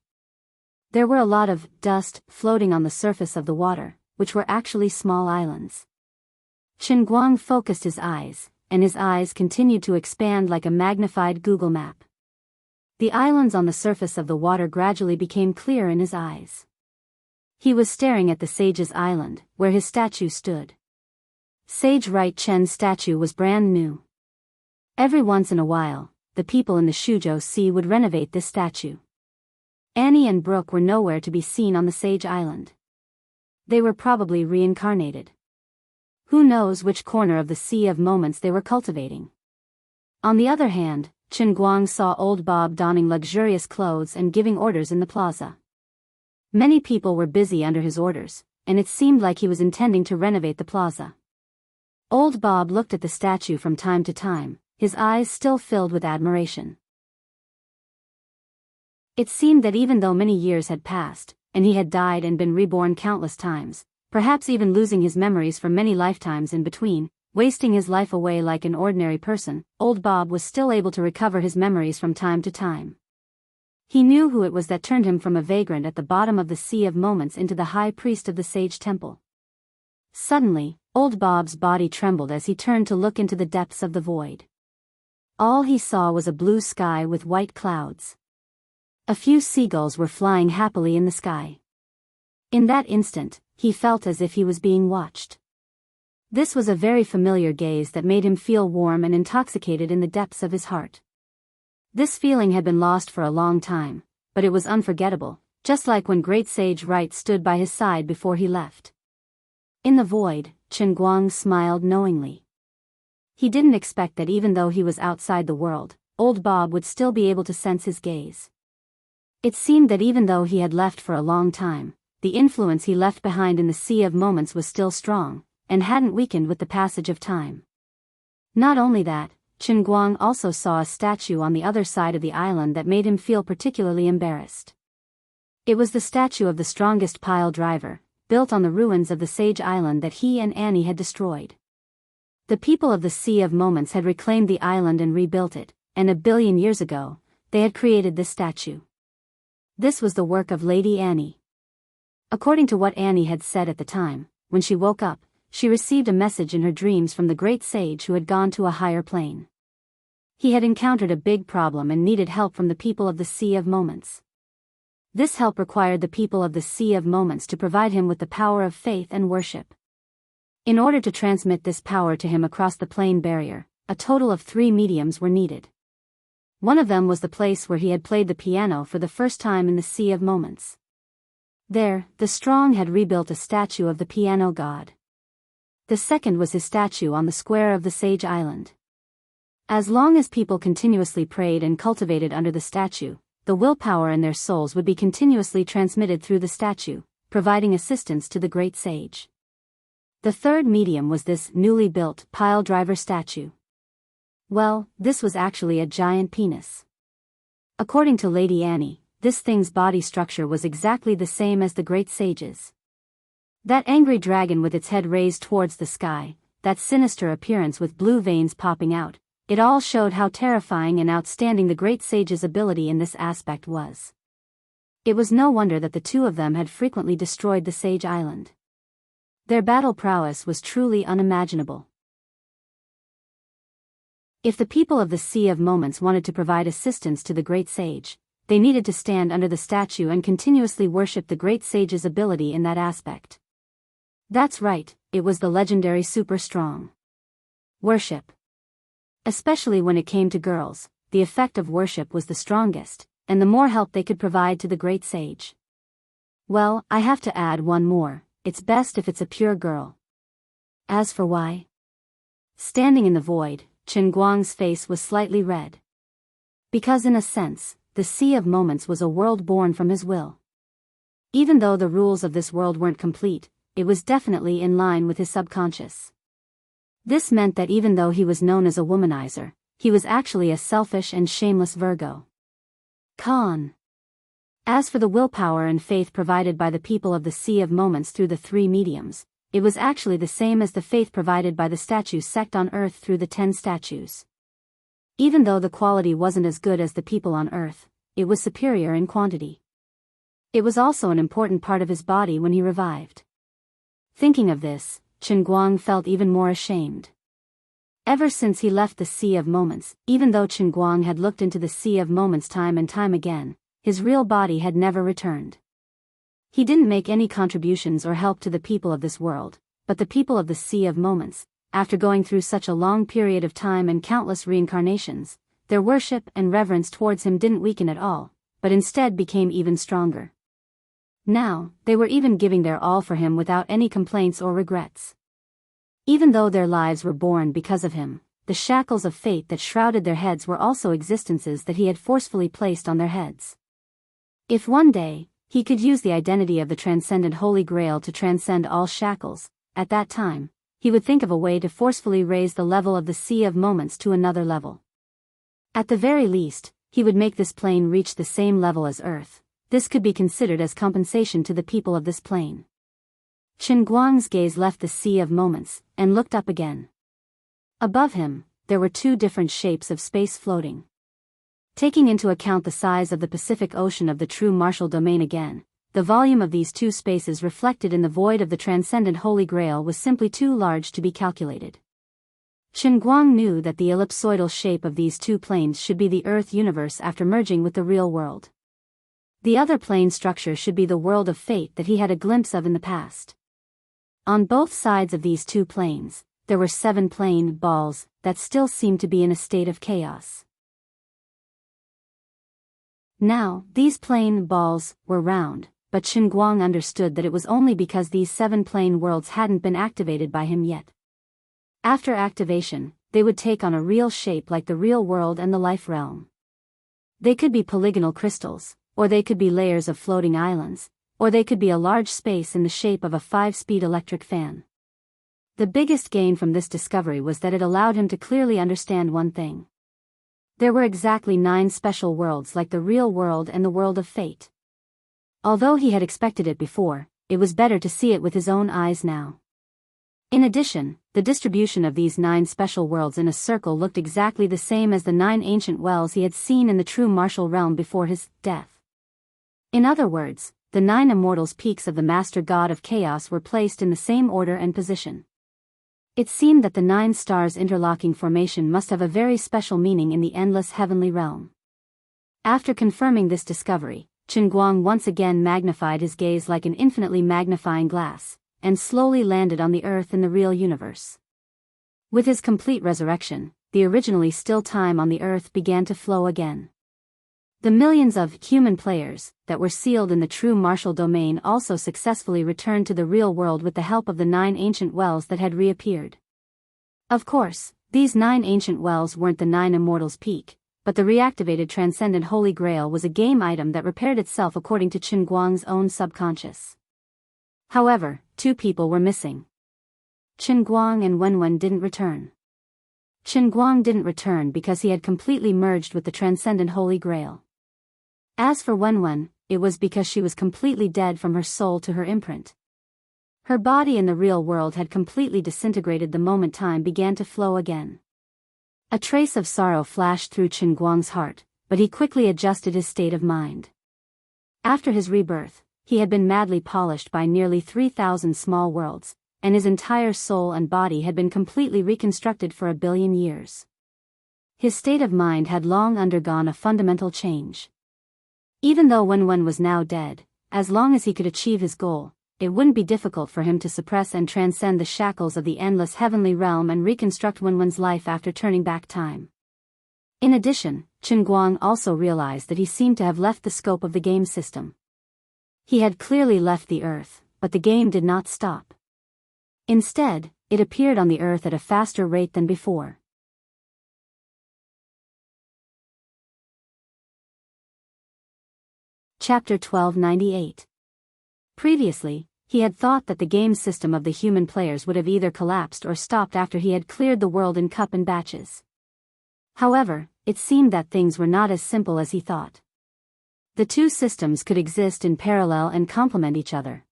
There were a lot of dust floating on the surface of the water, which were actually small islands. Qin Guang focused his eyes, and his eyes continued to expand like a magnified Google map. The islands on the surface of the water gradually became clear in his eyes. He was staring at the sage's island, where his statue stood. Sage Right Chen's statue was brand new. Every once in a while, the people in the Shuzhou Sea would renovate this statue. Annie and Brooke were nowhere to be seen on the Sage Island. They were probably reincarnated. Who knows which corner of the Sea of Moments they were cultivating. On the other hand, Qin Guang saw old Bob donning luxurious clothes and giving orders in the plaza. Many people were busy under his orders, and it seemed like he was intending to renovate the plaza. Old Bob looked at the statue from time to time, his eyes still filled with admiration. It seemed that even though many years had passed, and he had died and been reborn countless times, perhaps even losing his memories for many lifetimes in between, wasting his life away like an ordinary person, old Bob was still able to recover his memories from time to time. He knew who it was that turned him from a vagrant at the bottom of the Sea of Moments into the high priest of the Sage Temple. Suddenly, old Bob's body trembled as he turned to look into the depths of the void. All he saw was a blue sky with white clouds. A few seagulls were flying happily in the sky. In that instant, he felt as if he was being watched. This was a very familiar gaze that made him feel warm and intoxicated in the depths of his heart. This feeling had been lost for a long time, but it was unforgettable, just like when Great Sage Right stood by his side before he left. In the void, Qin Guang smiled knowingly. He didn't expect that even though he was outside the world, old Bob would still be able to sense his gaze. It seemed that even though he had left for a long time, the influence he left behind in the Sea of Moments was still strong, and hadn't weakened with the passage of time. Not only that, Qin Guang also saw a statue on the other side of the island that made him feel particularly embarrassed. It was the statue of the strongest pile driver, built on the ruins of the Sage Island that he and Annie had destroyed. The people of the Sea of Moments had reclaimed the island and rebuilt it, and 1 billion years ago, they had created this statue. This was the work of Lady Annie. According to what Annie had said at the time, when she woke up, she received a message in her dreams from the great sage who had gone to a higher plane. He had encountered a big problem and needed help from the people of the Sea of Moments. This help required the people of the Sea of Moments to provide him with the power of faith and worship. In order to transmit this power to him across the plane barrier, a total of 3 mediums were needed. One of them was the place where he had played the piano for the first time in the Sea of Moments. There, the strong had rebuilt a statue of the piano god. The second was his statue on the square of the Sage Island. As long as people continuously prayed and cultivated under the statue, the willpower in their souls would be continuously transmitted through the statue, providing assistance to the great sage. The third medium was this newly built pile driver statue. Well, this was actually a giant penis. According to Lady Annie, this thing's body structure was exactly the same as the great sage's. That angry dragon with its head raised towards the sky, that sinister appearance with blue veins popping out, it all showed how terrifying and outstanding the great sage's ability in this aspect was. It was no wonder that the two of them had frequently destroyed the Sage Island. Their battle prowess was truly unimaginable. If the people of the Sea of Moments wanted to provide assistance to the great sage, they needed to stand under the statue and continuously worship the great sage's ability in that aspect. That's right, it was the legendary super strong. Worship. Especially when it came to girls, the effect of worship was the strongest, and the more help they could provide to the great sage. Well, I have to add one more, it's best if it's a pure girl. As for why? Standing in the void, Chen Guang's face was slightly red. Because in a sense, the Sea of Moments was a world born from his will. Even though the rules of this world weren't complete, it was definitely in line with his subconscious. This meant that even though he was known as a womanizer, he was actually a selfish and shameless Virgo. Con. As for the willpower and faith provided by the people of the Sea of Moments through the three mediums, it was actually the same as the faith provided by the statue sect on Earth through the 10 statues. Even though the quality wasn't as good as the people on Earth, it was superior in quantity. It was also an important part of his body when he revived. Thinking of this, Chen Guang felt even more ashamed. Ever since he left the Sea of Moments, even though Chen Guang had looked into the Sea of Moments time and time again, his real body had never returned. He didn't make any contributions or help to the people of this world, but the people of the Sea of Moments, after going through such a long period of time and countless reincarnations, their worship and reverence towards him didn't weaken at all, but instead became even stronger. Now, they were even giving their all for him without any complaints or regrets. Even though their lives were born because of him, the shackles of fate that shrouded their heads were also existences that he had forcefully placed on their heads. If one day, he could use the identity of the transcendent Holy Grail to transcend all shackles, at that time, he would think of a way to forcefully raise the level of the Sea of Moments to another level. At the very least, he would make this plane reach the same level as Earth. This could be considered as compensation to the people of this plane. Chen Guang's gaze left the Sea of Moments, and looked up again. Above him, there were two different shapes of space floating. Taking into account the size of the Pacific Ocean of the true martial domain again, the volume of these two spaces reflected in the void of the transcendent Holy Grail was simply too large to be calculated. Chen Guang knew that the ellipsoidal shape of these two planes should be the Earth universe after merging with the real world. The other plane structure should be the world of fate that he had a glimpse of in the past. On both sides of these two planes, there were 7 plane balls that still seemed to be in a state of chaos. Now, these plane balls were round, but Chen Guang understood that it was only because these 7 plane worlds hadn't been activated by him yet. After activation, they would take on a real shape like the real world and the life realm. They could be polygonal crystals, or they could be layers of floating islands, or they could be a large space in the shape of a 5-speed electric fan. The biggest gain from this discovery was that it allowed him to clearly understand one thing. There were exactly 9 special worlds like the real world and the world of fate. Although he had expected it before, it was better to see it with his own eyes now. In addition, the distribution of these 9 special worlds in a circle looked exactly the same as the 9 ancient wells he had seen in the true martial realm before his death. In other words, the 9 immortals' peaks of the Master God of Chaos were placed in the same order and position. It seemed that the 9 stars' interlocking formation must have a very special meaning in the endless heavenly realm. After confirming this discovery, Chen Guang once again magnified his gaze like an infinitely magnifying glass, and slowly landed on the earth in the real universe. With his complete resurrection, the originally still time on the earth began to flow again. The millions of human players that were sealed in the true martial domain also successfully returned to the real world with the help of the 9 ancient wells that had reappeared. Of course, these 9 ancient wells weren't the 9 immortals' peak, but the reactivated transcendent Holy Grail was a game item that repaired itself according to Chen Guang's own subconscious. However, 2 people were missing. Chen Guang and Wenwen didn't return. Chen Guang didn't return because he had completely merged with the transcendent Holy Grail. As for Wenwen, it was because she was completely dead from her soul to her imprint. Her body in the real world had completely disintegrated the moment time began to flow again. A trace of sorrow flashed through Chen Guang's heart, but he quickly adjusted his state of mind. After his rebirth, he had been madly polished by nearly 3,000 small worlds, and his entire soul and body had been completely reconstructed for 1 billion years. His state of mind had long undergone a fundamental change. Even though Wenwen was now dead, as long as he could achieve his goal, it wouldn't be difficult for him to suppress and transcend the shackles of the endless heavenly realm and reconstruct Wenwen's life after turning back time. In addition, Chen Guang also realized that he seemed to have left the scope of the game system. He had clearly left the Earth, but the game did not stop. Instead, it appeared on the Earth at a faster rate than before. Chapter 1298. Previously, he had thought that the game system of the human players would have either collapsed or stopped after he had cleared the world in cup and batches. However, it seemed that things were not as simple as he thought. The two systems could exist in parallel and complement each other.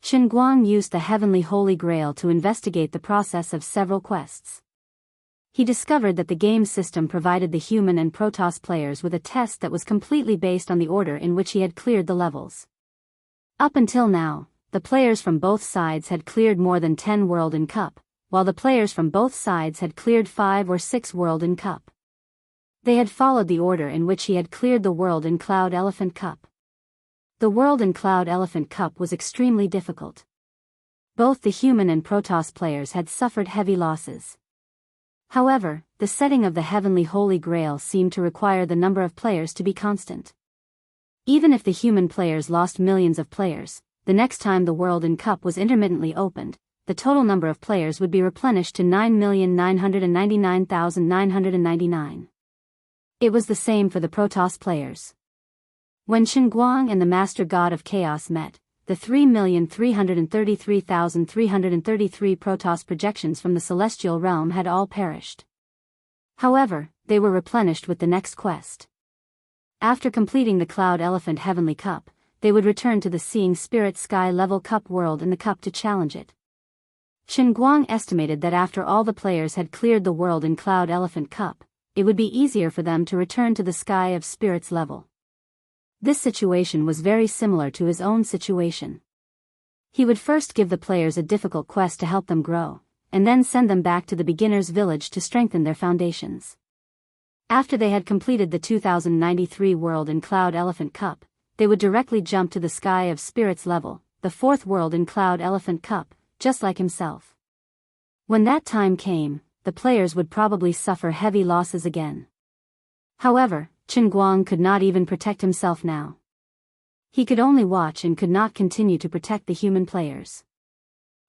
Chen Guang used the Heavenly Holy Grail to investigate the process of several quests. He discovered that the game system provided the human and Protoss players with a test that was completely based on the order in which he had cleared the levels. Up until now, the players from both sides had cleared more than 10 World in Cup, while the players from both sides had cleared 5 or 6 World in Cup. They had followed the order in which he had cleared the World in Cloud Elephant Cup. The World in Cloud Elephant Cup was extremely difficult. Both the human and Protoss players had suffered heavy losses. However, the setting of the Heavenly Holy Grail seemed to require the number of players to be constant. Even if the human players lost millions of players, the next time the World in Cup was intermittently opened, the total number of players would be replenished to 9,999,999. It was the same for the Protoss players. When Chen Guang and the Master God of Chaos met, the 3,333,333 Protoss projections from the Celestial Realm had all perished. However, they were replenished with the next quest. After completing the Cloud Elephant Heavenly Cup, they would return to the Seeing Spirit Sky level Cup world in the Cup to challenge it. Chen Guang estimated that after all the players had cleared the world in Cloud Elephant Cup, it would be easier for them to return to the Sky of Spirits level. This situation was very similar to his own situation. He would first give the players a difficult quest to help them grow, and then send them back to the beginner's village to strengthen their foundations. After they had completed the 2093 World in Cloud Elephant Cup, they would directly jump to the Sky of Spirits level, the 4th World in Cloud Elephant Cup, just like himself. When that time came, the players would probably suffer heavy losses again. However, Chen Guang could not even protect himself now. He could only watch and could not continue to protect the human players.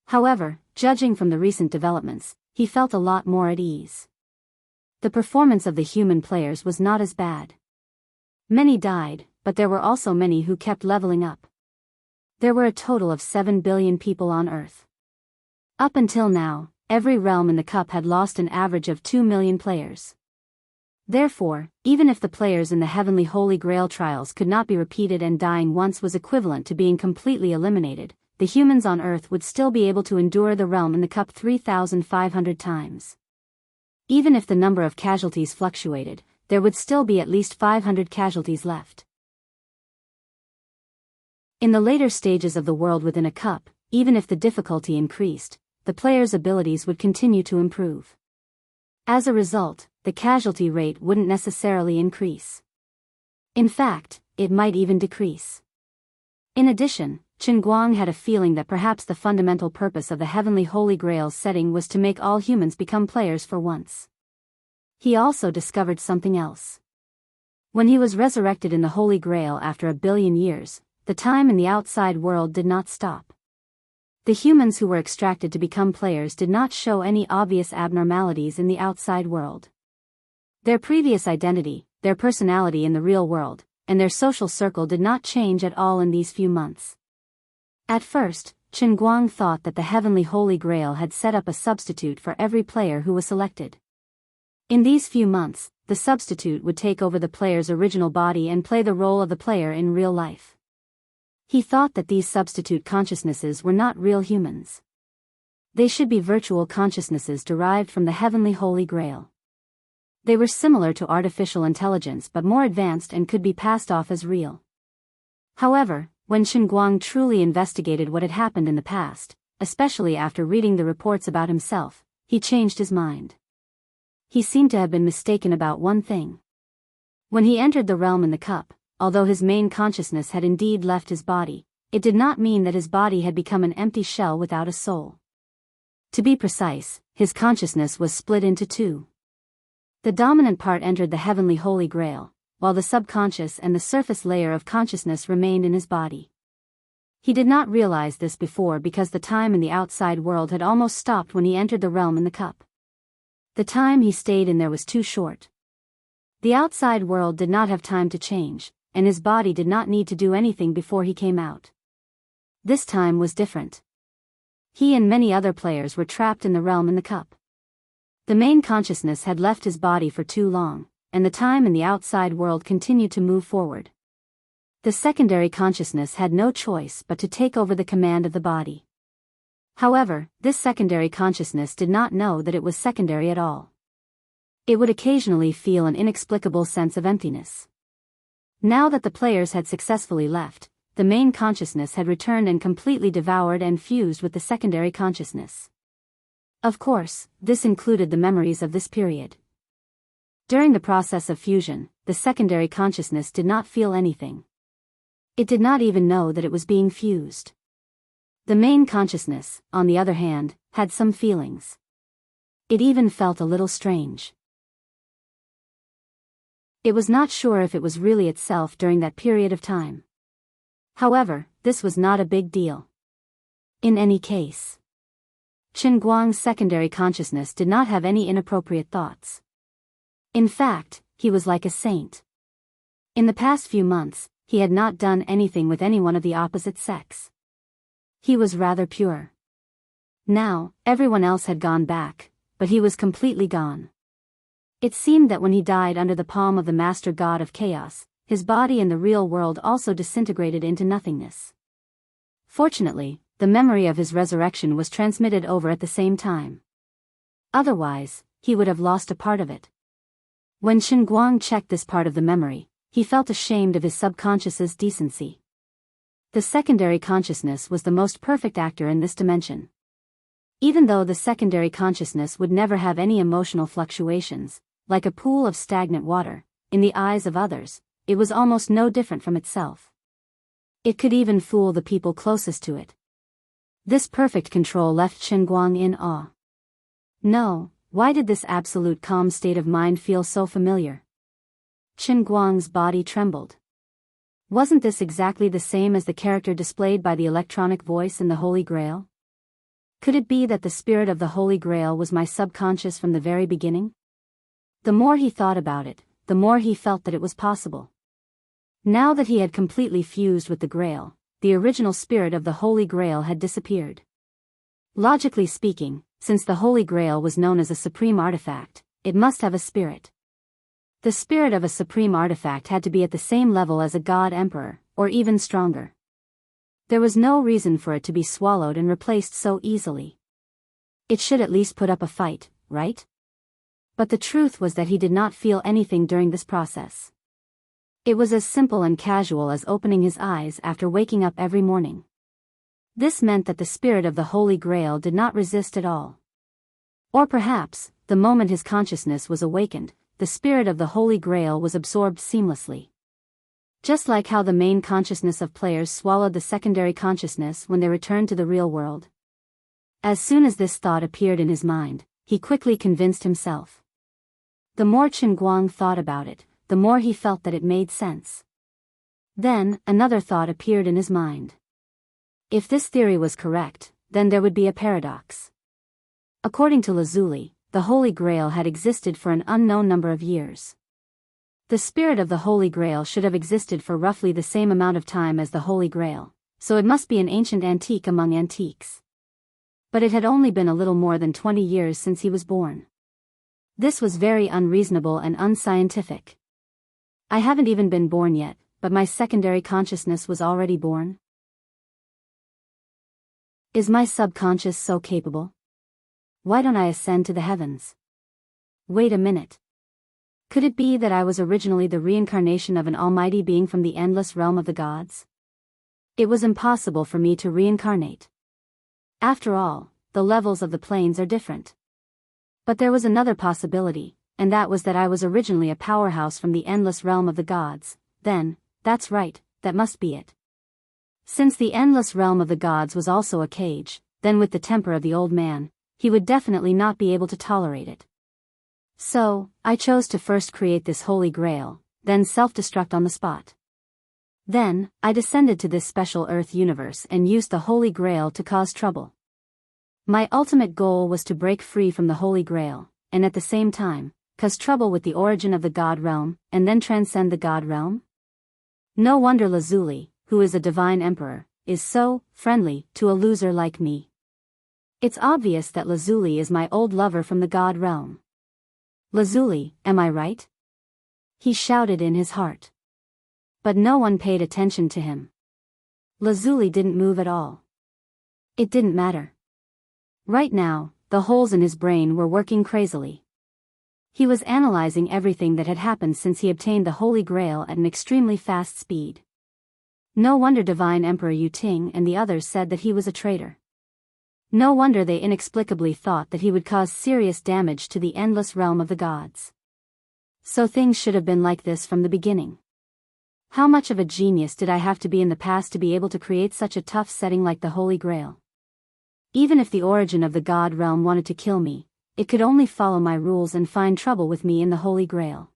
However, judging from the recent developments, he felt a lot more at ease. The performance of the human players was not as bad. Many died, but there were also many who kept leveling up. There were a total of 7 billion people on Earth. Up until now, every realm in the Cup had lost an average of 2 million players. Therefore, even if the players in the Heavenly Holy Grail trials could not be repeated and dying once was equivalent to being completely eliminated, the humans on Earth would still be able to endure the realm in the Cup 3,500 times. Even if the number of casualties fluctuated, there would still be at least 500 casualties left. In the later stages of the world within a cup, even if the difficulty increased, the players' abilities would continue to improve. As a result, the casualty rate wouldn't necessarily increase. In fact, it might even decrease. In addition, Chen Guang had a feeling that perhaps the fundamental purpose of the Heavenly Holy Grail's setting was to make all humans become players for once. He also discovered something else. When he was resurrected in the Holy Grail after 1 billion years, the time in the outside world did not stop. The humans who were extracted to become players did not show any obvious abnormalities in the outside world. Their previous identity, their personality in the real world, and their social circle did not change at all in these few months. At first, Chen Guang thought that the Heavenly Holy Grail had set up a substitute for every player who was selected. In these few months, the substitute would take over the player's original body and play the role of the player in real life. He thought that these substitute consciousnesses were not real humans. They should be virtual consciousnesses derived from the Heavenly Holy Grail. They were similar to artificial intelligence but more advanced and could be passed off as real. However, when Chen Guang truly investigated what had happened in the past, especially after reading the reports about himself, he changed his mind. He seemed to have been mistaken about one thing. When he entered the realm in the cup, although his main consciousness had indeed left his body, it did not mean that his body had become an empty shell without a soul. To be precise, his consciousness was split into two. The dominant part entered the heavenly Holy Grail, while the subconscious and the surface layer of consciousness remained in his body. He did not realize this before because the time in the outside world had almost stopped when he entered the realm in the cup. The time he stayed in there was too short. The outside world did not have time to change, and his body did not need to do anything before he came out. This time was different. He and many other players were trapped in the realm in the cup. The main consciousness had left his body for too long, and the time in the outside world continued to move forward. The secondary consciousness had no choice but to take over the command of the body. However, this secondary consciousness did not know that it was secondary at all. It would occasionally feel an inexplicable sense of emptiness. Now that the players had successfully left, the main consciousness had returned and completely devoured and fused with the secondary consciousness. Of course, this included the memories of this period. During the process of fusion, the secondary consciousness did not feel anything. It did not even know that it was being fused. The main consciousness, on the other hand, had some feelings. It even felt a little strange. It was not sure if it was really itself during that period of time. However, this was not a big deal. In any case, Qin Guang's secondary consciousness did not have any inappropriate thoughts. In fact, he was like a saint. In the past few months, he had not done anything with anyone of the opposite sex. He was rather pure. Now, everyone else had gone back, but he was completely gone. It seemed that when he died under the palm of the Master God of Chaos, his body in the real world also disintegrated into nothingness. Fortunately, the memory of his resurrection was transmitted over at the same time. Otherwise, he would have lost a part of it. When Qin Guang checked this part of the memory, he felt ashamed of his subconscious's decency. The secondary consciousness was the most perfect actor in this dimension. Even though the secondary consciousness would never have any emotional fluctuations, like a pool of stagnant water, in the eyes of others, it was almost no different from itself. It could even fool the people closest to it. This perfect control left Qin Guang in awe. No, why did this absolute calm state of mind feel so familiar? Qin Guang's body trembled. Wasn't this exactly the same as the character displayed by the electronic voice in the Holy Grail? Could it be that the spirit of the Holy Grail was my subconscious from the very beginning? The more he thought about it, the more he felt that it was possible. Now that he had completely fused with the Grail, the original spirit of the Holy Grail had disappeared. Logically speaking, since the Holy Grail was known as a supreme artifact, it must have a spirit. The spirit of a supreme artifact had to be at the same level as a god emperor, or even stronger. There was no reason for it to be swallowed and replaced so easily. It should at least put up a fight, right? But the truth was that he did not feel anything during this process. It was as simple and casual as opening his eyes after waking up every morning. This meant that the spirit of the Holy Grail did not resist at all. Or perhaps, the moment his consciousness was awakened, the spirit of the Holy Grail was absorbed seamlessly. Just like how the main consciousness of players swallowed the secondary consciousness when they returned to the real world. As soon as this thought appeared in his mind, he quickly convinced himself. The more Qin Guang thought about it, the more he felt that it made sense. Then, another thought appeared in his mind. If this theory was correct, then there would be a paradox. According to Lazuli, the Holy Grail had existed for an unknown number of years. The spirit of the Holy Grail should have existed for roughly the same amount of time as the Holy Grail, so it must be an ancient antique among antiques. But it had only been a little more than 20 years since he was born. This was very unreasonable and unscientific. I haven't even been born yet, but my secondary consciousness was already born? Is my subconscious so capable? Why don't I ascend to the heavens? Wait a minute. Could it be that I was originally the reincarnation of an almighty being from the endless realm of the gods? It was impossible for me to reincarnate. After all, the levels of the planes are different. But there was another possibility, and that was that I was originally a powerhouse from the endless realm of the gods. Then, that's right, that must be it. Since the endless realm of the gods was also a cage, then with the temper of the old man, he would definitely not be able to tolerate it. So, I chose to first create this holy grail, then self-destruct on the spot. Then, I descended to this special Earth universe and used the holy grail to cause trouble. My ultimate goal was to break free from the holy grail, and at the same time, cause trouble with the origin of the God realm, and then transcend the God realm? No wonder Lazuli, who is a divine emperor, is so friendly to a loser like me. It's obvious that Lazuli is my old lover from the God realm. Lazuli, am I right? He shouted in his heart. But no one paid attention to him. Lazuli didn't move at all. It didn't matter. Right now, the holes in his brain were working crazily. He was analyzing everything that had happened since he obtained the Holy Grail at an extremely fast speed. No wonder Divine Emperor Yu Ting and the others said that he was a traitor. No wonder they inexplicably thought that he would cause serious damage to the endless realm of the gods. So things should have been like this from the beginning. How much of a genius did I have to be in the past to be able to create such a tough setting like the Holy Grail? Even if the origin of the God realm wanted to kill me, it could only follow my rules and find trouble with me in the Holy Grail.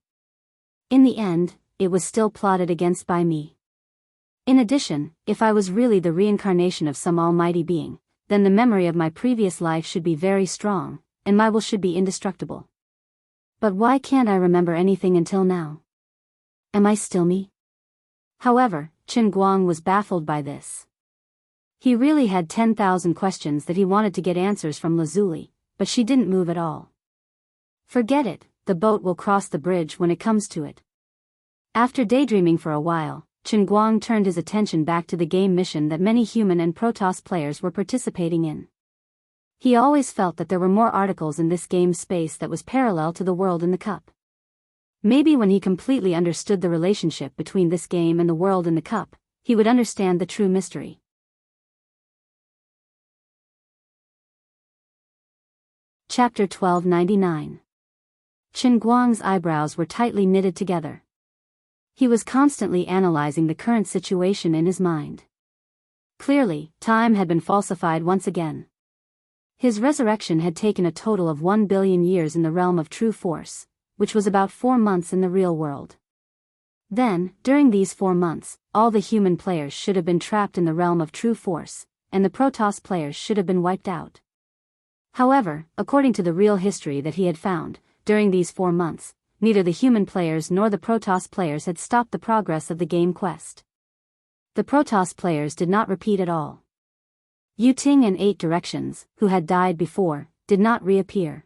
In the end, it was still plotted against by me. In addition, if I was really the reincarnation of some almighty being, then the memory of my previous life should be very strong, and my will should be indestructible. But why can't I remember anything until now? Am I still me? However, Qin Guang was baffled by this. He really had 10,000 questions that he wanted to get answers from Lazuli, but she didn't move at all. Forget it, the boat will cross the bridge when it comes to it. After daydreaming for a while, Qin Guang turned his attention back to the game mission that many human and Protoss players were participating in. He always felt that there were more articles in this game space that was parallel to the world in the cup. Maybe when he completely understood the relationship between this game and the world in the cup, he would understand the true mystery. Chapter 1299. Qin Guang's eyebrows were tightly knitted together. He was constantly analyzing the current situation in his mind. Clearly, time had been falsified once again. His resurrection had taken a total of 1 billion years in the realm of true force, which was about 4 months in the real world. Then, during these 4 months, all the human players should have been trapped in the realm of true force, and the Protoss players should have been wiped out. However, according to the real history that he had found, during these 4 months, neither the human players nor the Protoss players had stopped the progress of the game quest. The Protoss players did not repeat at all. Yu Ting and 8 Directions, who had died before, did not reappear.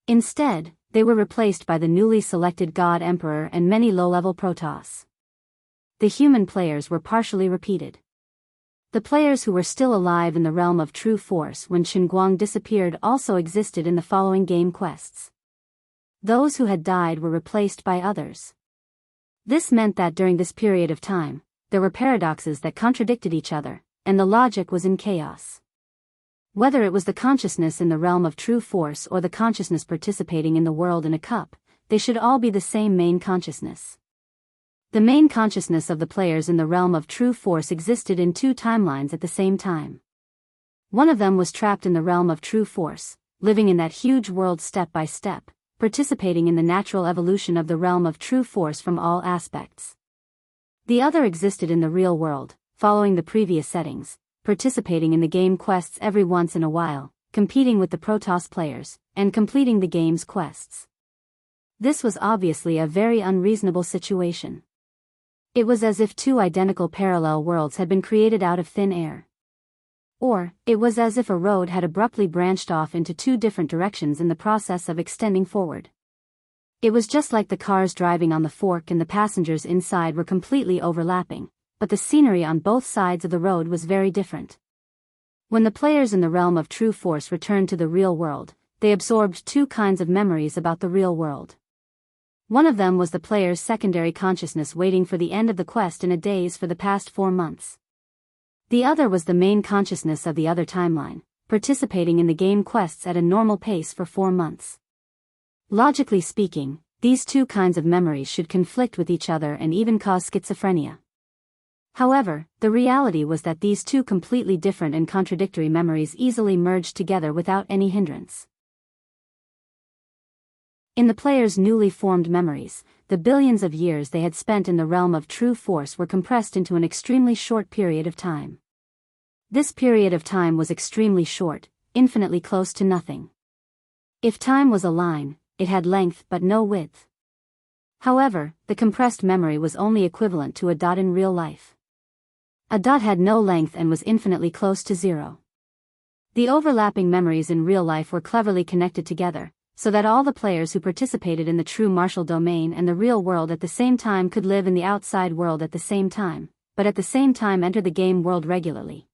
Instead, they were replaced by the newly selected God Emperor and many low-level Protoss. The human players were partially repeated. The players who were still alive in the realm of true force when Qin Guang disappeared also existed in the following game quests. Those who had died were replaced by others. This meant that during this period of time, there were paradoxes that contradicted each other, and the logic was in chaos. Whether it was the consciousness in the realm of true force or the consciousness participating in the world in a cup, they should all be the same main consciousness. The main consciousness of the players in the realm of true force existed in 2 timelines at the same time. One of them was trapped in the realm of true force, living in that huge world step by step, participating in the natural evolution of the realm of true force from all aspects. The other existed in the real world, following the previous settings, participating in the game quests every once in a while, competing with the Protoss players, and completing the game's quests. This was obviously a very unreasonable situation. It was as if 2 identical parallel worlds had been created out of thin air. Or, it was as if a road had abruptly branched off into 2 different directions in the process of extending forward. It was just like the cars driving on the fork and the passengers inside were completely overlapping, but the scenery on both sides of the road was very different. When the players in the realm of true force returned to the real world, they absorbed 2 kinds of memories about the real world. One of them was the player's secondary consciousness waiting for the end of the quest in a daze for the past 4 months. The other was the main consciousness of the other timeline, participating in the game quests at a normal pace for 4 months. Logically speaking, these 2 kinds of memories should conflict with each other and even cause schizophrenia. However, the reality was that these 2 completely different and contradictory memories easily merged together without any hindrance. In the players' newly formed memories, the billions of years they had spent in the realm of true force were compressed into an extremely short period of time. This period of time was extremely short, infinitely close to nothing. If time was a line, it had length but no width. However, the compressed memory was only equivalent to a dot in real life. A dot had no length and was infinitely close to zero. The overlapping memories in real life were cleverly connected together, so that all the players who participated in the true martial domain and the real world at the same time could live in the outside world at the same time, but at the same time enter the game world regularly.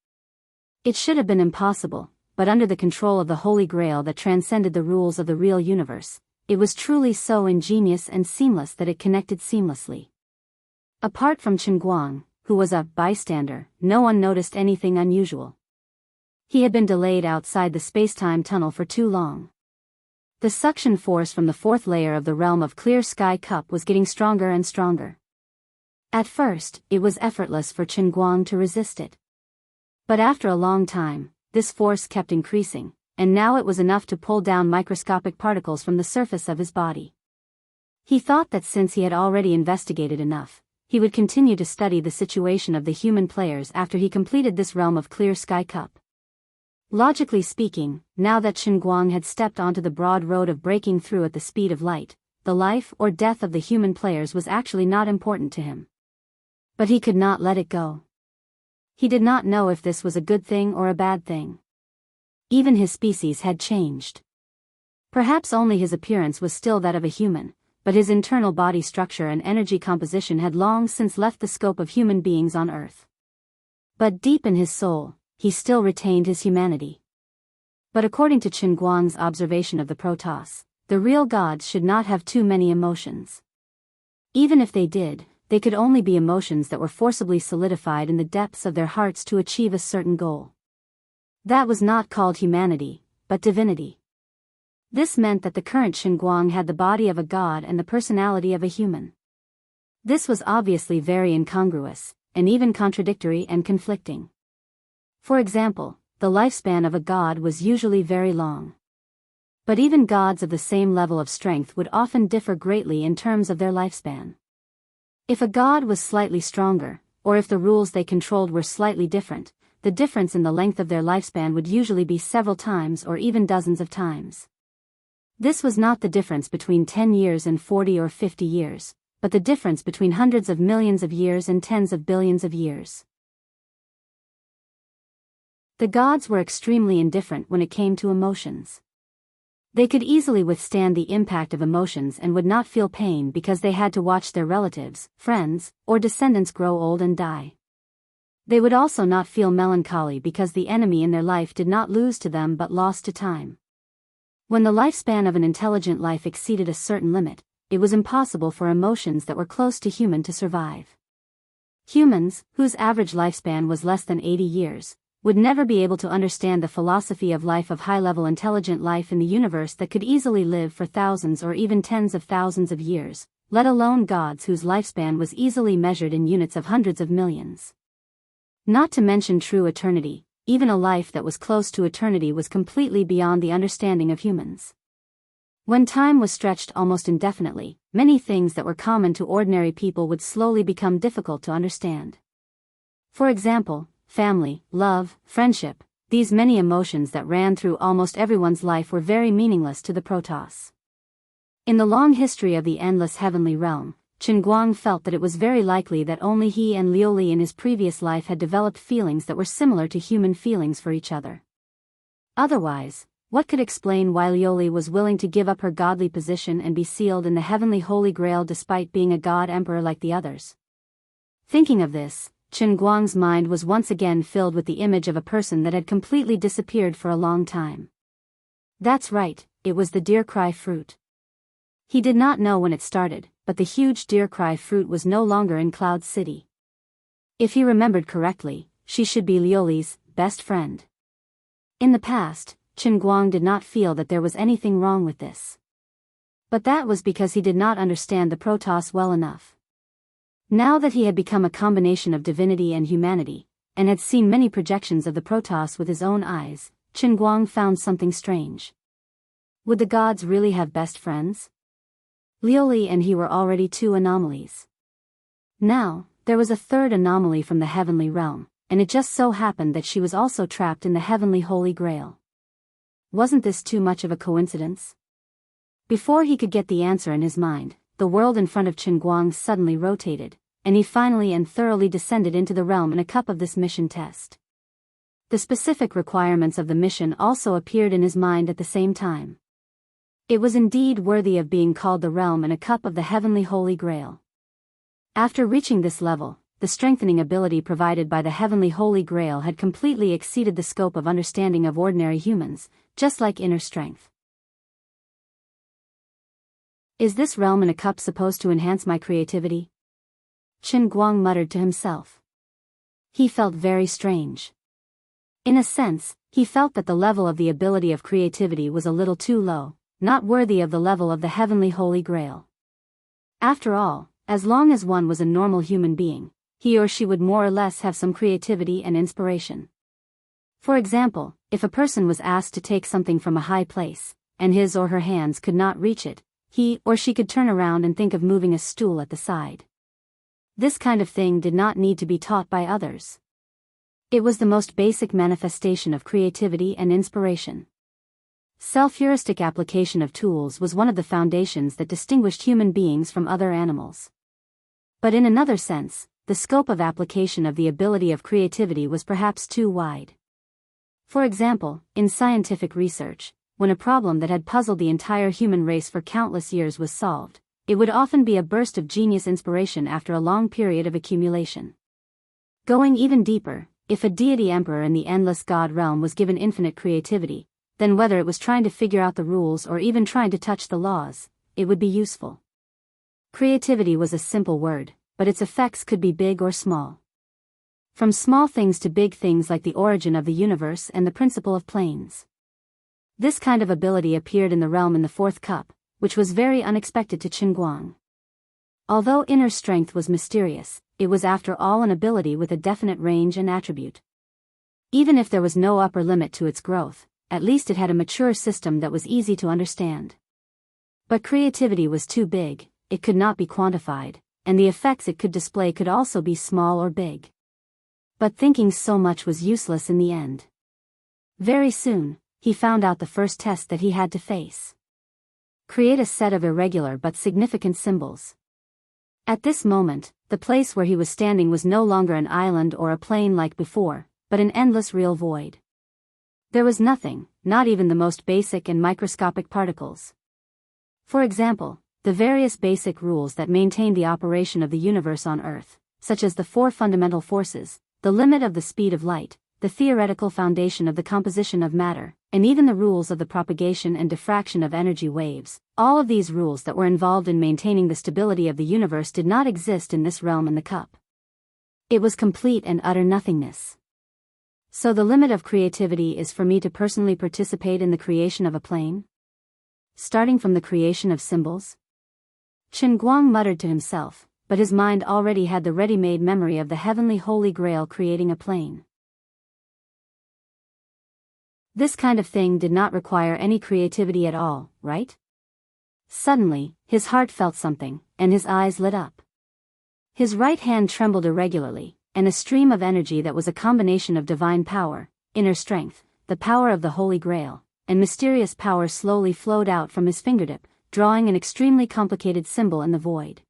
It should have been impossible, but under the control of the Holy Grail that transcended the rules of the real universe, it was truly so ingenious and seamless that it connected seamlessly. Apart from Chen Guang, who was a bystander, no one noticed anything unusual. He had been delayed outside the space-time tunnel for too long. The suction force from the fourth layer of the realm of Clear Sky Cup was getting stronger and stronger. At first, it was effortless for Chen Guang to resist it. But after a long time, this force kept increasing, and now it was enough to pull down microscopic particles from the surface of his body. He thought that since he had already investigated enough, he would continue to study the situation of the human players after he completed this realm of Clear Sky Cup. Logically speaking, now that Chen Guang had stepped onto the broad road of breaking through at the speed of light, the life or death of the human players was actually not important to him. But he could not let it go. He did not know if this was a good thing or a bad thing. Even his species had changed. Perhaps only his appearance was still that of a human, but his internal body structure and energy composition had long since left the scope of human beings on Earth. But deep in his soul, he still retained his humanity. But according to Chen Guang's observation of the Protoss, the real gods should not have too many emotions. Even if they did, they could only be emotions that were forcibly solidified in the depths of their hearts to achieve a certain goal. That was not called humanity, but divinity. This meant that the current Chen Guang had the body of a god and the personality of a human. This was obviously very incongruous, and even contradictory and conflicting. For example, the lifespan of a god was usually very long. But even gods of the same level of strength would often differ greatly in terms of their lifespan. If a god was slightly stronger, or if the rules they controlled were slightly different, the difference in the length of their lifespan would usually be several times or even dozens of times. This was not the difference between 10 years and 40 or 50 years, but the difference between hundreds of millions of years and tens of billions of years. The gods were extremely indifferent when it came to emotions. They could easily withstand the impact of emotions and would not feel pain because they had to watch their relatives, friends, or descendants grow old and die. They would also not feel melancholy because the enemy in their life did not lose to them but lost to time. When the lifespan of an intelligent life exceeded a certain limit, it was impossible for emotions that were close to human to survive. Humans, whose average lifespan was less than 80 years, would never be able to understand the philosophy of life of high-level intelligent life in the universe that could easily live for thousands or even tens of thousands of years, let alone gods whose lifespan was easily measured in units of hundreds of millions. Not to mention true eternity, even a life that was close to eternity was completely beyond the understanding of humans. When time was stretched almost indefinitely, many things that were common to ordinary people would slowly become difficult to understand. For example, family, love, friendship, these many emotions that ran through almost everyone's life were very meaningless to the Protoss. In the long history of the endless heavenly realm, Chen Guang felt that it was very likely that only he and Liu Li in his previous life had developed feelings that were similar to human feelings for each other. Otherwise, what could explain why Liu Li was willing to give up her godly position and be sealed in the heavenly Holy Grail despite being a god emperor like the others? Thinking of this, Chen Guang's mind was once again filled with the image of a person that had completely disappeared for a long time. That's right, it was the deer cry fruit. He did not know when it started, but the huge deer cry fruit was no longer in Cloud City. If he remembered correctly, she should be Liu Li's best friend. In the past, Chen Guang did not feel that there was anything wrong with this. But that was because he did not understand the Protoss well enough. Now that he had become a combination of divinity and humanity, and had seen many projections of the Protoss with his own eyes, Chen Guang found something strange. Would the gods really have best friends? Lioli and he were already two anomalies. Now, there was a third anomaly from the heavenly realm, and it just so happened that she was also trapped in the heavenly Holy Grail. Wasn't this too much of a coincidence? Before he could get the answer in his mind, the world in front of Qin Guang suddenly rotated, and he finally and thoroughly descended into the realm in a cup of this mission test. The specific requirements of the mission also appeared in his mind at the same time. It was indeed worthy of being called the realm in a cup of the heavenly Holy Grail. After reaching this level, the strengthening ability provided by the heavenly Holy Grail had completely exceeded the scope of understanding of ordinary humans, just like inner strength. Is this realm in a cup supposed to enhance my creativity? Qin Guang muttered to himself. He felt very strange. In a sense, he felt that the level of the ability of creativity was a little too low, not worthy of the level of the heavenly Holy Grail. After all, as long as one was a normal human being, he or she would more or less have some creativity and inspiration. For example, if a person was asked to take something from a high place, and his or her hands could not reach it, he or she could turn around and think of moving a stool at the side. This kind of thing did not need to be taught by others. It was the most basic manifestation of creativity and inspiration. Self-heuristic application of tools was one of the foundations that distinguished human beings from other animals. But in another sense, the scope of application of the ability of creativity was perhaps too wide. For example, in scientific research, when a problem that had puzzled the entire human race for countless years was solved, it would often be a burst of genius inspiration after a long period of accumulation. Going even deeper, if a deity emperor in the endless god realm was given infinite creativity, then whether it was trying to figure out the rules or even trying to touch the laws, it would be useful. Creativity was a simple word, but its effects could be big or small. From small things to big things like the origin of the universe and the principle of planes. This kind of ability appeared in the realm in the fourth cup, which was very unexpected to Qin Guang. Although inner strength was mysterious, it was after all an ability with a definite range and attribute. Even if there was no upper limit to its growth, at least it had a mature system that was easy to understand. But creativity was too big, it could not be quantified, and the effects it could display could also be small or big. But thinking so much was useless in the end. Very soon, he found out the first test that he had to face. Create a set of irregular but significant symbols. At this moment, the place where he was standing was no longer an island or a plain like before, but an endless real void. There was nothing, not even the most basic and microscopic particles. For example, the various basic rules that maintain the operation of the universe on Earth, such as the four fundamental forces, the limit of the speed of light, the theoretical foundation of the composition of matter, and even the rules of the propagation and diffraction of energy waves, all of these rules that were involved in maintaining the stability of the universe did not exist in this realm in the cup. It was complete and utter nothingness. So the limit of creativity is for me to personally participate in the creation of a plane? Starting from the creation of symbols? Qin Guang muttered to himself, but his mind already had the ready-made memory of the heavenly Holy Grail creating a plane. This kind of thing did not require any creativity at all, right? Suddenly, his heart felt something, and his eyes lit up. His right hand trembled irregularly, and a stream of energy that was a combination of divine power, inner strength, the power of the Holy Grail, and mysterious power slowly flowed out from his fingertip, drawing an extremely complicated symbol in the void.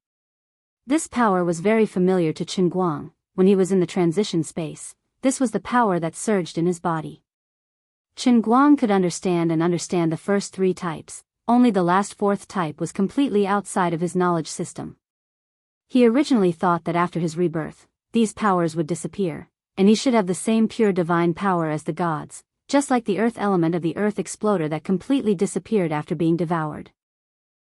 This power was very familiar to Qin Guang. When he was in the transition space, this was the power that surged in his body. Qin Guang could understand the first three types, only the last fourth type was completely outside of his knowledge system. He originally thought that after his rebirth, these powers would disappear, and he should have the same pure divine power as the gods, just like the earth element of the earth exploder that completely disappeared after being devoured.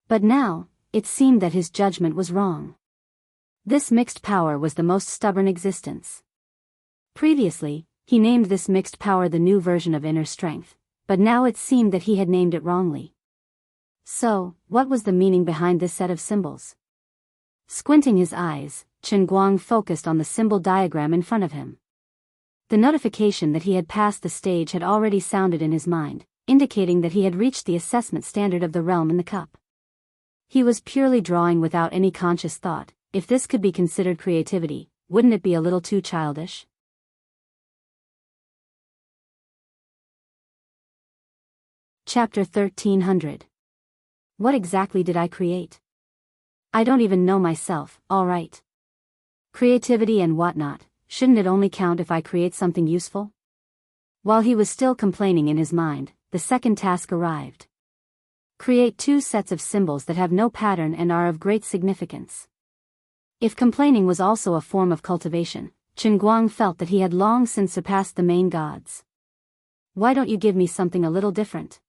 But now, it seemed that his judgment was wrong. This mixed power was the most stubborn existence. Previously, he named this mixed power the new version of inner strength, but now it seemed that he had named it wrongly. So, what was the meaning behind this set of symbols? Squinting his eyes, Qin Guang focused on the symbol diagram in front of him. The notification that he had passed the stage had already sounded in his mind, indicating that he had reached the assessment standard of the realm in the cup. He was purely drawing without any conscious thought. If this could be considered creativity, wouldn't it be a little too childish? Chapter 1300. What exactly did I create? I don't even know myself, alright. Creativity and whatnot, shouldn't it only count if I create something useful? While he was still complaining in his mind, the second task arrived. Create 2 sets of symbols that have no pattern and are of great significance. If complaining was also a form of cultivation, Chen Guang felt that he had long since surpassed the main gods. Why don't you give me something a little different?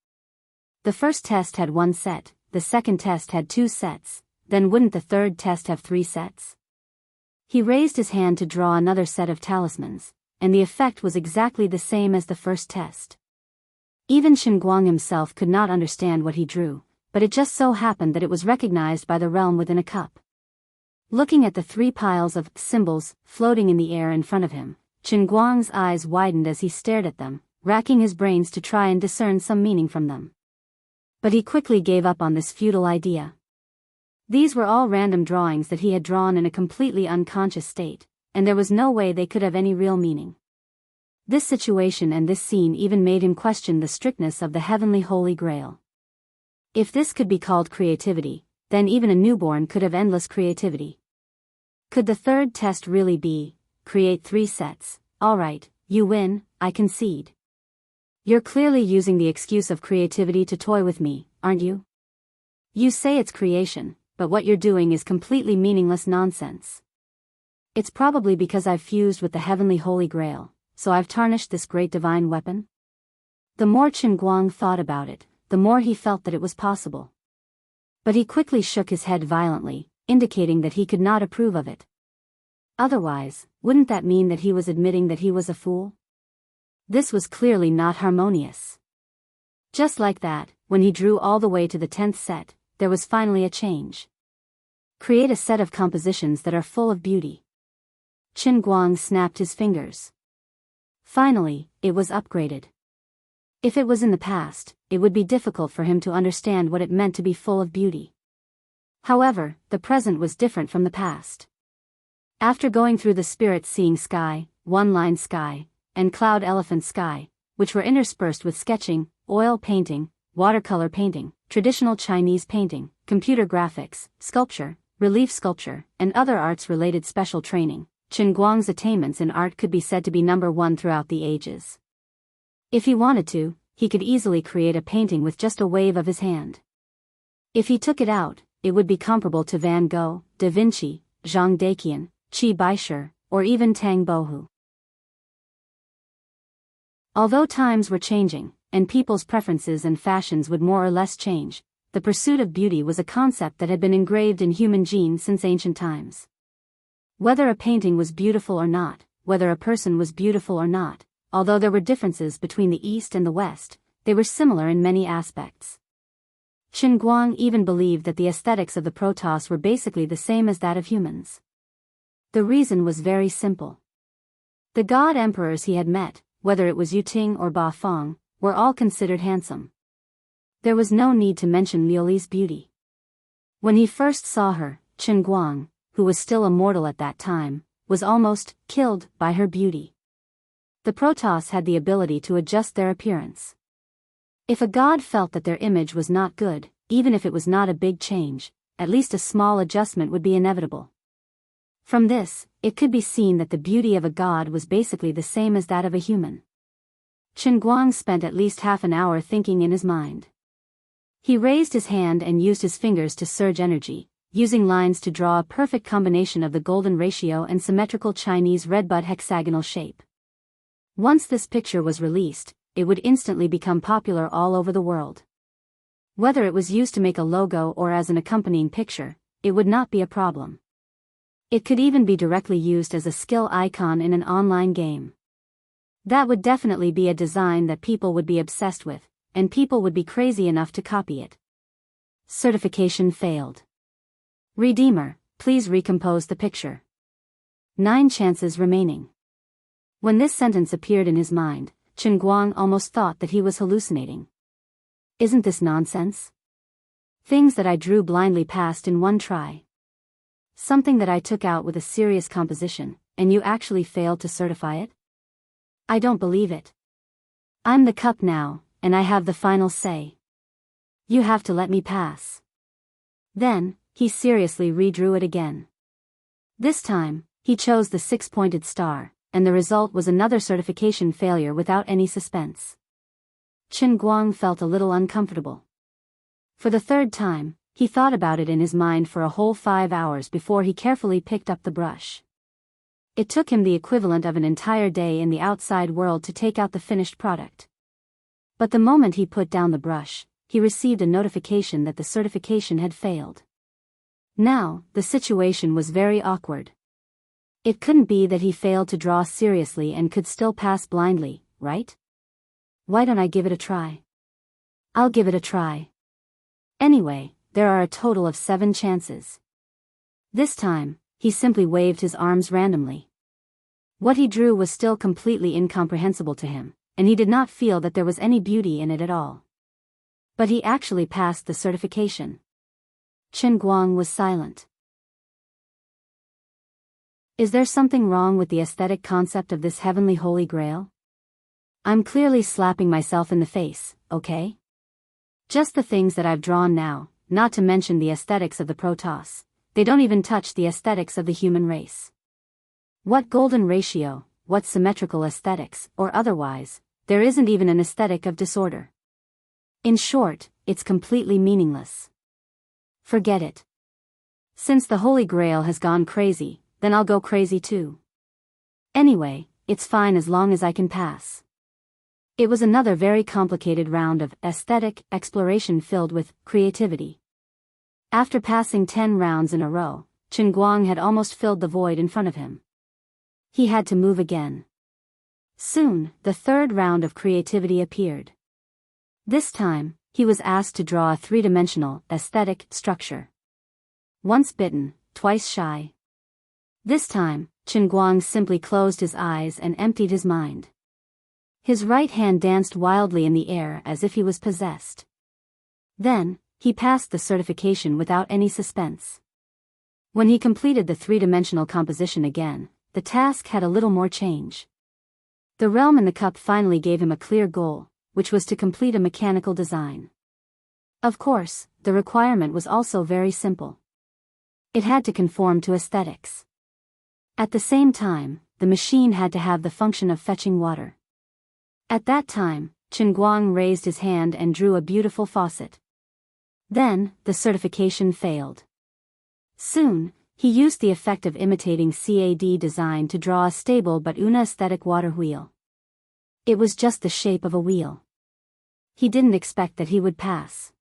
The first test had 1 set, the second test had 2 sets, then wouldn't the third test have 3 sets? He raised his hand to draw another set of talismans, and the effect was exactly the same as the first test. Even Chen Guang himself could not understand what he drew, but it just so happened that it was recognized by the realm within a cup. Looking at the 3 piles of symbols floating in the air in front of him, Chen Guang's eyes widened as he stared at them, racking his brains to try and discern some meaning from them. But he quickly gave up on this futile idea. These were all random drawings that he had drawn in a completely unconscious state, and there was no way they could have any real meaning. This situation and this scene even made him question the strictness of the heavenly Holy Grail. If this could be called creativity, then even a newborn could have endless creativity. Could the third test really be, create 3 sets? Alright, you win, I concede. You're clearly using the excuse of creativity to toy with me, aren't you? You say it's creation, but what you're doing is completely meaningless nonsense. It's probably because I've fused with the heavenly Holy Grail, so I've tarnished this great divine weapon? The more Chen Guang thought about it, the more he felt that it was possible. But he quickly shook his head violently, indicating that he could not approve of it. Otherwise, wouldn't that mean that he was admitting that he was a fool? This was clearly not harmonious. Just like that, when he drew all the way to the 10th set, there was finally a change. Create a set of compositions that are full of beauty. Chen Guang snapped his fingers. Finally, it was upgraded. If it was in the past, it would be difficult for him to understand what it meant to be full of beauty. However, the present was different from the past. After going through the spirit-seeing sky, one-line sky, and cloud elephant sky, which were interspersed with sketching, oil painting, watercolor painting, traditional Chinese painting, computer graphics, sculpture, relief sculpture, and other arts-related special training, Chen Guang's attainments in art could be said to be number 1 throughout the ages. If he wanted to, he could easily create a painting with just a wave of his hand. If he took it out, it would be comparable to Van Gogh, Da Vinci, Zhang Daqian, Qi Baishi, or even Tang Bohu. Although times were changing, and people's preferences and fashions would more or less change, the pursuit of beauty was a concept that had been engraved in human genes since ancient times. Whether a painting was beautiful or not, whether a person was beautiful or not, although there were differences between the East and the West, they were similar in many aspects. Chen Guang even believed that the aesthetics of the Protoss were basically the same as that of humans. The reason was very simple. The god emperors he had met, whether it was Yu Ting or Ba Feng, were all considered handsome. There was no need to mention Liu Li's beauty. When he first saw her, Chen Guang, who was still a mortal at that time, was almost killed by her beauty. The Protoss had the ability to adjust their appearance. If a god felt that their image was not good, even if it was not a big change, at least a small adjustment would be inevitable. From this, it could be seen that the beauty of a god was basically the same as that of a human. Chen Guang spent at least half an hour thinking in his mind. He raised his hand and used his fingers to surge energy, using lines to draw a perfect combination of the golden ratio and symmetrical Chinese redbud hexagonal shape. Once this picture was released, it would instantly become popular all over the world. Whether it was used to make a logo or as an accompanying picture, it would not be a problem. It could even be directly used as a skill icon in an online game. That would definitely be a design that people would be obsessed with, and people would be crazy enough to copy it. Certification failed. Redeemer, please recompose the picture. 9 chances remaining. When this sentence appeared in his mind, Chen Guang almost thought that he was hallucinating. Isn't this nonsense? Things that I drew blindly passed in one try. Something that I took out with a serious composition, and you actually failed to certify it? I don't believe it. I'm the cup now, and I have the final say. You have to let me pass. Then, he seriously redrew it again. This time, he chose the six-pointed star, and the result was another certification failure without any suspense. Chen Guang felt a little uncomfortable. For the third time, he thought about it in his mind for a whole 5 hours before he carefully picked up the brush. It took him the equivalent of an entire day in the outside world to take out the finished product. But the moment he put down the brush, he received a notification that the certification had failed. Now, the situation was very awkward. It couldn't be that he failed to draw seriously and could still pass blindly, right? Why don't I give it a try? I'll give it a try. Anyway, there are a total of 7 chances. This time, he simply waved his arms randomly. What he drew was still completely incomprehensible to him, and he did not feel that there was any beauty in it at all. But he actually passed the certification. Chen Guang was silent. Is there something wrong with the aesthetic concept of this heavenly holy grail? I'm clearly slapping myself in the face, okay? Just the things that I've drawn now, not to mention the aesthetics of the Protoss, they don't even touch the aesthetics of the human race. What golden ratio, what symmetrical aesthetics, or otherwise, there isn't even an aesthetic of disorder. In short, it's completely meaningless. Forget it. Since the Holy Grail has gone crazy, then I'll go crazy too. Anyway, it's fine as long as I can pass. It was another very complicated round of aesthetic exploration filled with creativity. After passing 10 rounds in a row, Chen Guang had almost filled the void in front of him. He had to move again. Soon, the third round of creativity appeared. This time, he was asked to draw a 3-dimensional aesthetic structure. Once bitten, twice shy. This time, Chen Guang simply closed his eyes and emptied his mind. His right hand danced wildly in the air as if he was possessed. Then, he passed the certification without any suspense. When he completed the 3-dimensional composition again, the task had a little more change. The realm in the cup finally gave him a clear goal, which was to complete a mechanical design. Of course, the requirement was also very simple. It had to conform to aesthetics. At the same time, the machine had to have the function of fetching water. At that time, Chen Guang raised his hand and drew a beautiful faucet. Then, the certification failed. Soon, he used the effect of imitating CAD design to draw a stable but unaesthetic water wheel. It was just the shape of a wheel. He didn't expect that he would pass.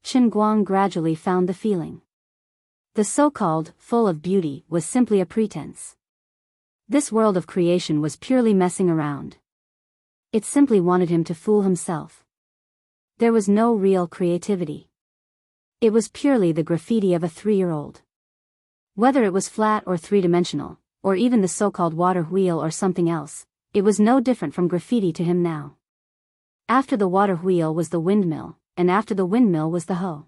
Chen Guang gradually found the feeling. The so-called full of beauty was simply a pretense. This world of creation was purely messing around. It simply wanted him to fool himself. There was no real creativity. It was purely the graffiti of a 3-year-old. Whether it was flat or 3-dimensional, or even the so-called water wheel or something else, it was no different from graffiti to him now. After the water wheel was the windmill, and after the windmill was the hoe.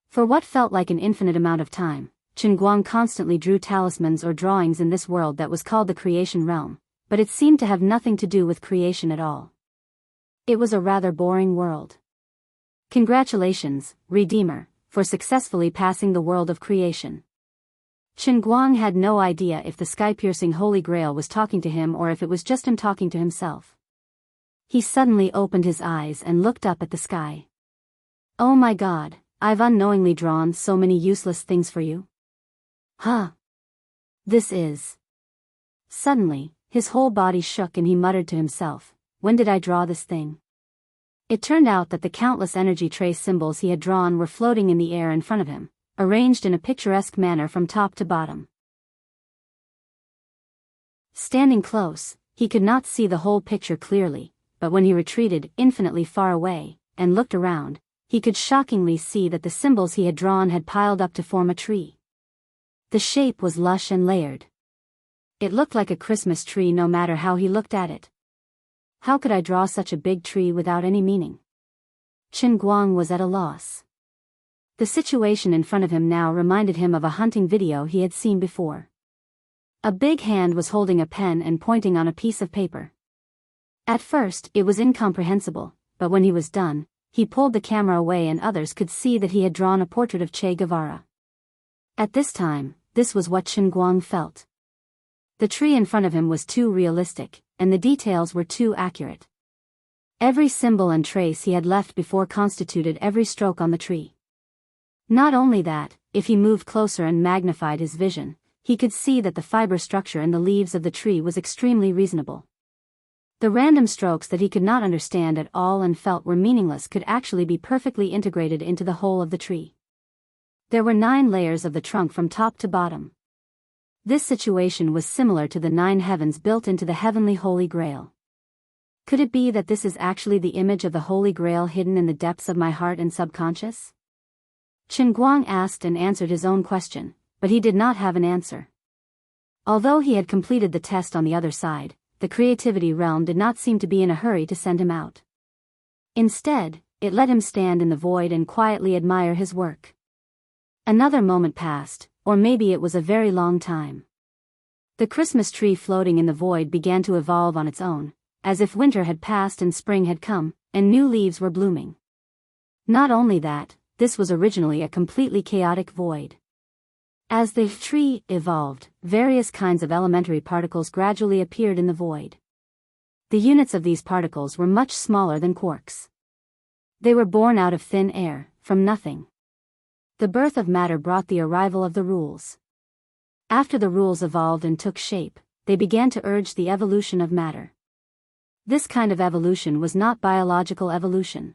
For what felt like an infinite amount of time, Chen Guang constantly drew talismans or drawings in this world that was called the creation realm, but it seemed to have nothing to do with creation at all. It was a rather boring world. Congratulations, Redeemer, for successfully passing the world of creation. Chen Guang had no idea if the sky-piercing Holy Grail was talking to him or if it was just him talking to himself. He suddenly opened his eyes and looked up at the sky. Oh my God, I've unknowingly drawn so many useless things for you. Huh. This is... Suddenly, his whole body shook and he muttered to himself, when did I draw this thing? It turned out that the countless energy trace symbols he had drawn were floating in the air in front of him, arranged in a picturesque manner from top to bottom. Standing close, he could not see the whole picture clearly, but when he retreated infinitely far away, and looked around, he could shockingly see that the symbols he had drawn had piled up to form a tree. The shape was lush and layered. It looked like a Christmas tree no matter how he looked at it. How could I draw such a big tree without any meaning? Chen Guang was at a loss. The situation in front of him now reminded him of a hunting video he had seen before. A big hand was holding a pen and pointing on a piece of paper. At first, it was incomprehensible, but when he was done, he pulled the camera away and others could see that he had drawn a portrait of Che Guevara. At this time, this was what Chen Guang felt. The tree in front of him was too realistic, and the details were too accurate. Every symbol and trace he had left before constituted every stroke on the tree. Not only that, if he moved closer and magnified his vision, he could see that the fiber structure in the leaves of the tree was extremely reasonable. The random strokes that he could not understand at all and felt were meaningless could actually be perfectly integrated into the whole of the tree. There were 9 layers of the trunk from top to bottom. This situation was similar to the 9 heavens built into the heavenly Holy Grail. Could it be that this is actually the image of the Holy Grail hidden in the depths of my heart and subconscious? Chen Guang asked and answered his own question, but he did not have an answer. Although he had completed the test on the other side, the creativity realm did not seem to be in a hurry to send him out. Instead, it let him stand in the void and quietly admire his work. Another moment passed, or maybe it was a very long time. The Christmas tree floating in the void began to evolve on its own, as if winter had passed and spring had come, and new leaves were blooming. Not only that, this was originally a completely chaotic void. As the tree evolved, various kinds of elementary particles gradually appeared in the void. The units of these particles were much smaller than quarks. They were born out of thin air, from nothing. The birth of matter brought the arrival of the rules. After the rules evolved and took shape, they began to urge the evolution of matter. This kind of evolution was not biological evolution.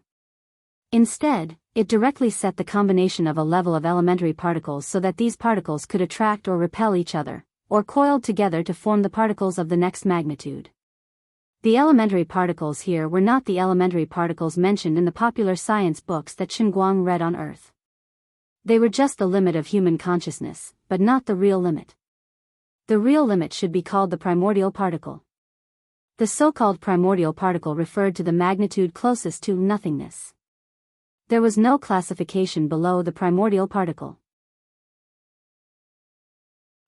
Instead, it directly set the combination of a level of elementary particles so that these particles could attract or repel each other, or coiled together to form the particles of the next magnitude. The elementary particles here were not the elementary particles mentioned in the popular science books that Chen Guang read on Earth. They were just the limit of human consciousness, but not the real limit. The real limit should be called the primordial particle. The so-called primordial particle referred to the magnitude closest to nothingness. There was no classification below the primordial particle.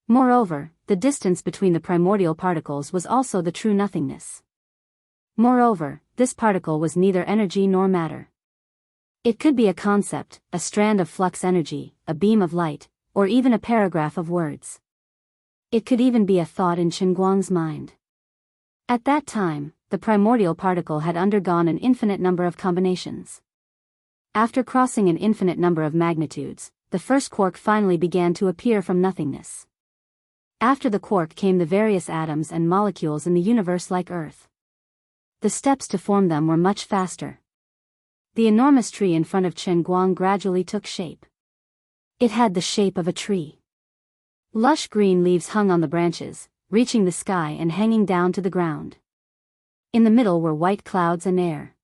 Moreover, the distance between the primordial particles was also the true nothingness. Moreover, this particle was neither energy nor matter. It could be a concept, a strand of flux energy, a beam of light, or even a paragraph of words. It could even be a thought in Chen Guang's mind. At that time, the primordial particle had undergone an infinite number of combinations. After crossing an infinite number of magnitudes, the first quark finally began to appear from nothingness. After the quark came the various atoms and molecules in the universe like Earth. The steps to form them were much faster. The enormous tree in front of Chen Guang gradually took shape. It had the shape of a tree. Lush green leaves hung on the branches, reaching the sky and hanging down to the ground. In the middle were white clouds and air.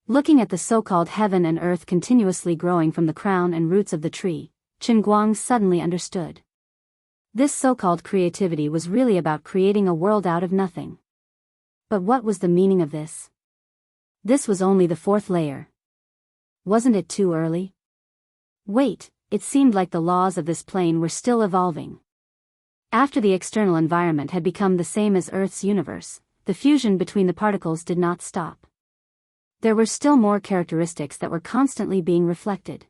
Looking at the so-called heaven and earth continuously growing from the crown and roots of the tree, Chen Guang suddenly understood. This so-called creativity was really about creating a world out of nothing. But what was the meaning of this? This was only the 4th layer. Wasn't it too early? Wait, it seemed like the laws of this plane were still evolving. After the external environment had become the same as Earth's universe, the fusion between the particles did not stop. There were still more characteristics that were constantly being reflected.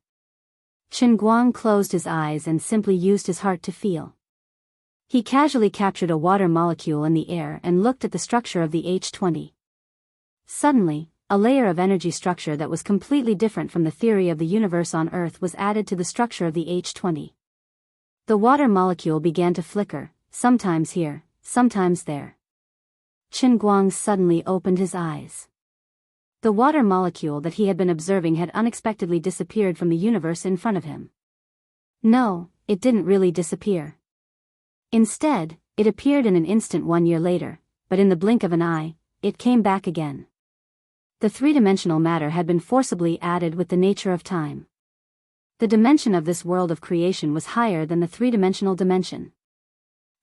Chen Guang closed his eyes and simply used his heart to feel. He casually captured a water molecule in the air and looked at the structure of the H20. Suddenly, a layer of energy structure that was completely different from the theory of the universe on Earth was added to the structure of the H20. The water molecule began to flicker, sometimes here, sometimes there. Chen Guang suddenly opened his eyes. The water molecule that he had been observing had unexpectedly disappeared from the universe in front of him. No, it didn't really disappear. Instead, it appeared in an instant 1 year later, but in the blink of an eye, it came back again. The three-dimensional matter had been forcibly added with the nature of time. The dimension of this world of creation was higher than the three-dimensional dimension.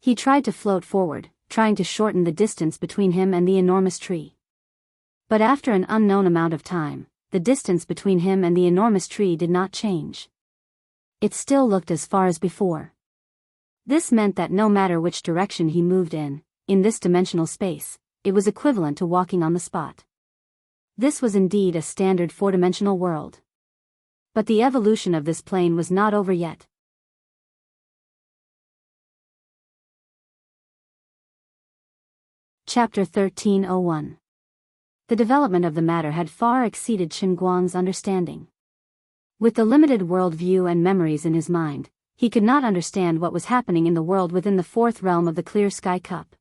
He tried to float forward, trying to shorten the distance between him and the enormous tree. But after an unknown amount of time, the distance between him and the enormous tree did not change. It still looked as far as before. This meant that no matter which direction he moved in this dimensional space, it was equivalent to walking on the spot. This was indeed a standard four-dimensional world. But the evolution of this plane was not over yet. Chapter 1301. The development of the matter had far exceeded Qin understanding. With the limited world view and memories in his mind, he could not understand what was happening in the world within the fourth realm of the clear sky cup.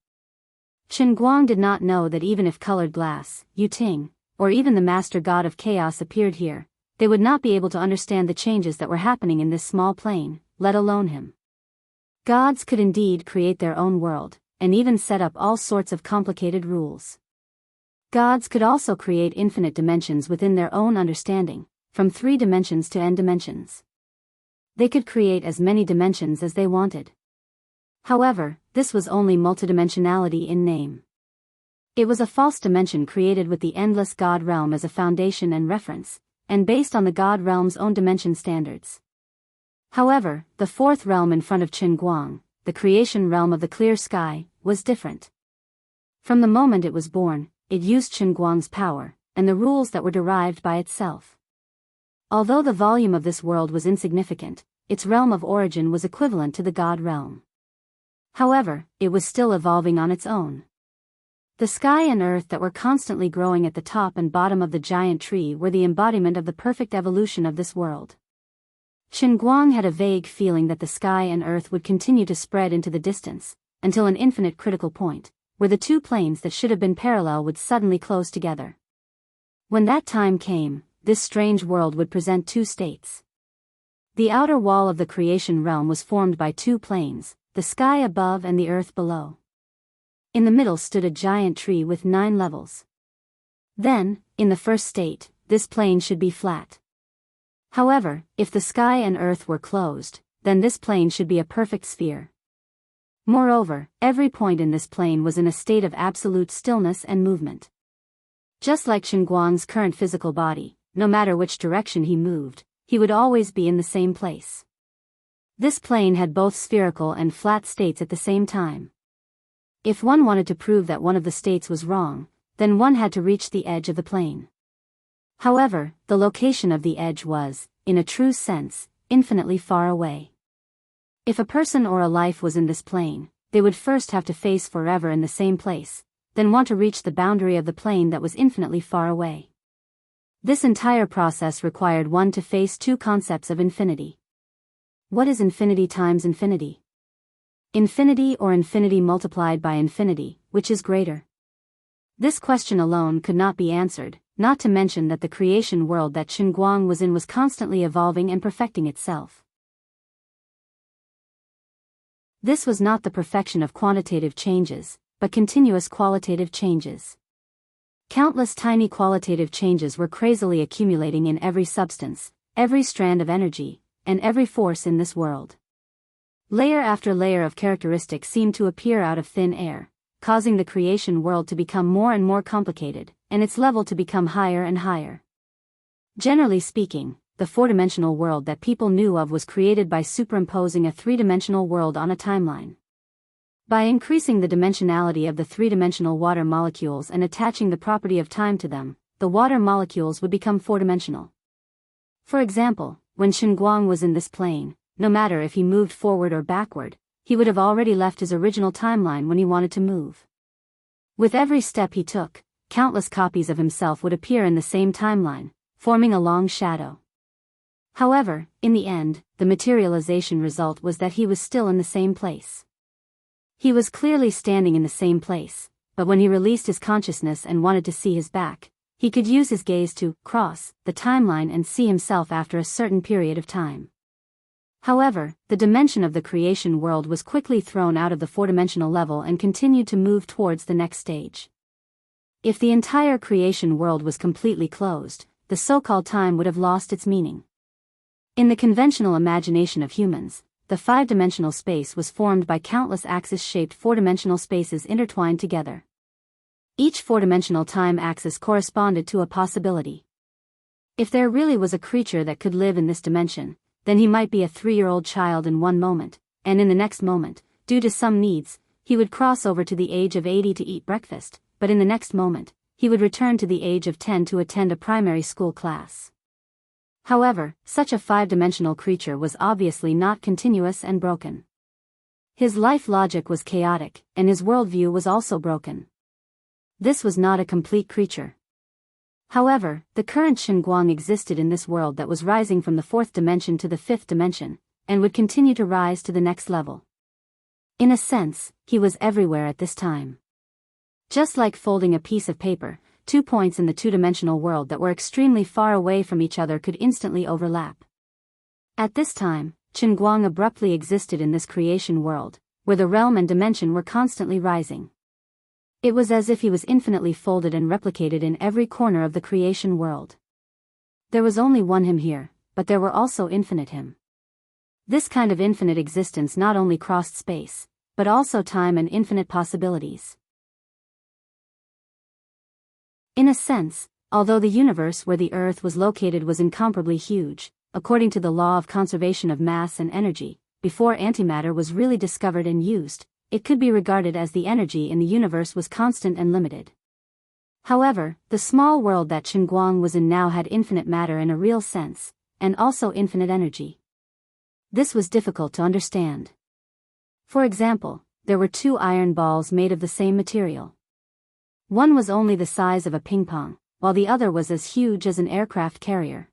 Qin did not know that even if colored glass, Yuting, or even the master god of chaos appeared here, they would not be able to understand the changes that were happening in this small plane, let alone him. Gods could indeed create their own world, and even set up all sorts of complicated rules. Gods could also create infinite dimensions within their own understanding, from 3 dimensions to n dimensions. They could create as many dimensions as they wanted. However, this was only multidimensionality in name. It was a false dimension created with the endless God realm as a foundation and reference, and based on the God realm's own dimension standards. However, the fourth realm in front of Qin, the creation realm of the clear sky, was different. From the moment it was born, it used Qin power, and the rules that were derived by itself. Although the volume of this world was insignificant, its realm of origin was equivalent to the God realm. However, it was still evolving on its own. The sky and earth that were constantly growing at the top and bottom of the giant tree were the embodiment of the perfect evolution of this world. Qin had a vague feeling that the sky and earth would continue to spread into the distance, until an infinite critical point, where the 2 planes that should have been parallel would suddenly close together. When that time came, this strange world would present 2 states. The outer wall of the creation realm was formed by 2 planes, the sky above and the earth below. In the middle stood a giant tree with 9 levels. Then, in the first state, this plane should be flat. However, if the sky and earth were closed, then this plane should be a perfect sphere. Moreover, every point in this plane was in a state of absolute stillness and movement. Just like Qin current physical body, no matter which direction he moved, he would always be in the same place. This plane had both spherical and flat states at the same time. If one wanted to prove that one of the states was wrong, then one had to reach the edge of the plane. However, the location of the edge was, in a true sense, infinitely far away. If a person or a life was in this plane, they would first have to face forever in the same place, then want to reach the boundary of the plane that was infinitely far away. This entire process required one to face 2 concepts of infinity. What is infinity times infinity? Infinity or infinity multiplied by infinity, which is greater? This question alone could not be answered, not to mention that the creation world that Qin was in was constantly evolving and perfecting itself. This was not the perfection of quantitative changes, but continuous qualitative changes. Countless tiny qualitative changes were crazily accumulating in every substance, every strand of energy, and every force in this world. Layer after layer of characteristics seemed to appear out of thin air, causing the creation world to become more and more complicated, and its level to become higher and higher. Generally speaking, the 4-dimensional world that people knew of was created by superimposing a 3-dimensional world on a timeline. By increasing the dimensionality of the 3-dimensional water molecules and attaching the property of time to them, the water molecules would become 4-dimensional. For example, when Qin was in this plane, no matter if he moved forward or backward, he would have already left his original timeline when he wanted to move. With every step he took, countless copies of himself would appear in the same timeline, forming a long shadow. However, in the end, the materialization result was that he was still in the same place. He was clearly standing in the same place, but when he released his consciousness and wanted to see his back, he could use his gaze to cross the timeline and see himself after a certain period of time. However, the dimension of the creation world was quickly thrown out of the 4-dimensional level and continued to move towards the next stage. If the entire creation world was completely closed, the so-called time would have lost its meaning. In the conventional imagination of humans, the 5-dimensional space was formed by countless axis-shaped 4-dimensional spaces intertwined together. Each 4-dimensional time axis corresponded to a possibility. If there really was a creature that could live in this dimension, then he might be a 3-year-old child in one moment, and in the next moment, due to some needs, he would cross over to the age of 80 to eat breakfast, but in the next moment, he would return to the age of 10 to attend a primary school class. However, such a 5-dimensional creature was obviously not continuous and broken. His life logic was chaotic, and his worldview was also broken. This was not a complete creature. However, the current Xinguang existed in this world that was rising from the 4th dimension to the 5th dimension, and would continue to rise to the next level. In a sense, he was everywhere at this time. Just like folding a piece of paper, 2 points in the 2-dimensional world that were extremely far away from each other could instantly overlap. At this time, Xinguang abruptly existed in this creation world, where the realm and dimension were constantly rising. It was as if he was infinitely folded and replicated in every corner of the creation world. There was only one him here, but there were also infinite him. This kind of infinite existence not only crossed space, but also time and infinite possibilities. In a sense, although the universe where the Earth was located was incomparably huge, according to the law of conservation of mass and energy, before antimatter was really discovered and used, it could be regarded as the energy in the universe was constant and limited. However, the small world that Xinguang was in now had infinite matter in a real sense, and also infinite energy. This was difficult to understand. For example, there were 2 iron balls made of the same material. One was only the size of a ping pong, while the other was as huge as an aircraft carrier.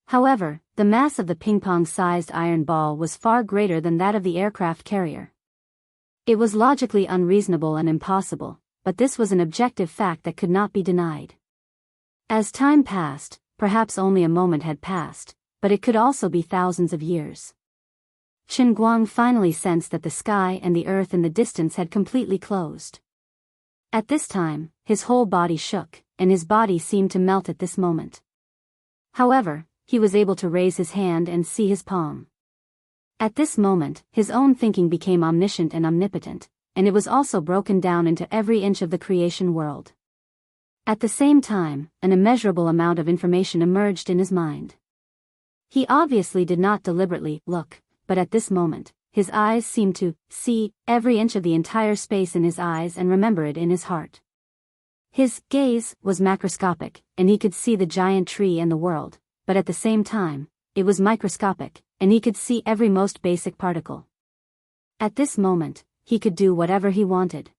However, the mass of the ping-pong-sized iron ball was far greater than that of the aircraft carrier. It was logically unreasonable and impossible, but this was an objective fact that could not be denied. As time passed, perhaps only a moment had passed, but it could also be thousands of years. Xinguang finally sensed that the sky and the earth in the distance had completely closed. At this time, his whole body shook, and his body seemed to melt at this moment. However, he was able to raise his hand and see his palm. At this moment, his own thinking became omniscient and omnipotent, and it was also broken down into every inch of the creation world. At the same time, an immeasurable amount of information emerged in his mind. He obviously did not deliberately look, but at this moment, his eyes seemed to see every inch of the entire space in his eyes and remember it in his heart. His gaze was macroscopic, and he could see the giant tree and the world, but at the same time, it was microscopic, and he could see every most basic particle. At this moment, he could do whatever he wanted.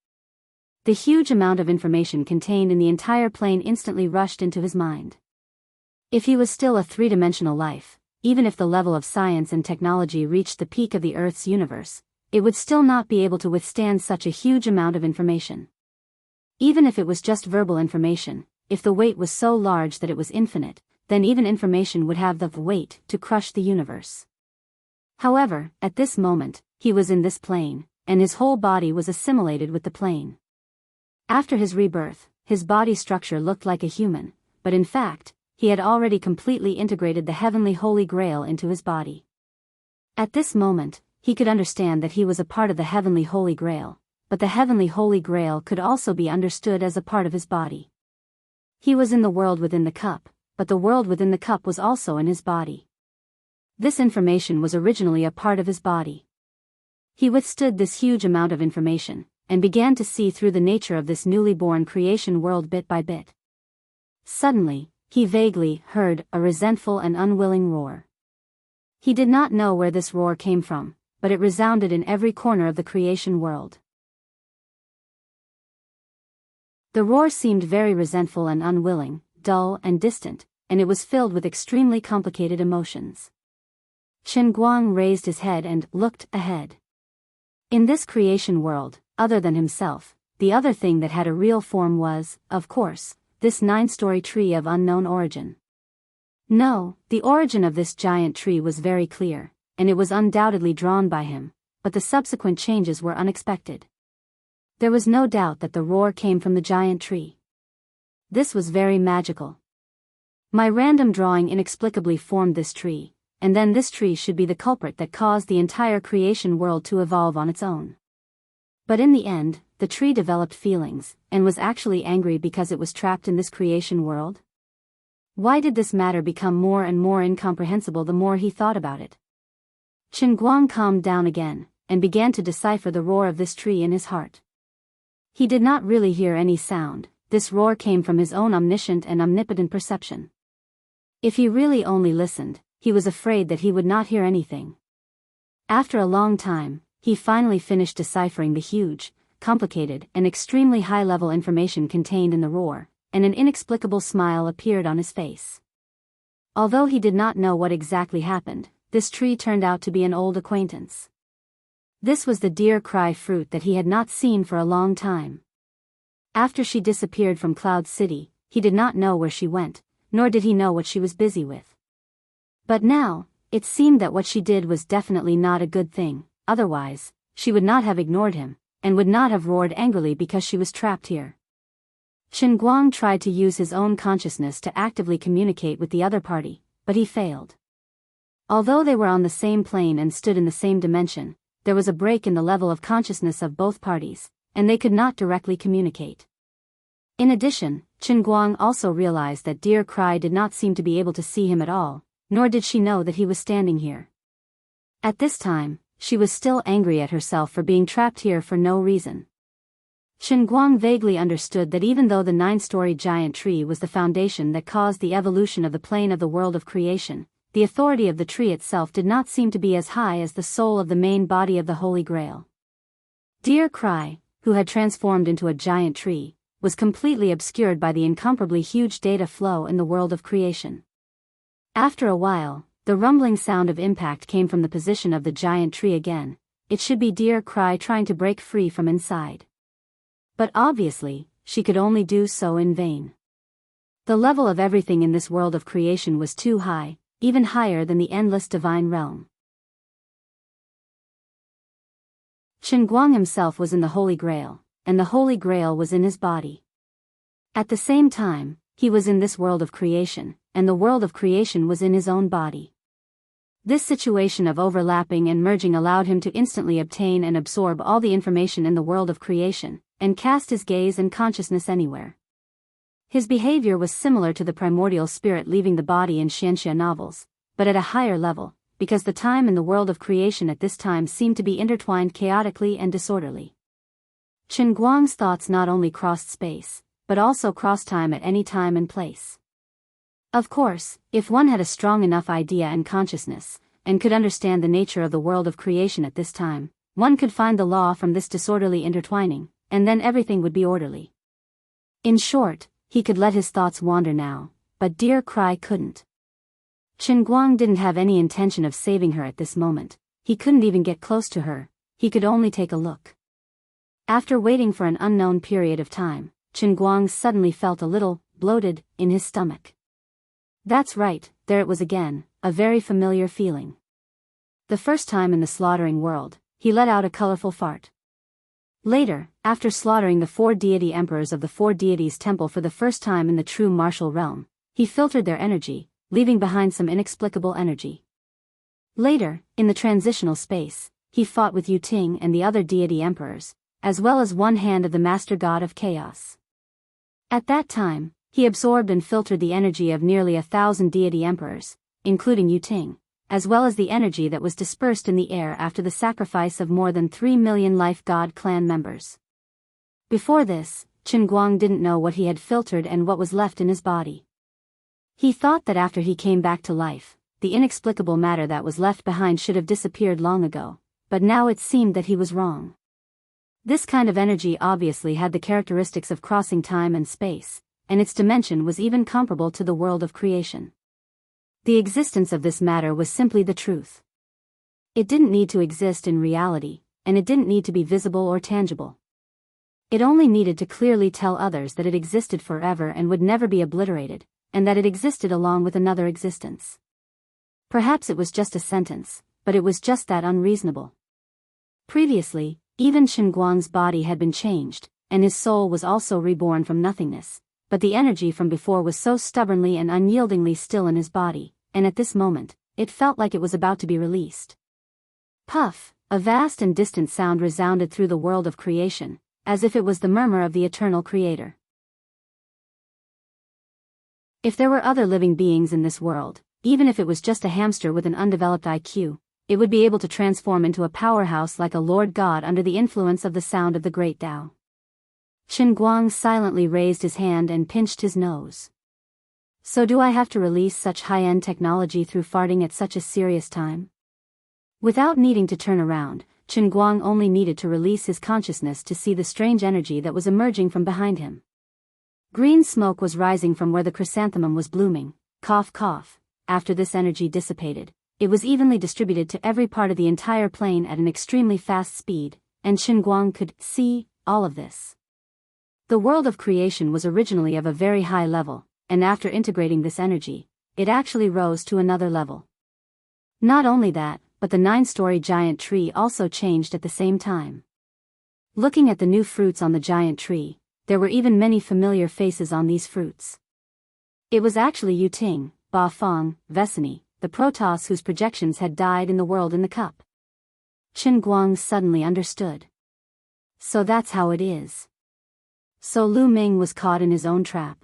The huge amount of information contained in the entire plane instantly rushed into his mind. If he was still a 3-dimensional life, even if the level of science and technology reached the peak of the Earth's universe, it would still not be able to withstand such a huge amount of information. Even if it was just verbal information, if the weight was so large that it was infinite, then even information would have the weight to crush the universe. However, at this moment, he was in this plane, and his whole body was assimilated with the plane. After his rebirth, his body structure looked like a human, but in fact, he had already completely integrated the heavenly Holy Grail into his body. At this moment, he could understand that he was a part of the heavenly Holy Grail, but the heavenly Holy Grail could also be understood as a part of his body. He was in the world within the cup, but the world within the cup was also in his body. This information was originally a part of his body. He withstood this huge amount of information, and began to see through the nature of this newly born creation world bit by bit. Suddenly, he vaguely heard a resentful and unwilling roar. He did not know where this roar came from, but it resounded in every corner of the creation world. The roar seemed very resentful and unwilling, dull and distant, and it was filled with extremely complicated emotions. Xinguang raised his head and looked ahead. In this creation world, other than himself, the other thing that had a real form was, of course, this 9-story tree of unknown origin. No, the origin of this giant tree was very clear, and it was undoubtedly drawn by him, but the subsequent changes were unexpected. There was no doubt that the roar came from the giant tree. This was very magical. My random drawing inexplicably formed this tree, and then this tree should be the culprit that caused the entire creation world to evolve on its own. But in the end, the tree developed feelings, and was actually angry because it was trapped in this creation world. Why did this matter become more and more incomprehensible the more he thought about it? Chen Guang calmed down again, and began to decipher the roar of this tree in his heart. He did not really hear any sound. This roar came from his own omniscient and omnipotent perception. If he really only listened, he was afraid that he would not hear anything. After a long time, he finally finished deciphering the huge, complicated, and extremely high-level information contained in the roar, and an inexplicable smile appeared on his face. Although he did not know what exactly happened, this tree turned out to be an old acquaintance. This was the deer cry fruit that he had not seen for a long time. After she disappeared from Cloud City, he did not know where she went, nor did he know what she was busy with. But now, it seemed that what she did was definitely not a good thing. Otherwise, she would not have ignored him, and would not have roared angrily because she was trapped here. Chen Guang tried to use his own consciousness to actively communicate with the other party, but he failed. Although they were on the same plane and stood in the same dimension, there was a break in the level of consciousness of both parties, and they could not directly communicate. In addition, Chen Guang also realized that Deer Cry did not seem to be able to see him at all, nor did she know that he was standing here. At this time, she was still angry at herself for being trapped here for no reason. Chen Guang vaguely understood that even though the 9-story giant tree was the foundation that caused the evolution of the plane of the world of creation, the authority of the tree itself did not seem to be as high as the soul of the main body of the Holy Grail. Deer Cry, who had transformed into a giant tree, was completely obscured by the incomparably huge data flow in the world of creation. After a while, the rumbling sound of impact came from the position of the giant tree again. It should be Deer Cry trying to break free from inside. But obviously, she could only do so in vain. The level of everything in this world of creation was too high, even higher than the endless divine realm. Chen Guang himself was in the Holy Grail, and the Holy Grail was in his body. At the same time, he was in this world of creation, and the world of creation was in his own body. This situation of overlapping and merging allowed him to instantly obtain and absorb all the information in the world of creation, and cast his gaze and consciousness anywhere. His behavior was similar to the primordial spirit leaving the body in Xianxia novels, but at a higher level, because the time in the world of creation at this time seemed to be intertwined chaotically and disorderly. Chen Guang's thoughts not only crossed space, but also crossed time at any time and place. Of course, if one had a strong enough idea and consciousness, and could understand the nature of the world of creation at this time, one could find the law from this disorderly intertwining, and then everything would be orderly. In short, he could let his thoughts wander now, but Deer Cry couldn't. Chen Guang didn't have any intention of saving her at this moment. He couldn't even get close to her, he could only take a look. After waiting for an unknown period of time, Chen Guang suddenly felt a little bloated in his stomach. That's right, there it was again, a very familiar feeling. The first time in the slaughtering world, he let out a colorful fart. Later, after slaughtering the 4 deity emperors of the 4 deities temple for the first time in the true martial realm, he filtered their energy, leaving behind some inexplicable energy. Later, in the transitional space, he fought with Yu Ting and the other deity emperors, as well as one hand of the master god of chaos. At that time, he absorbed and filtered the energy of nearly 1,000 deity emperors, including Yu Ting, as well as the energy that was dispersed in the air after the sacrifice of more than 3 million life god clan members. Before this, Chen Guang didn't know what he had filtered and what was left in his body. He thought that after he came back to life, the inexplicable matter that was left behind should have disappeared long ago, but now it seemed that he was wrong. This kind of energy obviously had the characteristics of crossing time and space, and its dimension was even comparable to the world of creation. The existence of this matter was simply the truth. It didn't need to exist in reality, and it didn't need to be visible or tangible. It only needed to clearly tell others that it existed forever and would never be obliterated, and that it existed along with another existence. Perhaps it was just a sentence, but it was just that unreasonable. Previously, even Chen Guang's body had been changed, and his soul was also reborn from nothingness, but the energy from before was so stubbornly and unyieldingly still in his body, and at this moment, it felt like it was about to be released. Puff, a vast and distant sound resounded through the world of creation, as if it was the murmur of the eternal Creator. If there were other living beings in this world, even if it was just a hamster with an undeveloped IQ, it would be able to transform into a powerhouse like a Lord God under the influence of the sound of the great Tao. Chen Guang silently raised his hand and pinched his nose. So do I have to release such high-end technology through farting at such a serious time? Without needing to turn around, Chen Guang only needed to release his consciousness to see the strange energy that was emerging from behind him. Green smoke was rising from where the chrysanthemum was blooming. Cough cough. After this energy dissipated, it was evenly distributed to every part of the entire plane at an extremely fast speed, and Chen Guang could see all of this. The world of creation was originally of a very high level, and after integrating this energy, it actually rose to another level. Not only that, but the 9-story giant tree also changed at the same time. Looking at the new fruits on the giant tree, there were even many familiar faces on these fruits. It was actually Yu Ting, Ba Feng, Vesini, the Protoss whose projections had died in the world in the cup. Chen Guang suddenly understood. So that's how it is. So Lu Ming was caught in his own trap.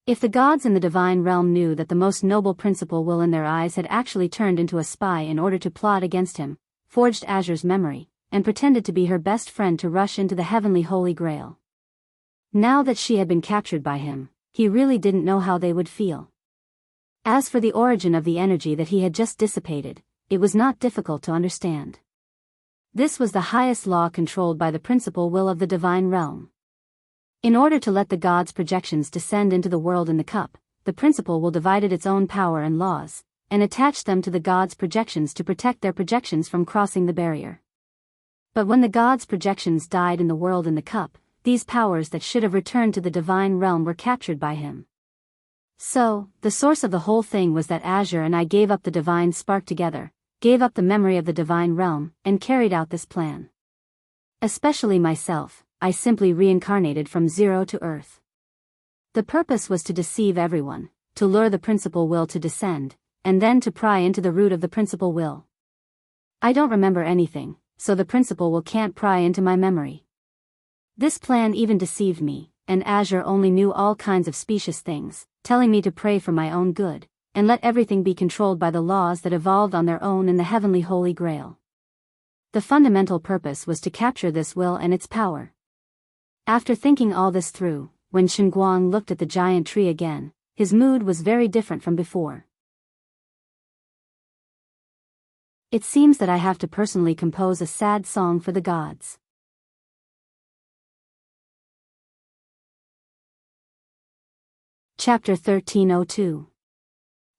If the gods in the divine realm knew that the most noble principal will in their eyes had actually turned into a spy in order to plot against him, forged Azure's memory, and pretended to be her best friend to rush into the heavenly Holy Grail. Now that she had been captured by him, he really didn't know how they would feel. As for the origin of the energy that he had just dissipated, it was not difficult to understand. This was the highest law controlled by the principal will of the divine realm. In order to let the gods' projections descend into the world in the cup, the principal will divided its own power and laws, and attach them to the gods' projections to protect their projections from crossing the barrier. But when the gods' projections died in the world in the cup, these powers that should have returned to the divine realm were captured by him. So, the source of the whole thing was that Azure and I gave up the divine spark together, gave up the memory of the divine realm, and carried out this plan. Especially myself, I simply reincarnated from zero to Earth. The purpose was to deceive everyone, to lure the principal will to descend, and then to pry into the root of the principal will. I don't remember anything, so the principal will can't pry into my memory. This plan even deceived me, and Azure only knew all kinds of specious things, telling me to pray for my own good, and let everything be controlled by the laws that evolved on their own in the heavenly Holy Grail. The fundamental purpose was to capture this will and its power. After thinking all this through, when Chen Guang looked at the giant tree again, his mood was very different from before. It seems that I have to personally compose a sad song for the gods. Chapter 1302.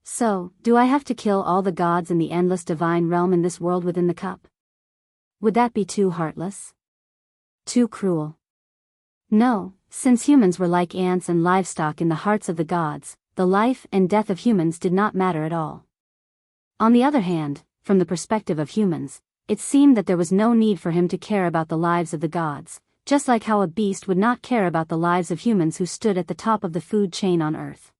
So, do I have to kill all the gods in the endless divine realm in this world within the cup? Would that be too heartless? Too cruel? No, since humans were like ants and livestock in the hearts of the gods, the life and death of humans did not matter at all. On the other hand, from the perspective of humans, it seemed that there was no need for him to care about the lives of the gods, just like how a beast would not care about the lives of humans who stood at the top of the food chain on Earth.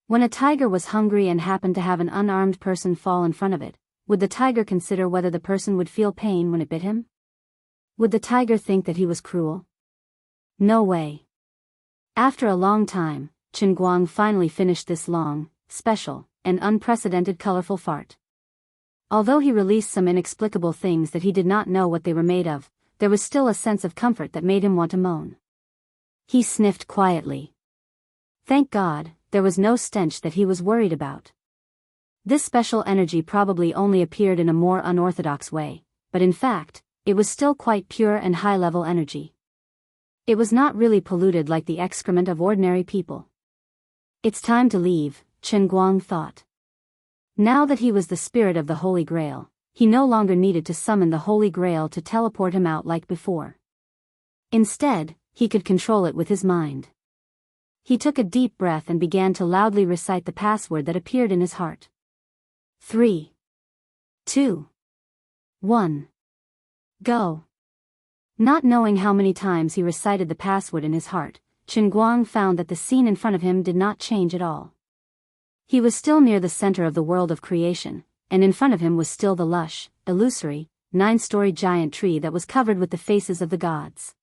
When a tiger was hungry and happened to have an unarmed person fall in front of it, would the tiger consider whether the person would feel pain when it bit him? Would the tiger think that he was cruel? No way. After a long time, Chen Guang finally finished this long, special, and unprecedented colorful fart. Although he released some inexplicable things that he did not know what they were made of, there was still a sense of comfort that made him want to moan. He sniffed quietly. Thank God, there was no stench that he was worried about. This special energy probably only appeared in a more unorthodox way, but in fact, it was still quite pure and high-level energy. It was not really polluted like the excrement of ordinary people. It's time to leave, Chen Guang thought. Now that he was the spirit of the Holy Grail, he no longer needed to summon the Holy Grail to teleport him out like before. Instead, he could control it with his mind. He took a deep breath and began to loudly recite the password that appeared in his heart. 3, 2, 1. Go. Not knowing how many times he recited the password in his heart, Chen Guang found that the scene in front of him did not change at all. He was still near the center of the world of creation, and in front of him was still the lush, illusory, 9-story giant tree that was covered with the faces of the gods.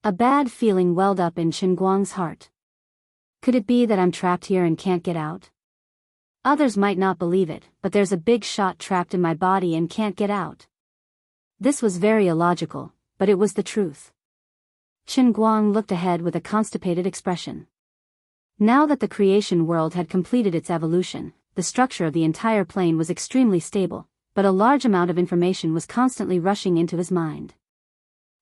A bad feeling welled up in Chen Guang's heart. Could it be that I'm trapped here and can't get out? Others might not believe it, but there's a big shot trapped in my body and can't get out. This was very illogical, but it was the truth. Qin Guang looked ahead with a constipated expression. Now that the creation world had completed its evolution, the structure of the entire plane was extremely stable, but a large amount of information was constantly rushing into his mind.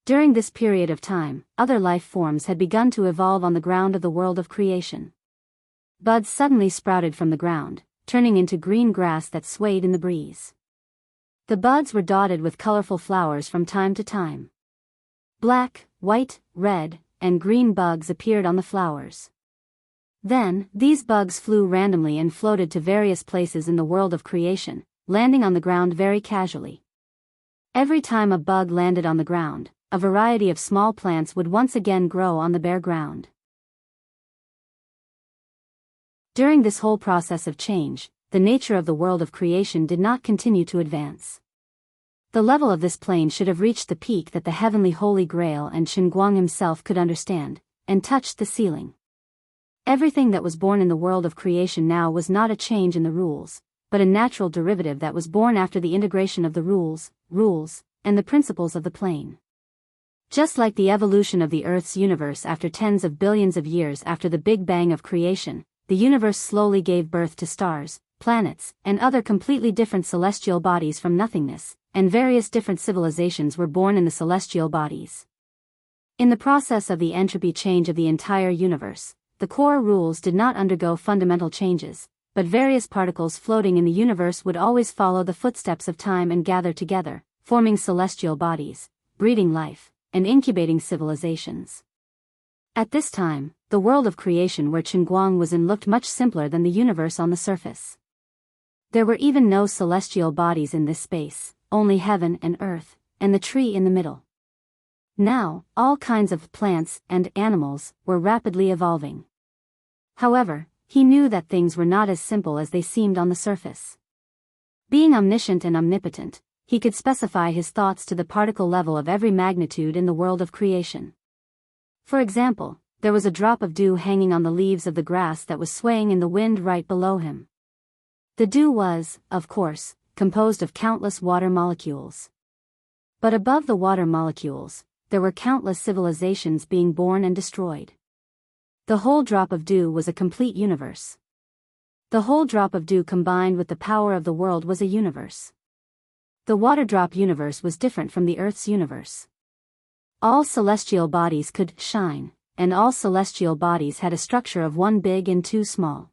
During this period of time, other life forms had begun to evolve on the ground of the world of creation. Buds suddenly sprouted from the ground, turning into green grass that swayed in the breeze. The buds were dotted with colorful flowers from time to time. Black, white, red, and green bugs appeared on the flowers. Then, these bugs flew randomly and floated to various places in the world of creation, landing on the ground very casually. Every time a bug landed on the ground, a variety of small plants would once again grow on the bare ground. During this whole process of change, the nature of the world of creation did not continue to advance. The level of this plane should have reached the peak that the heavenly Holy Grail and Qin Guang himself could understand, and touched the ceiling. Everything that was born in the world of creation now was not a change in the rules, but a natural derivative that was born after the integration of the rules, and the principles of the plane. Just like the evolution of the Earth's universe after tens of billions of years after the Big Bang of creation, the universe slowly gave birth to stars, planets, and other completely different celestial bodies from nothingness, and various different civilizations were born in the celestial bodies. In the process of the entropy change of the entire universe, the core rules did not undergo fundamental changes, but various particles floating in the universe would always follow the footsteps of time and gather together, forming celestial bodies, breeding life, and incubating civilizations. At this time, the world of creation where Qin Guang was in looked much simpler than the universe on the surface. There were even no celestial bodies in this space, only heaven and earth, and the tree in the middle. Now, all kinds of plants and animals were rapidly evolving. However, he knew that things were not as simple as they seemed on the surface. Being omniscient and omnipotent, he could specify his thoughts to the particle level of every magnitude in the world of creation. For example, there was a drop of dew hanging on the leaves of the grass that was swaying in the wind right below him. The dew was, of course, composed of countless water molecules. But above the water molecules, there were countless civilizations being born and destroyed. The whole drop of dew was a complete universe. The whole drop of dew combined with the power of the world was a universe. The water drop universe was different from the Earth's universe. All celestial bodies could shine, and all celestial bodies had a structure of one big and two small.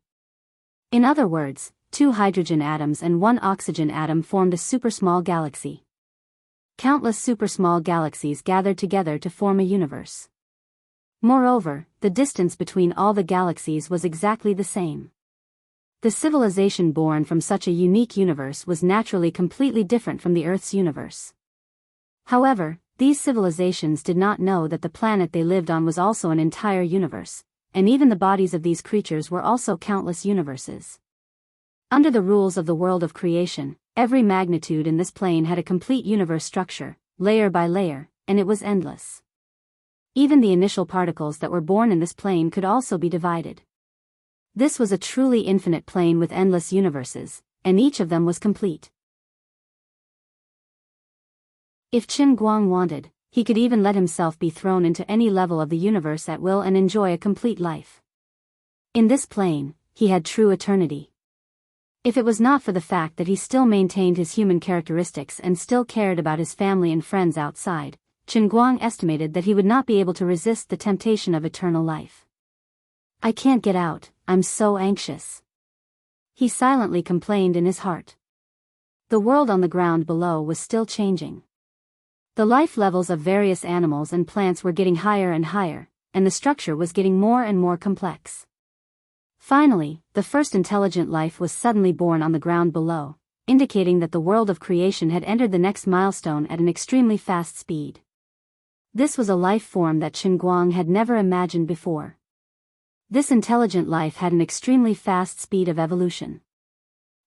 In other words, 2 hydrogen atoms and 1 oxygen atom formed a supersmall galaxy. Countless supersmall galaxies gathered together to form a universe. Moreover, the distance between all the galaxies was exactly the same. The civilization born from such a unique universe was naturally completely different from the Earth's universe. However, these civilizations did not know that the planet they lived on was also an entire universe, and even the bodies of these creatures were also countless universes. Under the rules of the world of creation, every magnitude in this plane had a complete universe structure, layer by layer, and it was endless. Even the initial particles that were born in this plane could also be divided. This was a truly infinite plane with endless universes, and each of them was complete. If Qin Guang wanted, he could even let himself be thrown into any level of the universe at will and enjoy a complete life. In this plane, he had true eternity. If it was not for the fact that he still maintained his human characteristics and still cared about his family and friends outside, Qin Guang estimated that he would not be able to resist the temptation of eternal life. "I can't get out, I'm so anxious," he silently complained in his heart. The world on the ground below was still changing. The life levels of various animals and plants were getting higher and higher, and the structure was getting more and more complex. Finally, the first intelligent life was suddenly born on the ground below, indicating that the world of creation had entered the next milestone at an extremely fast speed. This was a life form that Qin Guang had never imagined before. This intelligent life had an extremely fast speed of evolution.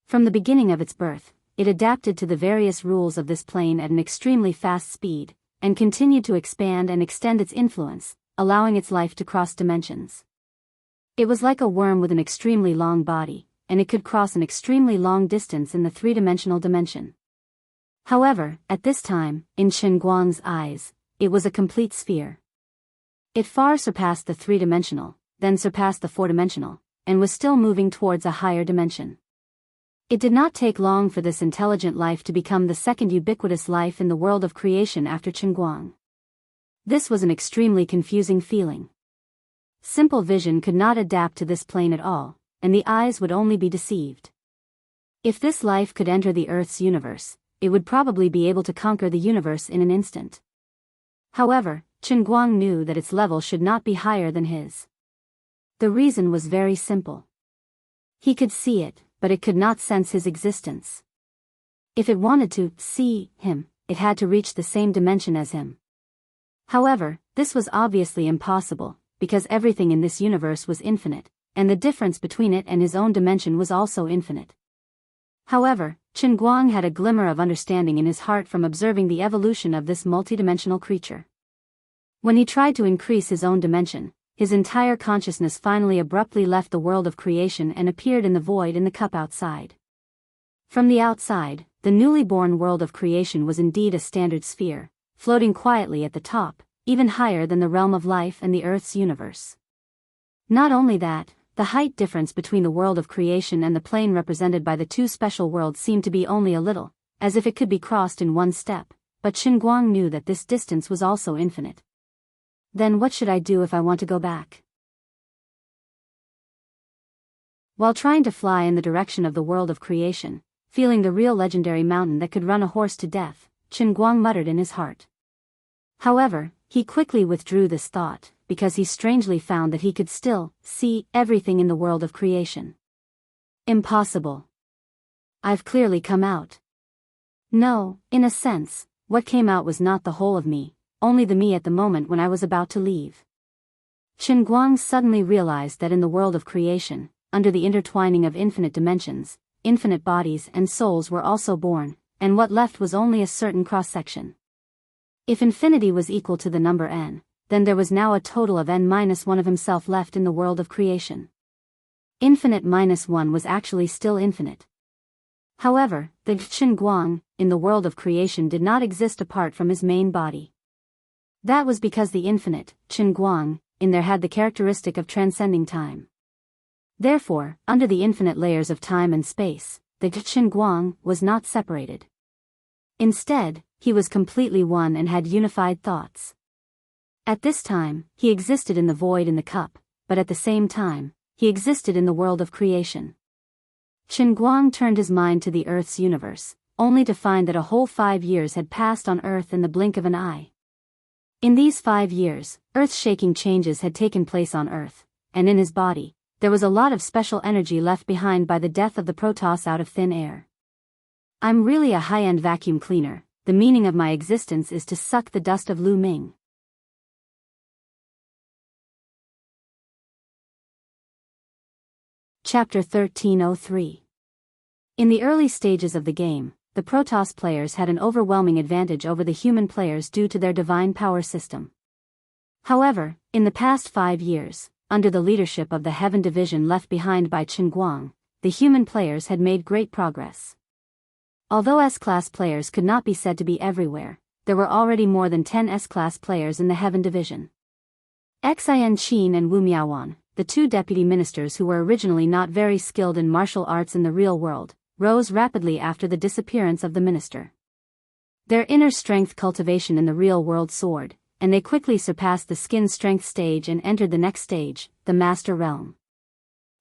From the beginning of its birth, it adapted to the various rules of this plane at an extremely fast speed, and continued to expand and extend its influence, allowing its life to cross dimensions. It was like a worm with an extremely long body, and it could cross an extremely long distance in the three-dimensional dimension. However, at this time, in Chen Guang's eyes, it was a complete sphere. It far surpassed the three-dimensional, then surpassed the four-dimensional, and was still moving towards a higher dimension. It did not take long for this intelligent life to become the second ubiquitous life in the world of creation after Chen Guang. This was an extremely confusing feeling. Simple vision could not adapt to this plane at all, and the eyes would only be deceived. If this life could enter the Earth's universe, it would probably be able to conquer the universe in an instant. However, Chen Guang knew that its level should not be higher than his. The reason was very simple. He could see it, but it could not sense his existence. If it wanted to see him, it had to reach the same dimension as him. However, this was obviously impossible, because everything in this universe was infinite, and the difference between it and his own dimension was also infinite. However, Chen Guang had a glimmer of understanding in his heart from observing the evolution of this multidimensional creature. When he tried to increase his own dimension, his entire consciousness finally abruptly left the world of creation and appeared in the void in the cup outside. From the outside, the newly born world of creation was indeed a standard sphere, floating quietly at the top, even higher than the realm of life and the Earth's universe. Not only that, the height difference between the world of creation and the plane represented by the two special worlds seemed to be only a little, as if it could be crossed in one step, but Chen Guang knew that this distance was also infinite. Then what should I do if I want to go back? While trying to fly in the direction of the world of creation, feeling the real legendary mountain that could run a horse to death, Chen Guang muttered in his heart. However, he quickly withdrew this thought, because he strangely found that he could still see everything in the world of creation. Impossible. I've clearly come out. No, in a sense, what came out was not the whole of me, only the me at the moment when I was about to leave. Chen Guang suddenly realized that in the world of creation, under the intertwining of infinite dimensions, infinite bodies and souls were also born, and what left was only a certain cross-section. If infinity was equal to the number n, then there was now a total of n-1 of himself left in the world of creation. Infinite minus 1 was actually still infinite. However, the Chen Guang, in the world of creation did not exist apart from his main body. That was because the infinite, Chen Guang, in there had the characteristic of transcending time. Therefore, under the infinite layers of time and space, the Chen Guang was not separated. Instead, he was completely one and had unified thoughts. At this time, he existed in the void in the cup, but at the same time, he existed in the world of creation. Chen Guang turned his mind to the Earth's universe, only to find that a whole 5 years had passed on Earth in the blink of an eye. In these 5 years, earth-shaking changes had taken place on Earth, and in his body, there was a lot of special energy left behind by the death of the Protoss out of thin air. I'm really a high-end vacuum cleaner. The meaning of my existence is to suck the dust of Lu Ming. Chapter 1303. In the early stages of the game, the Protoss players had an overwhelming advantage over the human players due to their divine power system. However, in the past 5 years, under the leadership of the Heaven Division left behind by Chen Guang, the human players had made great progress. Although S-Class players could not be said to be everywhere, there were already more than 10 S-Class players in the Heaven Division. Xin Qin and Wu Miaowan, the two deputy ministers who were originally not very skilled in martial arts in the real world, rose rapidly after the disappearance of the minister. Their inner strength cultivation in the real world soared, and they quickly surpassed the skin strength stage and entered the next stage, the Master Realm.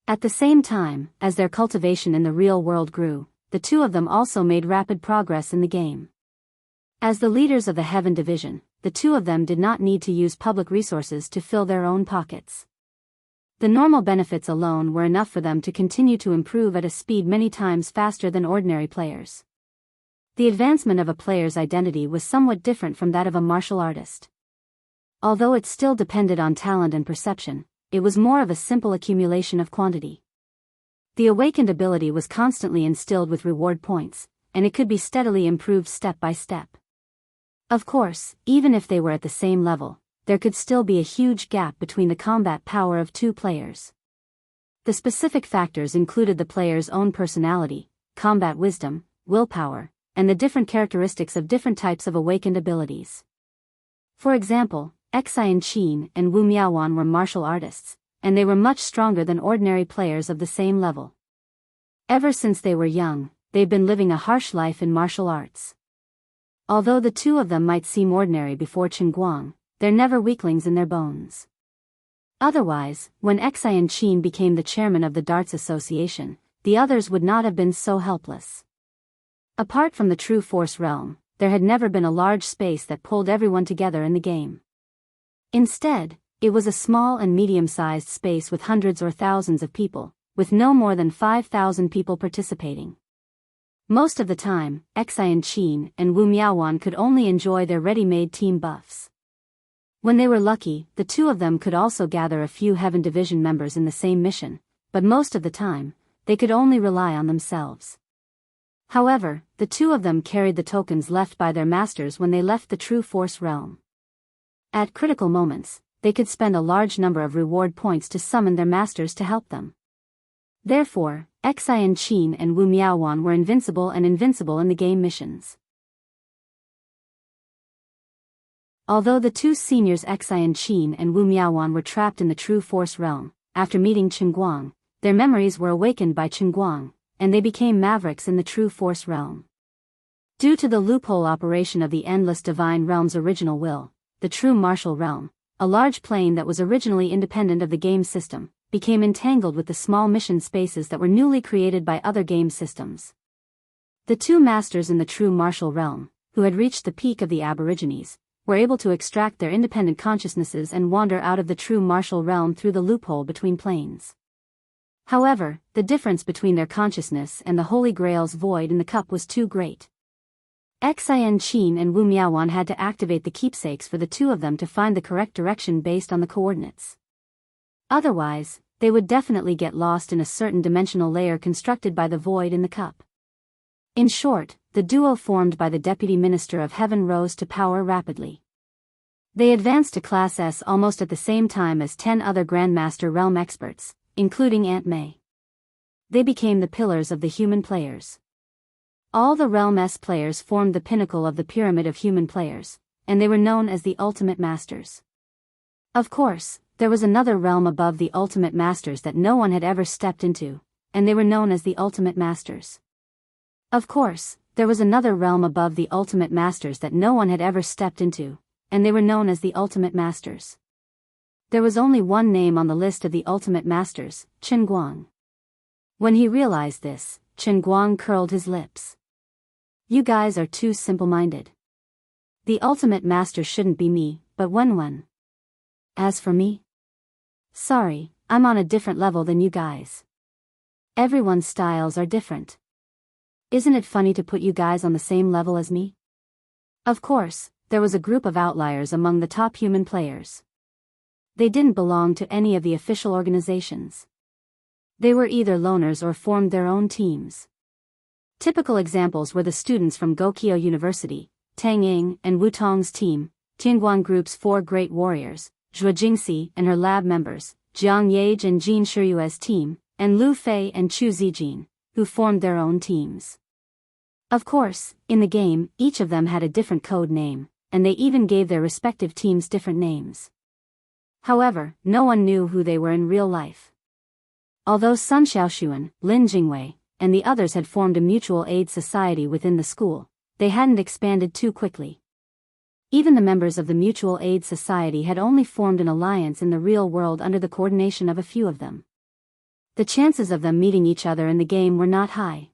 At the same time, as their cultivation in the real world grew, the two of them also made rapid progress in the game. As the leaders of the Heaven Division, the two of them did not need to use public resources to fill their own pockets. The normal benefits alone were enough for them to continue to improve at a speed many times faster than ordinary players. The advancement of a player's identity was somewhat different from that of a martial artist. Although it still depended on talent and perception, it was more of a simple accumulation of quantity. The awakened ability was constantly instilled with reward points, and it could be steadily improved step by step. Of course, even if they were at the same level, there could still be a huge gap between the combat power of two players. The specific factors included the player's own personality, combat wisdom, willpower, and the different characteristics of different types of awakened abilities. For example, Enchanting and Wu Miaowan were martial artists, and they were much stronger than ordinary players of the same level. Ever since they were young, they've been living a harsh life in martial arts. Although the two of them might seem ordinary before Qinguang, they're never weaklings in their bones. Otherwise, when Enchanting became the chairman of the Darts Association, the others would not have been so helpless. Apart from the true force realm, there had never been a large space that pulled everyone together in the game. Instead, it was a small and medium-sized space with hundreds or thousands of people, with no more than 5,000 people participating. Most of the time, Enchanting and Wu Miaowan could only enjoy their ready-made team buffs. When they were lucky, the two of them could also gather a few Heaven Division members in the same mission, but most of the time, they could only rely on themselves. However, the two of them carried the tokens left by their masters when they left the True Force realm. At critical moments, they could spend a large number of reward points to summon their masters to help them. Therefore, Enchanting and Wu Miaowan were invincible in the game missions. Although the two seniors Enchanting and Wu Miaowan were trapped in the True Force realm, after meeting Qinguang, their memories were awakened by Qinguang, and they became mavericks in the True Force realm. Due to the loophole operation of the Endless Divine Realm's original will, the True Martial Realm, a large plane that was originally independent of the game system, became entangled with the small mission spaces that were newly created by other game systems. The two masters in the True Martial Realm, who had reached the peak of the Aborigines, were able to extract their independent consciousnesses and wander out of the True Martial Realm through the loophole between planes. However, the difference between their consciousness and the Holy Grail's void in the cup was too great. Enchanting and Wu Miaowan had to activate the keepsakes for the two of them to find the correct direction based on the coordinates. Otherwise, they would definitely get lost in a certain dimensional layer constructed by the void in the cup. In short, the duo formed by the Deputy Minister of Heaven rose to power rapidly. They advanced to Class S almost at the same time as 10 other Grandmaster Realm experts, including Aunt May. They became the pillars of the human players. All the Realm S players formed the pinnacle of the pyramid of human players, and they were known as the Ultimate Masters. Of course, there was another realm above the Ultimate Masters that no one had ever stepped into, and they were known as the Ultimate Masters. Of course, there was another realm above the Ultimate Masters that no one had ever stepped into, and they were known as the Ultimate Masters. There was only one name on the list of the Ultimate Masters, Qinguang. When he realized this, Qinguang curled his lips. You guys are too simple-minded. The Ultimate Master shouldn't be me, but Wenwen. As for me? Sorry, I'm on a different level than you guys. Everyone's styles are different. Isn't it funny to put you guys on the same level as me? Of course, there was a group of outliers among the top human players. They didn't belong to any of the official organizations. They were either loners or formed their own teams. Typical examples were the students from Gokyo University, Tang Ying and Wu Tong's team, Tianguan Group's 4 great warriors, Zhuo Jingxi and her lab members, Jiang Yage and Jin Shiyue's team, and Lu Fei and Chu Zijin, who formed their own teams. Of course, in the game, each of them had a different code name, and they even gave their respective teams different names. However, no one knew who they were in real life. Although Sun Xiaoxuan, Lin Jingwei, and the others had formed a mutual aid society within the school, they hadn't expanded too quickly. Even the members of the mutual aid society had only formed an alliance in the real world under the coordination of a few of them. The chances of them meeting each other in the game were not high.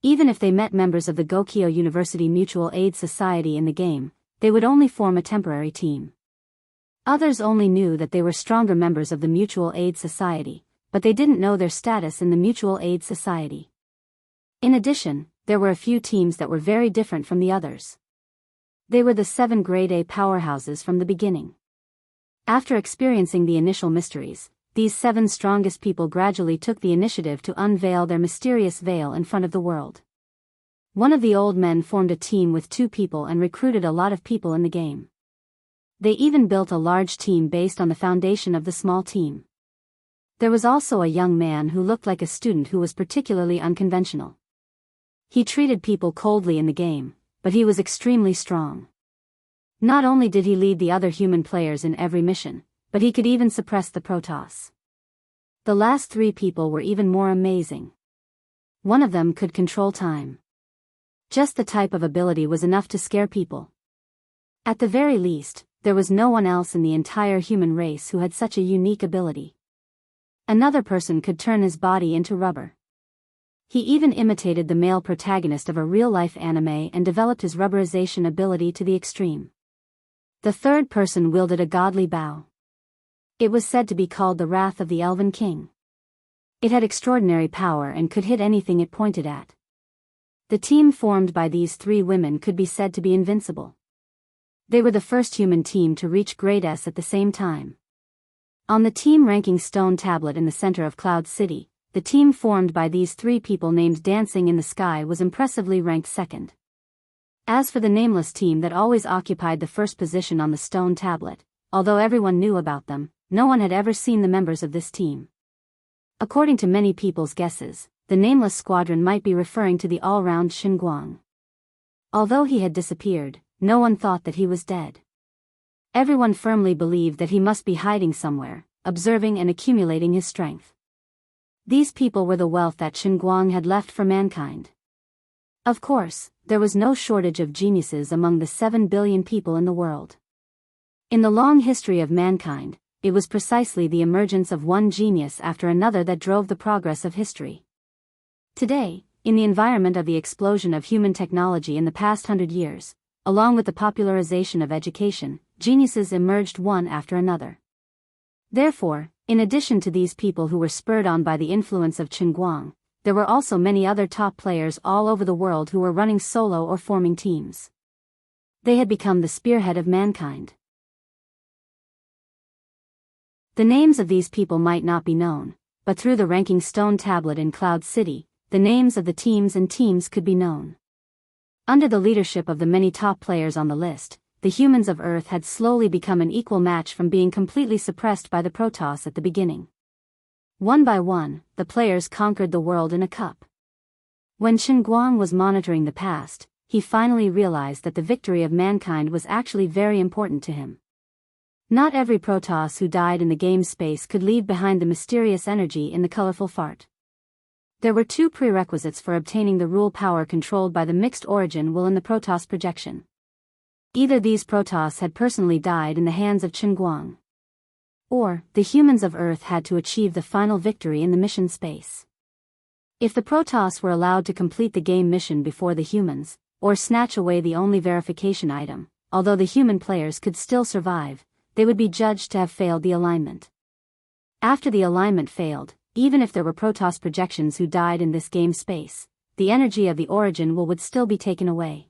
Even if they met members of the Gokyo University Mutual Aid Society in the game, they would only form a temporary team. Others only knew that they were stronger members of the Mutual Aid Society, but they didn't know their status in the Mutual Aid Society. In addition, there were a few teams that were very different from the others. They were the 7 Grade A powerhouses from the beginning. After experiencing the initial mysteries, these 7 strongest people gradually took the initiative to unveil their mysterious veil in front of the world. One of the old men formed a team with 2 people and recruited a lot of people in the game. They even built a large team based on the foundation of the small team. There was also a young man who looked like a student who was particularly unconventional. He treated people coldly in the game, but he was extremely strong. Not only did he lead the other human players in every mission, but he could even suppress the Protoss. The last three people were even more amazing. One of them could control time. Just the type of ability was enough to scare people. At the very least, there was no one else in the entire human race who had such a unique ability. Another person could turn his body into rubber. He even imitated the male protagonist of a real-life anime and developed his rubberization ability to the extreme. The third person wielded a godly bow. It was said to be called the Wrath of the Elven King. It had extraordinary power and could hit anything it pointed at. The team formed by these three women could be said to be invincible. They were the first human team to reach Grade S at the same time. On the team ranking stone tablet in the center of Cloud City, the team formed by these three people named Dancing in the Sky was impressively ranked second. As for the nameless team that always occupied the first position on the stone tablet, although everyone knew about them, no one had ever seen the members of this team. According to many people's guesses, the nameless squadron might be referring to the all-round Xinguang. Although he had disappeared, no one thought that he was dead. Everyone firmly believed that he must be hiding somewhere, observing and accumulating his strength. These people were the wealth that Xinguang had left for mankind. Of course, there was no shortage of geniuses among the 7 billion people in the world. In the long history of mankind, it was precisely the emergence of one genius after another that drove the progress of history. Today, in the environment of the explosion of human technology in the past 100 years, along with the popularization of education, geniuses emerged one after another. Therefore, in addition to these people who were spurred on by the influence of Xinguang, there were also many other top players all over the world who were running solo or forming teams. They had become the spearhead of mankind. The names of these people might not be known, but through the ranking stone tablet in Cloud City, the names of the teams and teams could be known. Under the leadership of the many top players on the list, the humans of Earth had slowly become an equal match from being completely suppressed by the Protoss at the beginning. One by one, the players conquered the world in a cup. When Xinguang was monitoring the past, he finally realized that the victory of mankind was actually very important to him. Not every Protoss who died in the game space could leave behind the mysterious energy in the colorful fart. There were two prerequisites for obtaining the rule power controlled by the mixed origin will in the Protoss projection. Either these Protoss had personally died in the hands of Xinguang, or the humans of Earth had to achieve the final victory in the mission space. If the Protoss were allowed to complete the game mission before the humans, or snatch away the only verification item, although the human players could still survive, they would be judged to have failed the alignment. After the alignment failed, even if there were Protoss projections who died in this game space, the energy of the origin will would still be taken away.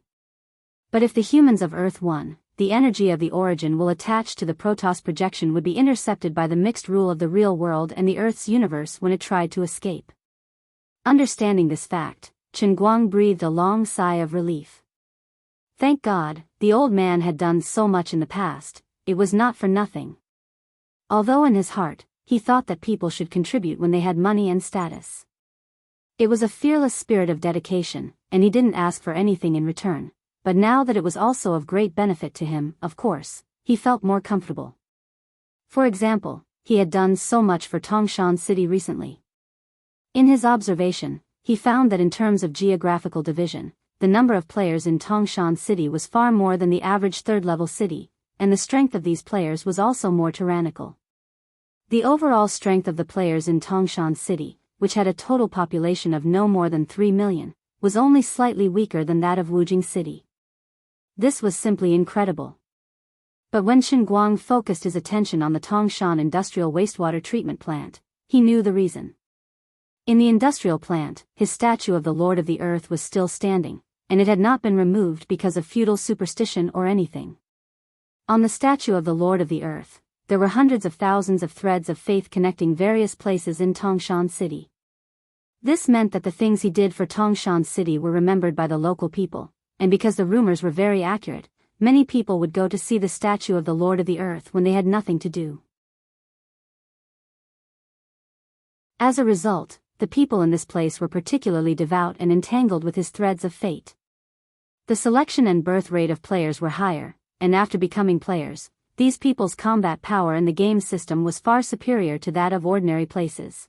But if the humans of Earth won, the energy of the origin will attached to the Protoss projection would be intercepted by the mixed rule of the real world and the Earth's universe when it tried to escape. Understanding this fact, Xinguang breathed a long sigh of relief. Thank God, the old man had done so much in the past, it was not for nothing. Although in his heart, he thought that people should contribute when they had money and status. It was a fearless spirit of dedication, and he didn't ask for anything in return. But now that it was also of great benefit to him, of course, he felt more comfortable. For example, he had done so much for Tangshan City recently. In his observation, he found that in terms of geographical division, the number of players in Tangshan City was far more than the average third-level city, and the strength of these players was also more tyrannical. The overall strength of the players in Tangshan City, which had a total population of no more than 3 million, was only slightly weaker than that of Wujing City. This was simply incredible. But when Xinguang focused his attention on the Tangshan industrial wastewater treatment plant, he knew the reason. In the industrial plant, his statue of the Lord of the Earth was still standing, and it had not been removed because of feudal superstition or anything. On the statue of the Lord of the Earth, there were hundreds of thousands of threads of faith connecting various places in Tangshan City. This meant that the things he did for Tangshan City were remembered by the local people. And because the rumors were very accurate, many people would go to see the statue of the Lord of the Earth when they had nothing to do. As a result, the people in this place were particularly devout and entangled with his threads of fate. The selection and birth rate of players were higher, and after becoming players, these people's combat power in the game system was far superior to that of ordinary places.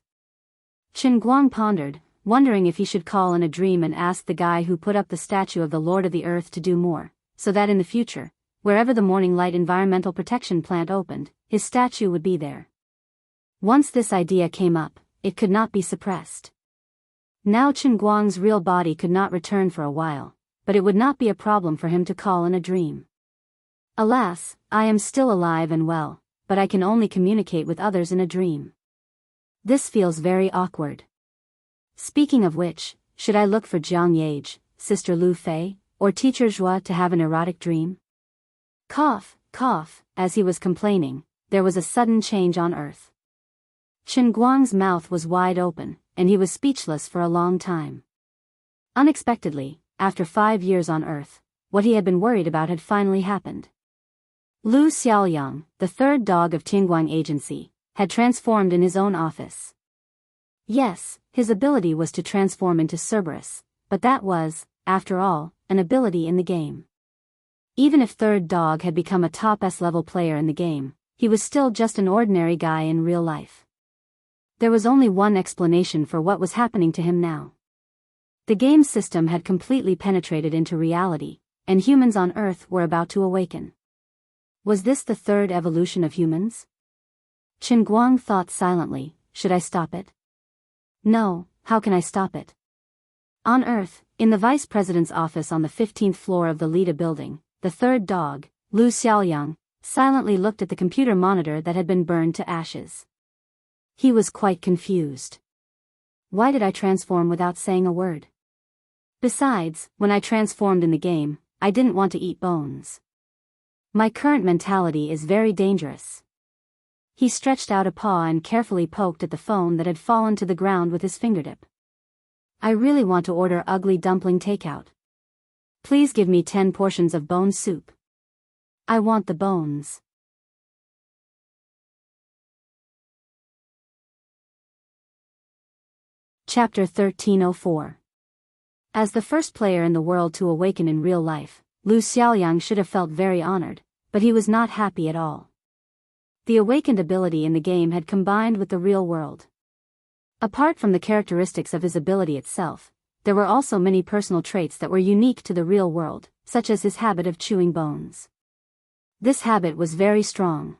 Chen Guang pondered, wondering if he should call in a dream and ask the guy who put up the statue of the Lord of the Earth to do more, so that in the future, wherever the Morning Light Environmental Protection Plant opened, his statue would be there. Once this idea came up, it could not be suppressed. Now Chen Guang's real body could not return for a while, but it would not be a problem for him to call in a dream. Alas, I am still alive and well, but I can only communicate with others in a dream. This feels very awkward. Speaking of which, should I look for Jiang Yage, Sister Lu Fei, or Teacher Zhua to have an erotic dream? Cough, cough, as he was complaining, there was a sudden change on earth. Chen Guang's mouth was wide open, and he was speechless for a long time. Unexpectedly, after 5 years on earth, what he had been worried about had finally happened. Lu Xiaoyang, the third dog of Tianguang Agency, had transformed in his own office. Yes, his ability was to transform into Cerberus, but that was, after all, an ability in the game. Even if third dog had become a top S-level player in the game, he was still just an ordinary guy in real life. There was only one explanation for what was happening to him now. The game system had completely penetrated into reality, and humans on Earth were about to awaken. Was this the third evolution of humans? Chen Guang thought silently, should I stop it? No, how can I stop it? On Earth, in the Vice President's office on the 15th floor of the Lida building, the third dog, Lu Xiaoyang, silently looked at the computer monitor that had been burned to ashes. He was quite confused. Why did I transform without saying a word? Besides, when I transformed in the game, I didn't want to eat bones. My current mentality is very dangerous. He stretched out a paw and carefully poked at the phone that had fallen to the ground with his fingertip. I really want to order ugly dumpling takeout. Please give me 10 portions of bone soup. I want the bones. Chapter 1304. As the first player in the world to awaken in real life, Lu Xiaoyang should have felt very honored, but he was not happy at all. The awakened ability in the game had combined with the real world. Apart from the characteristics of his ability itself, there were also many personal traits that were unique to the real world, such as his habit of chewing bones. This habit was very strong.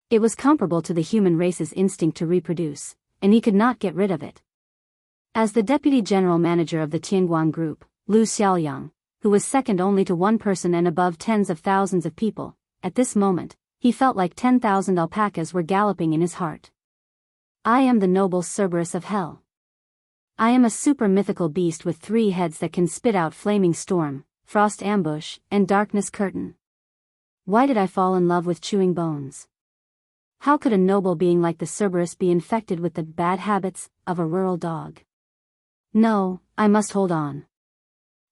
It was comparable to the human race's instinct to reproduce, and he could not get rid of it. As the deputy general manager of the Tianguang group, Lu Xiaoyang, who was second only to one person and above tens of thousands of people, at this moment, he felt like 10,000 alpacas were galloping in his heart. I am the noble Cerberus of hell. I am a super mythical beast with 3 heads that can spit out flaming storm, frost ambush, and darkness curtain. Why did I fall in love with chewing bones? How could a noble being like the Cerberus be infected with the bad habits of a rural dog? No, I must hold on.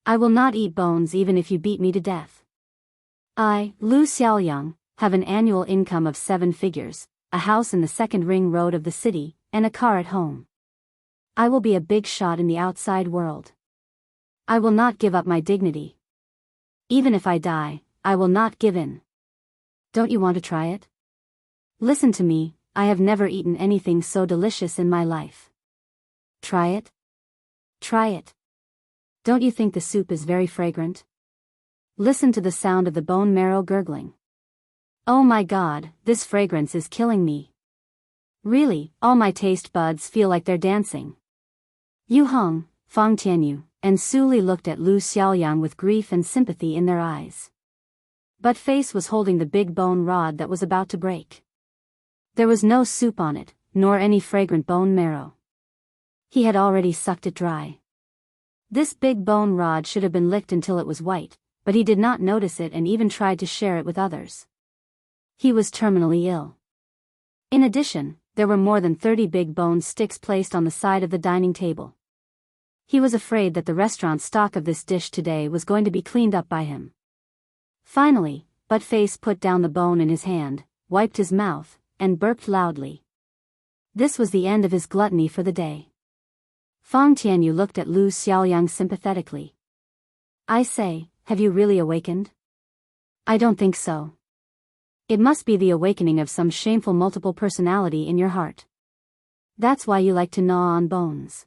I will not eat bones even if you beat me to death. I, Lu Xiaoyang, have an annual income of 7 figures, a house in the second ring road of the city, and a car at home. I will be a big shot in the outside world. I will not give up my dignity. Even if I die, I will not give in. Don't you want to try it? Listen to me, I have never eaten anything so delicious in my life. Try it? Try it. Don't you think the soup is very fragrant? Listen to the sound of the bone marrow gurgling. Oh my God, this fragrance is killing me. Really, all my taste buds feel like they're dancing. Yu Hong, Fang Tianyu, and Su Li looked at Lu Xiaoyang with grief and sympathy in their eyes. But Face was holding the big bone rod that was about to break. There was no soup on it, nor any fragrant bone marrow. He had already sucked it dry. This big bone rod should have been licked until it was white, but he did not notice it and even tried to share it with others. He was terminally ill. In addition, there were more than 30 big bone sticks placed on the side of the dining table. He was afraid that the restaurant stock of this dish today was going to be cleaned up by him. Finally, Buttface put down the bone in his hand, wiped his mouth, and burped loudly. This was the end of his gluttony for the day. Feng Tianyu looked at Lu Xiaoyang sympathetically. I say, have you really awakened? I don't think so. It must be the awakening of some shameful multiple personality in your heart. That's why you like to gnaw on bones.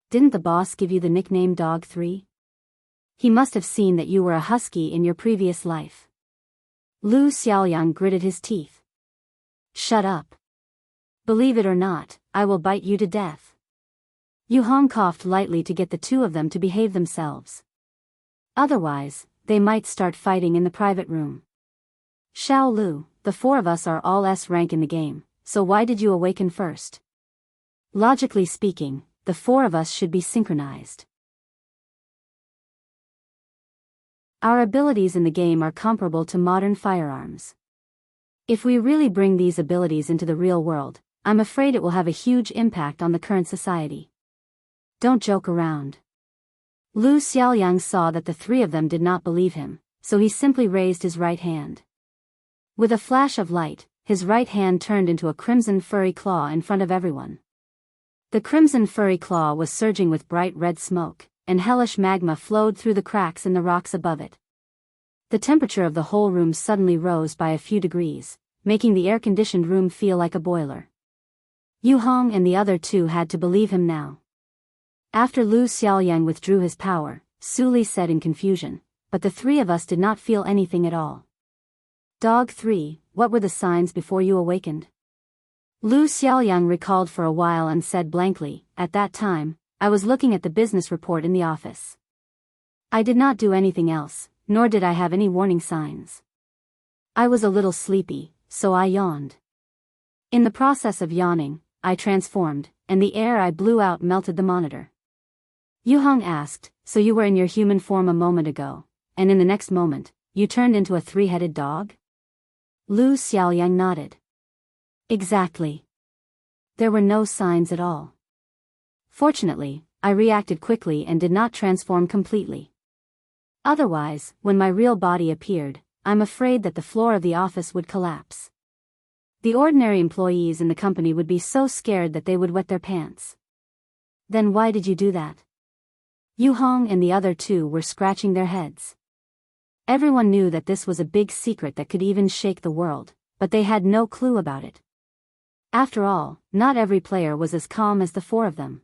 Didn't the boss give you the nickname Dog 3? He must have seen that you were a husky in your previous life. Lu Xiaoyang gritted his teeth. Shut up. Believe it or not, I will bite you to death. Yu Hong coughed lightly to get the two of them to behave themselves. Otherwise, they might start fighting in the private room. Xiao Lu, the four of us are all S rank in the game, so why did you awaken first? Logically speaking, the four of us should be synchronized. Our abilities in the game are comparable to modern firearms. If we really bring these abilities into the real world, I'm afraid it will have a huge impact on the current society. Don't joke around. Lu Xiaoyang saw that the three of them did not believe him, so he simply raised his right hand. With a flash of light, his right hand turned into a crimson furry claw in front of everyone. The crimson furry claw was surging with bright red smoke, and hellish magma flowed through the cracks in the rocks above it. The temperature of the whole room suddenly rose by a few degrees, making the air-conditioned room feel like a boiler. Yu Hong and the other two had to believe him now. After Lu Xiaoyang withdrew his power, Su Li said in confusion, but the three of us did not feel anything at all. Dog 3, what were the signs before you awakened? Lu Xiaoyang recalled for a while and said blankly, at that time, I was looking at the business report in the office. I did not do anything else, nor did I have any warning signs. I was a little sleepy, so I yawned. In the process of yawning, I transformed, and the air I blew out melted the monitor. Yu Hong asked, so you were in your human form a moment ago, and in the next moment, you turned into a three-headed dog? Lu Xiaoyang nodded. Exactly. There were no signs at all. Fortunately, I reacted quickly and did not transform completely. Otherwise, when my real body appeared, I'm afraid that the floor of the office would collapse. The ordinary employees in the company would be so scared that they would wet their pants. Then why did you do that? Yu Hong and the other two were scratching their heads. Everyone knew that this was a big secret that could even shake the world, but they had no clue about it. After all, not every player was as calm as the four of them.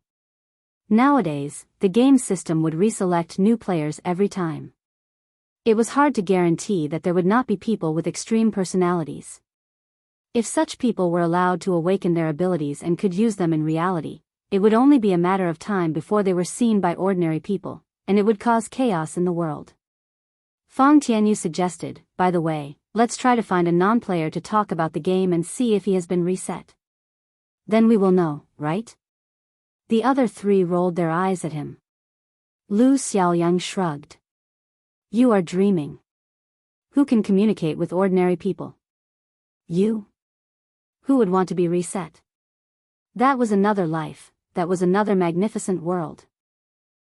Nowadays, the game system would reselect new players every time. It was hard to guarantee that there would not be people with extreme personalities. If such people were allowed to awaken their abilities and could use them in reality, it would only be a matter of time before they were seen by ordinary people, and it would cause chaos in the world. Feng Tianyu suggested, by the way, let's try to find a non-player to talk about the game and see if he has been reset. Then we will know, right? The other three rolled their eyes at him. Lu Xiaoyang shrugged. You are dreaming. Who can communicate with ordinary people? You? Who would want to be reset? That was another life, that was another magnificent world.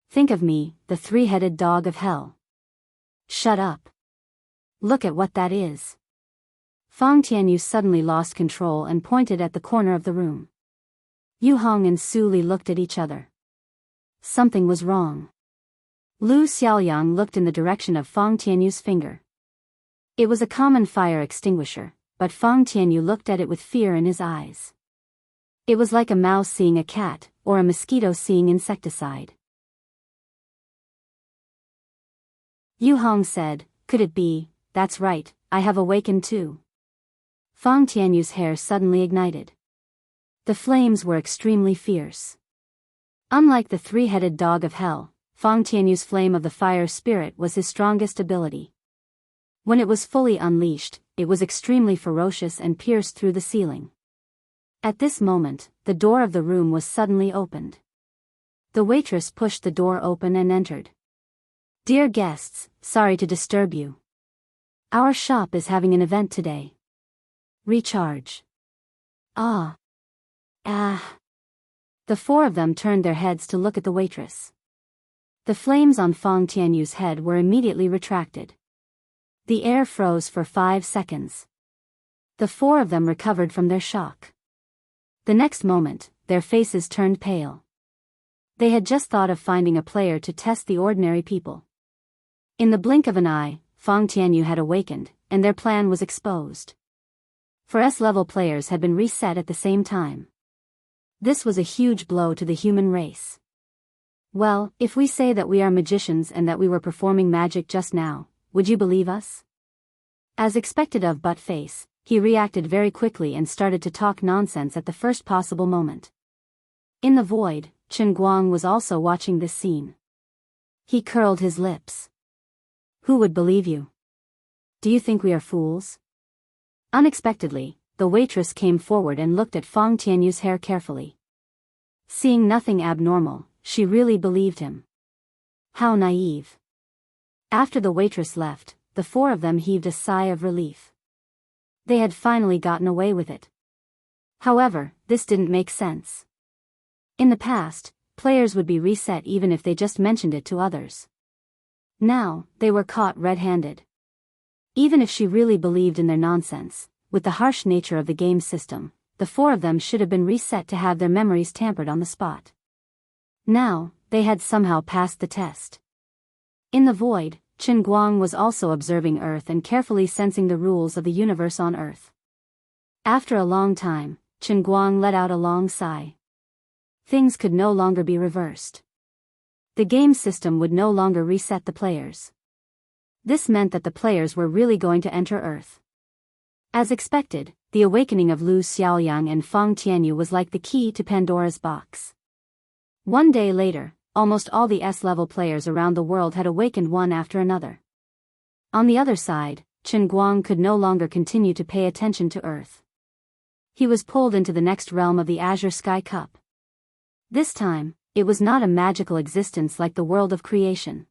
Think of me, the three-headed dog of hell. Shut up. Look at what that is. Feng Tianyu suddenly lost control and pointed at the corner of the room. Yu Hong and Su Li looked at each other. Something was wrong. Lu Xiaoyang looked in the direction of Feng Tianyu's finger. It was a common fire extinguisher, but Feng Tianyu looked at it with fear in his eyes. It was like a mouse seeing a cat, or a mosquito seeing insecticide. Yu Hong said, could it be, that's right, I have awakened too. Feng Tianyu's hair suddenly ignited. The flames were extremely fierce. Unlike the three-headed dog of hell, Feng Tianyu's flame of the fire spirit was his strongest ability. When it was fully unleashed, it was extremely ferocious and pierced through the ceiling. At this moment, the door of the room was suddenly opened. The waitress pushed the door open and entered. Dear guests, sorry to disturb you. Our shop is having an event today. Recharge. Ah. The four of them turned their heads to look at the waitress. The flames on Feng Tianyu's head were immediately retracted. The air froze for 5 seconds. The 4 of them recovered from their shock. The next moment, their faces turned pale. They had just thought of finding a player to test the ordinary people. In the blink of an eye, Feng Tianyu had awakened, and their plan was exposed. For S-level players had been reset at the same time. This was a huge blow to the human race. Well, if we say that we are magicians and that we were performing magic just now, would you believe us? As expected of Butt-Face, he reacted very quickly and started to talk nonsense at the first possible moment. In the void, Chen Guang was also watching this scene. He curled his lips. Who would believe you? Do you think we are fools? Unexpectedly, the waitress came forward and looked at Feng Tianyu's hair carefully. Seeing nothing abnormal, she really believed him. How naive. After the waitress left, the 4 of them heaved a sigh of relief. They had finally gotten away with it. However, this didn't make sense. In the past, players would be reset even if they just mentioned it to others. Now, they were caught red-handed. Even if she really believed in their nonsense, with the harsh nature of the game system, the 4 of them should have been reset to have their memories tampered on the spot. Now, they had somehow passed the test. In the void, Chen Guang was also observing Earth and carefully sensing the rules of the universe on Earth. After a long time, Chen Guang let out a long sigh. Things could no longer be reversed. The game system would no longer reset the players. This meant that the players were really going to enter Earth. As expected, the awakening of Lu Xiaoyang and Feng Tianyu was like the key to Pandora's box. One day later, almost all the S-level players around the world had awakened one after another. On the other side, Chen Guang could no longer continue to pay attention to Earth. He was pulled into the next realm of the Azure Sky Cup. This time, it was not a magical existence like the world of creation.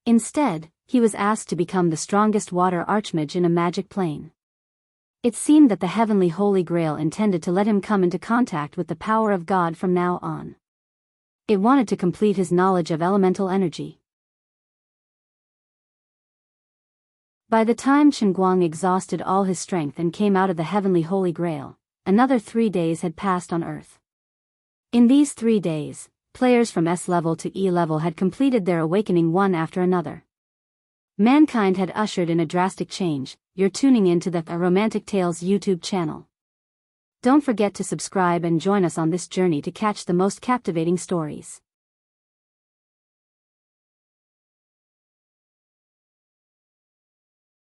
Instead, he was asked to become the strongest water archmage in a magic plane. It seemed that the heavenly Holy Grail intended to let him come into contact with the power of God from now on. It wanted to complete his knowledge of elemental energy. By the time Chen Guang exhausted all his strength and came out of the heavenly Holy Grail, another 3 days had passed on Earth. In these 3 days, players from S-level to E-level had completed their awakening one after another. Mankind had ushered in a drastic change. You're tuning into the Romantic Tales YouTube channel. Don't forget to subscribe and join us on this journey to catch the most captivating stories.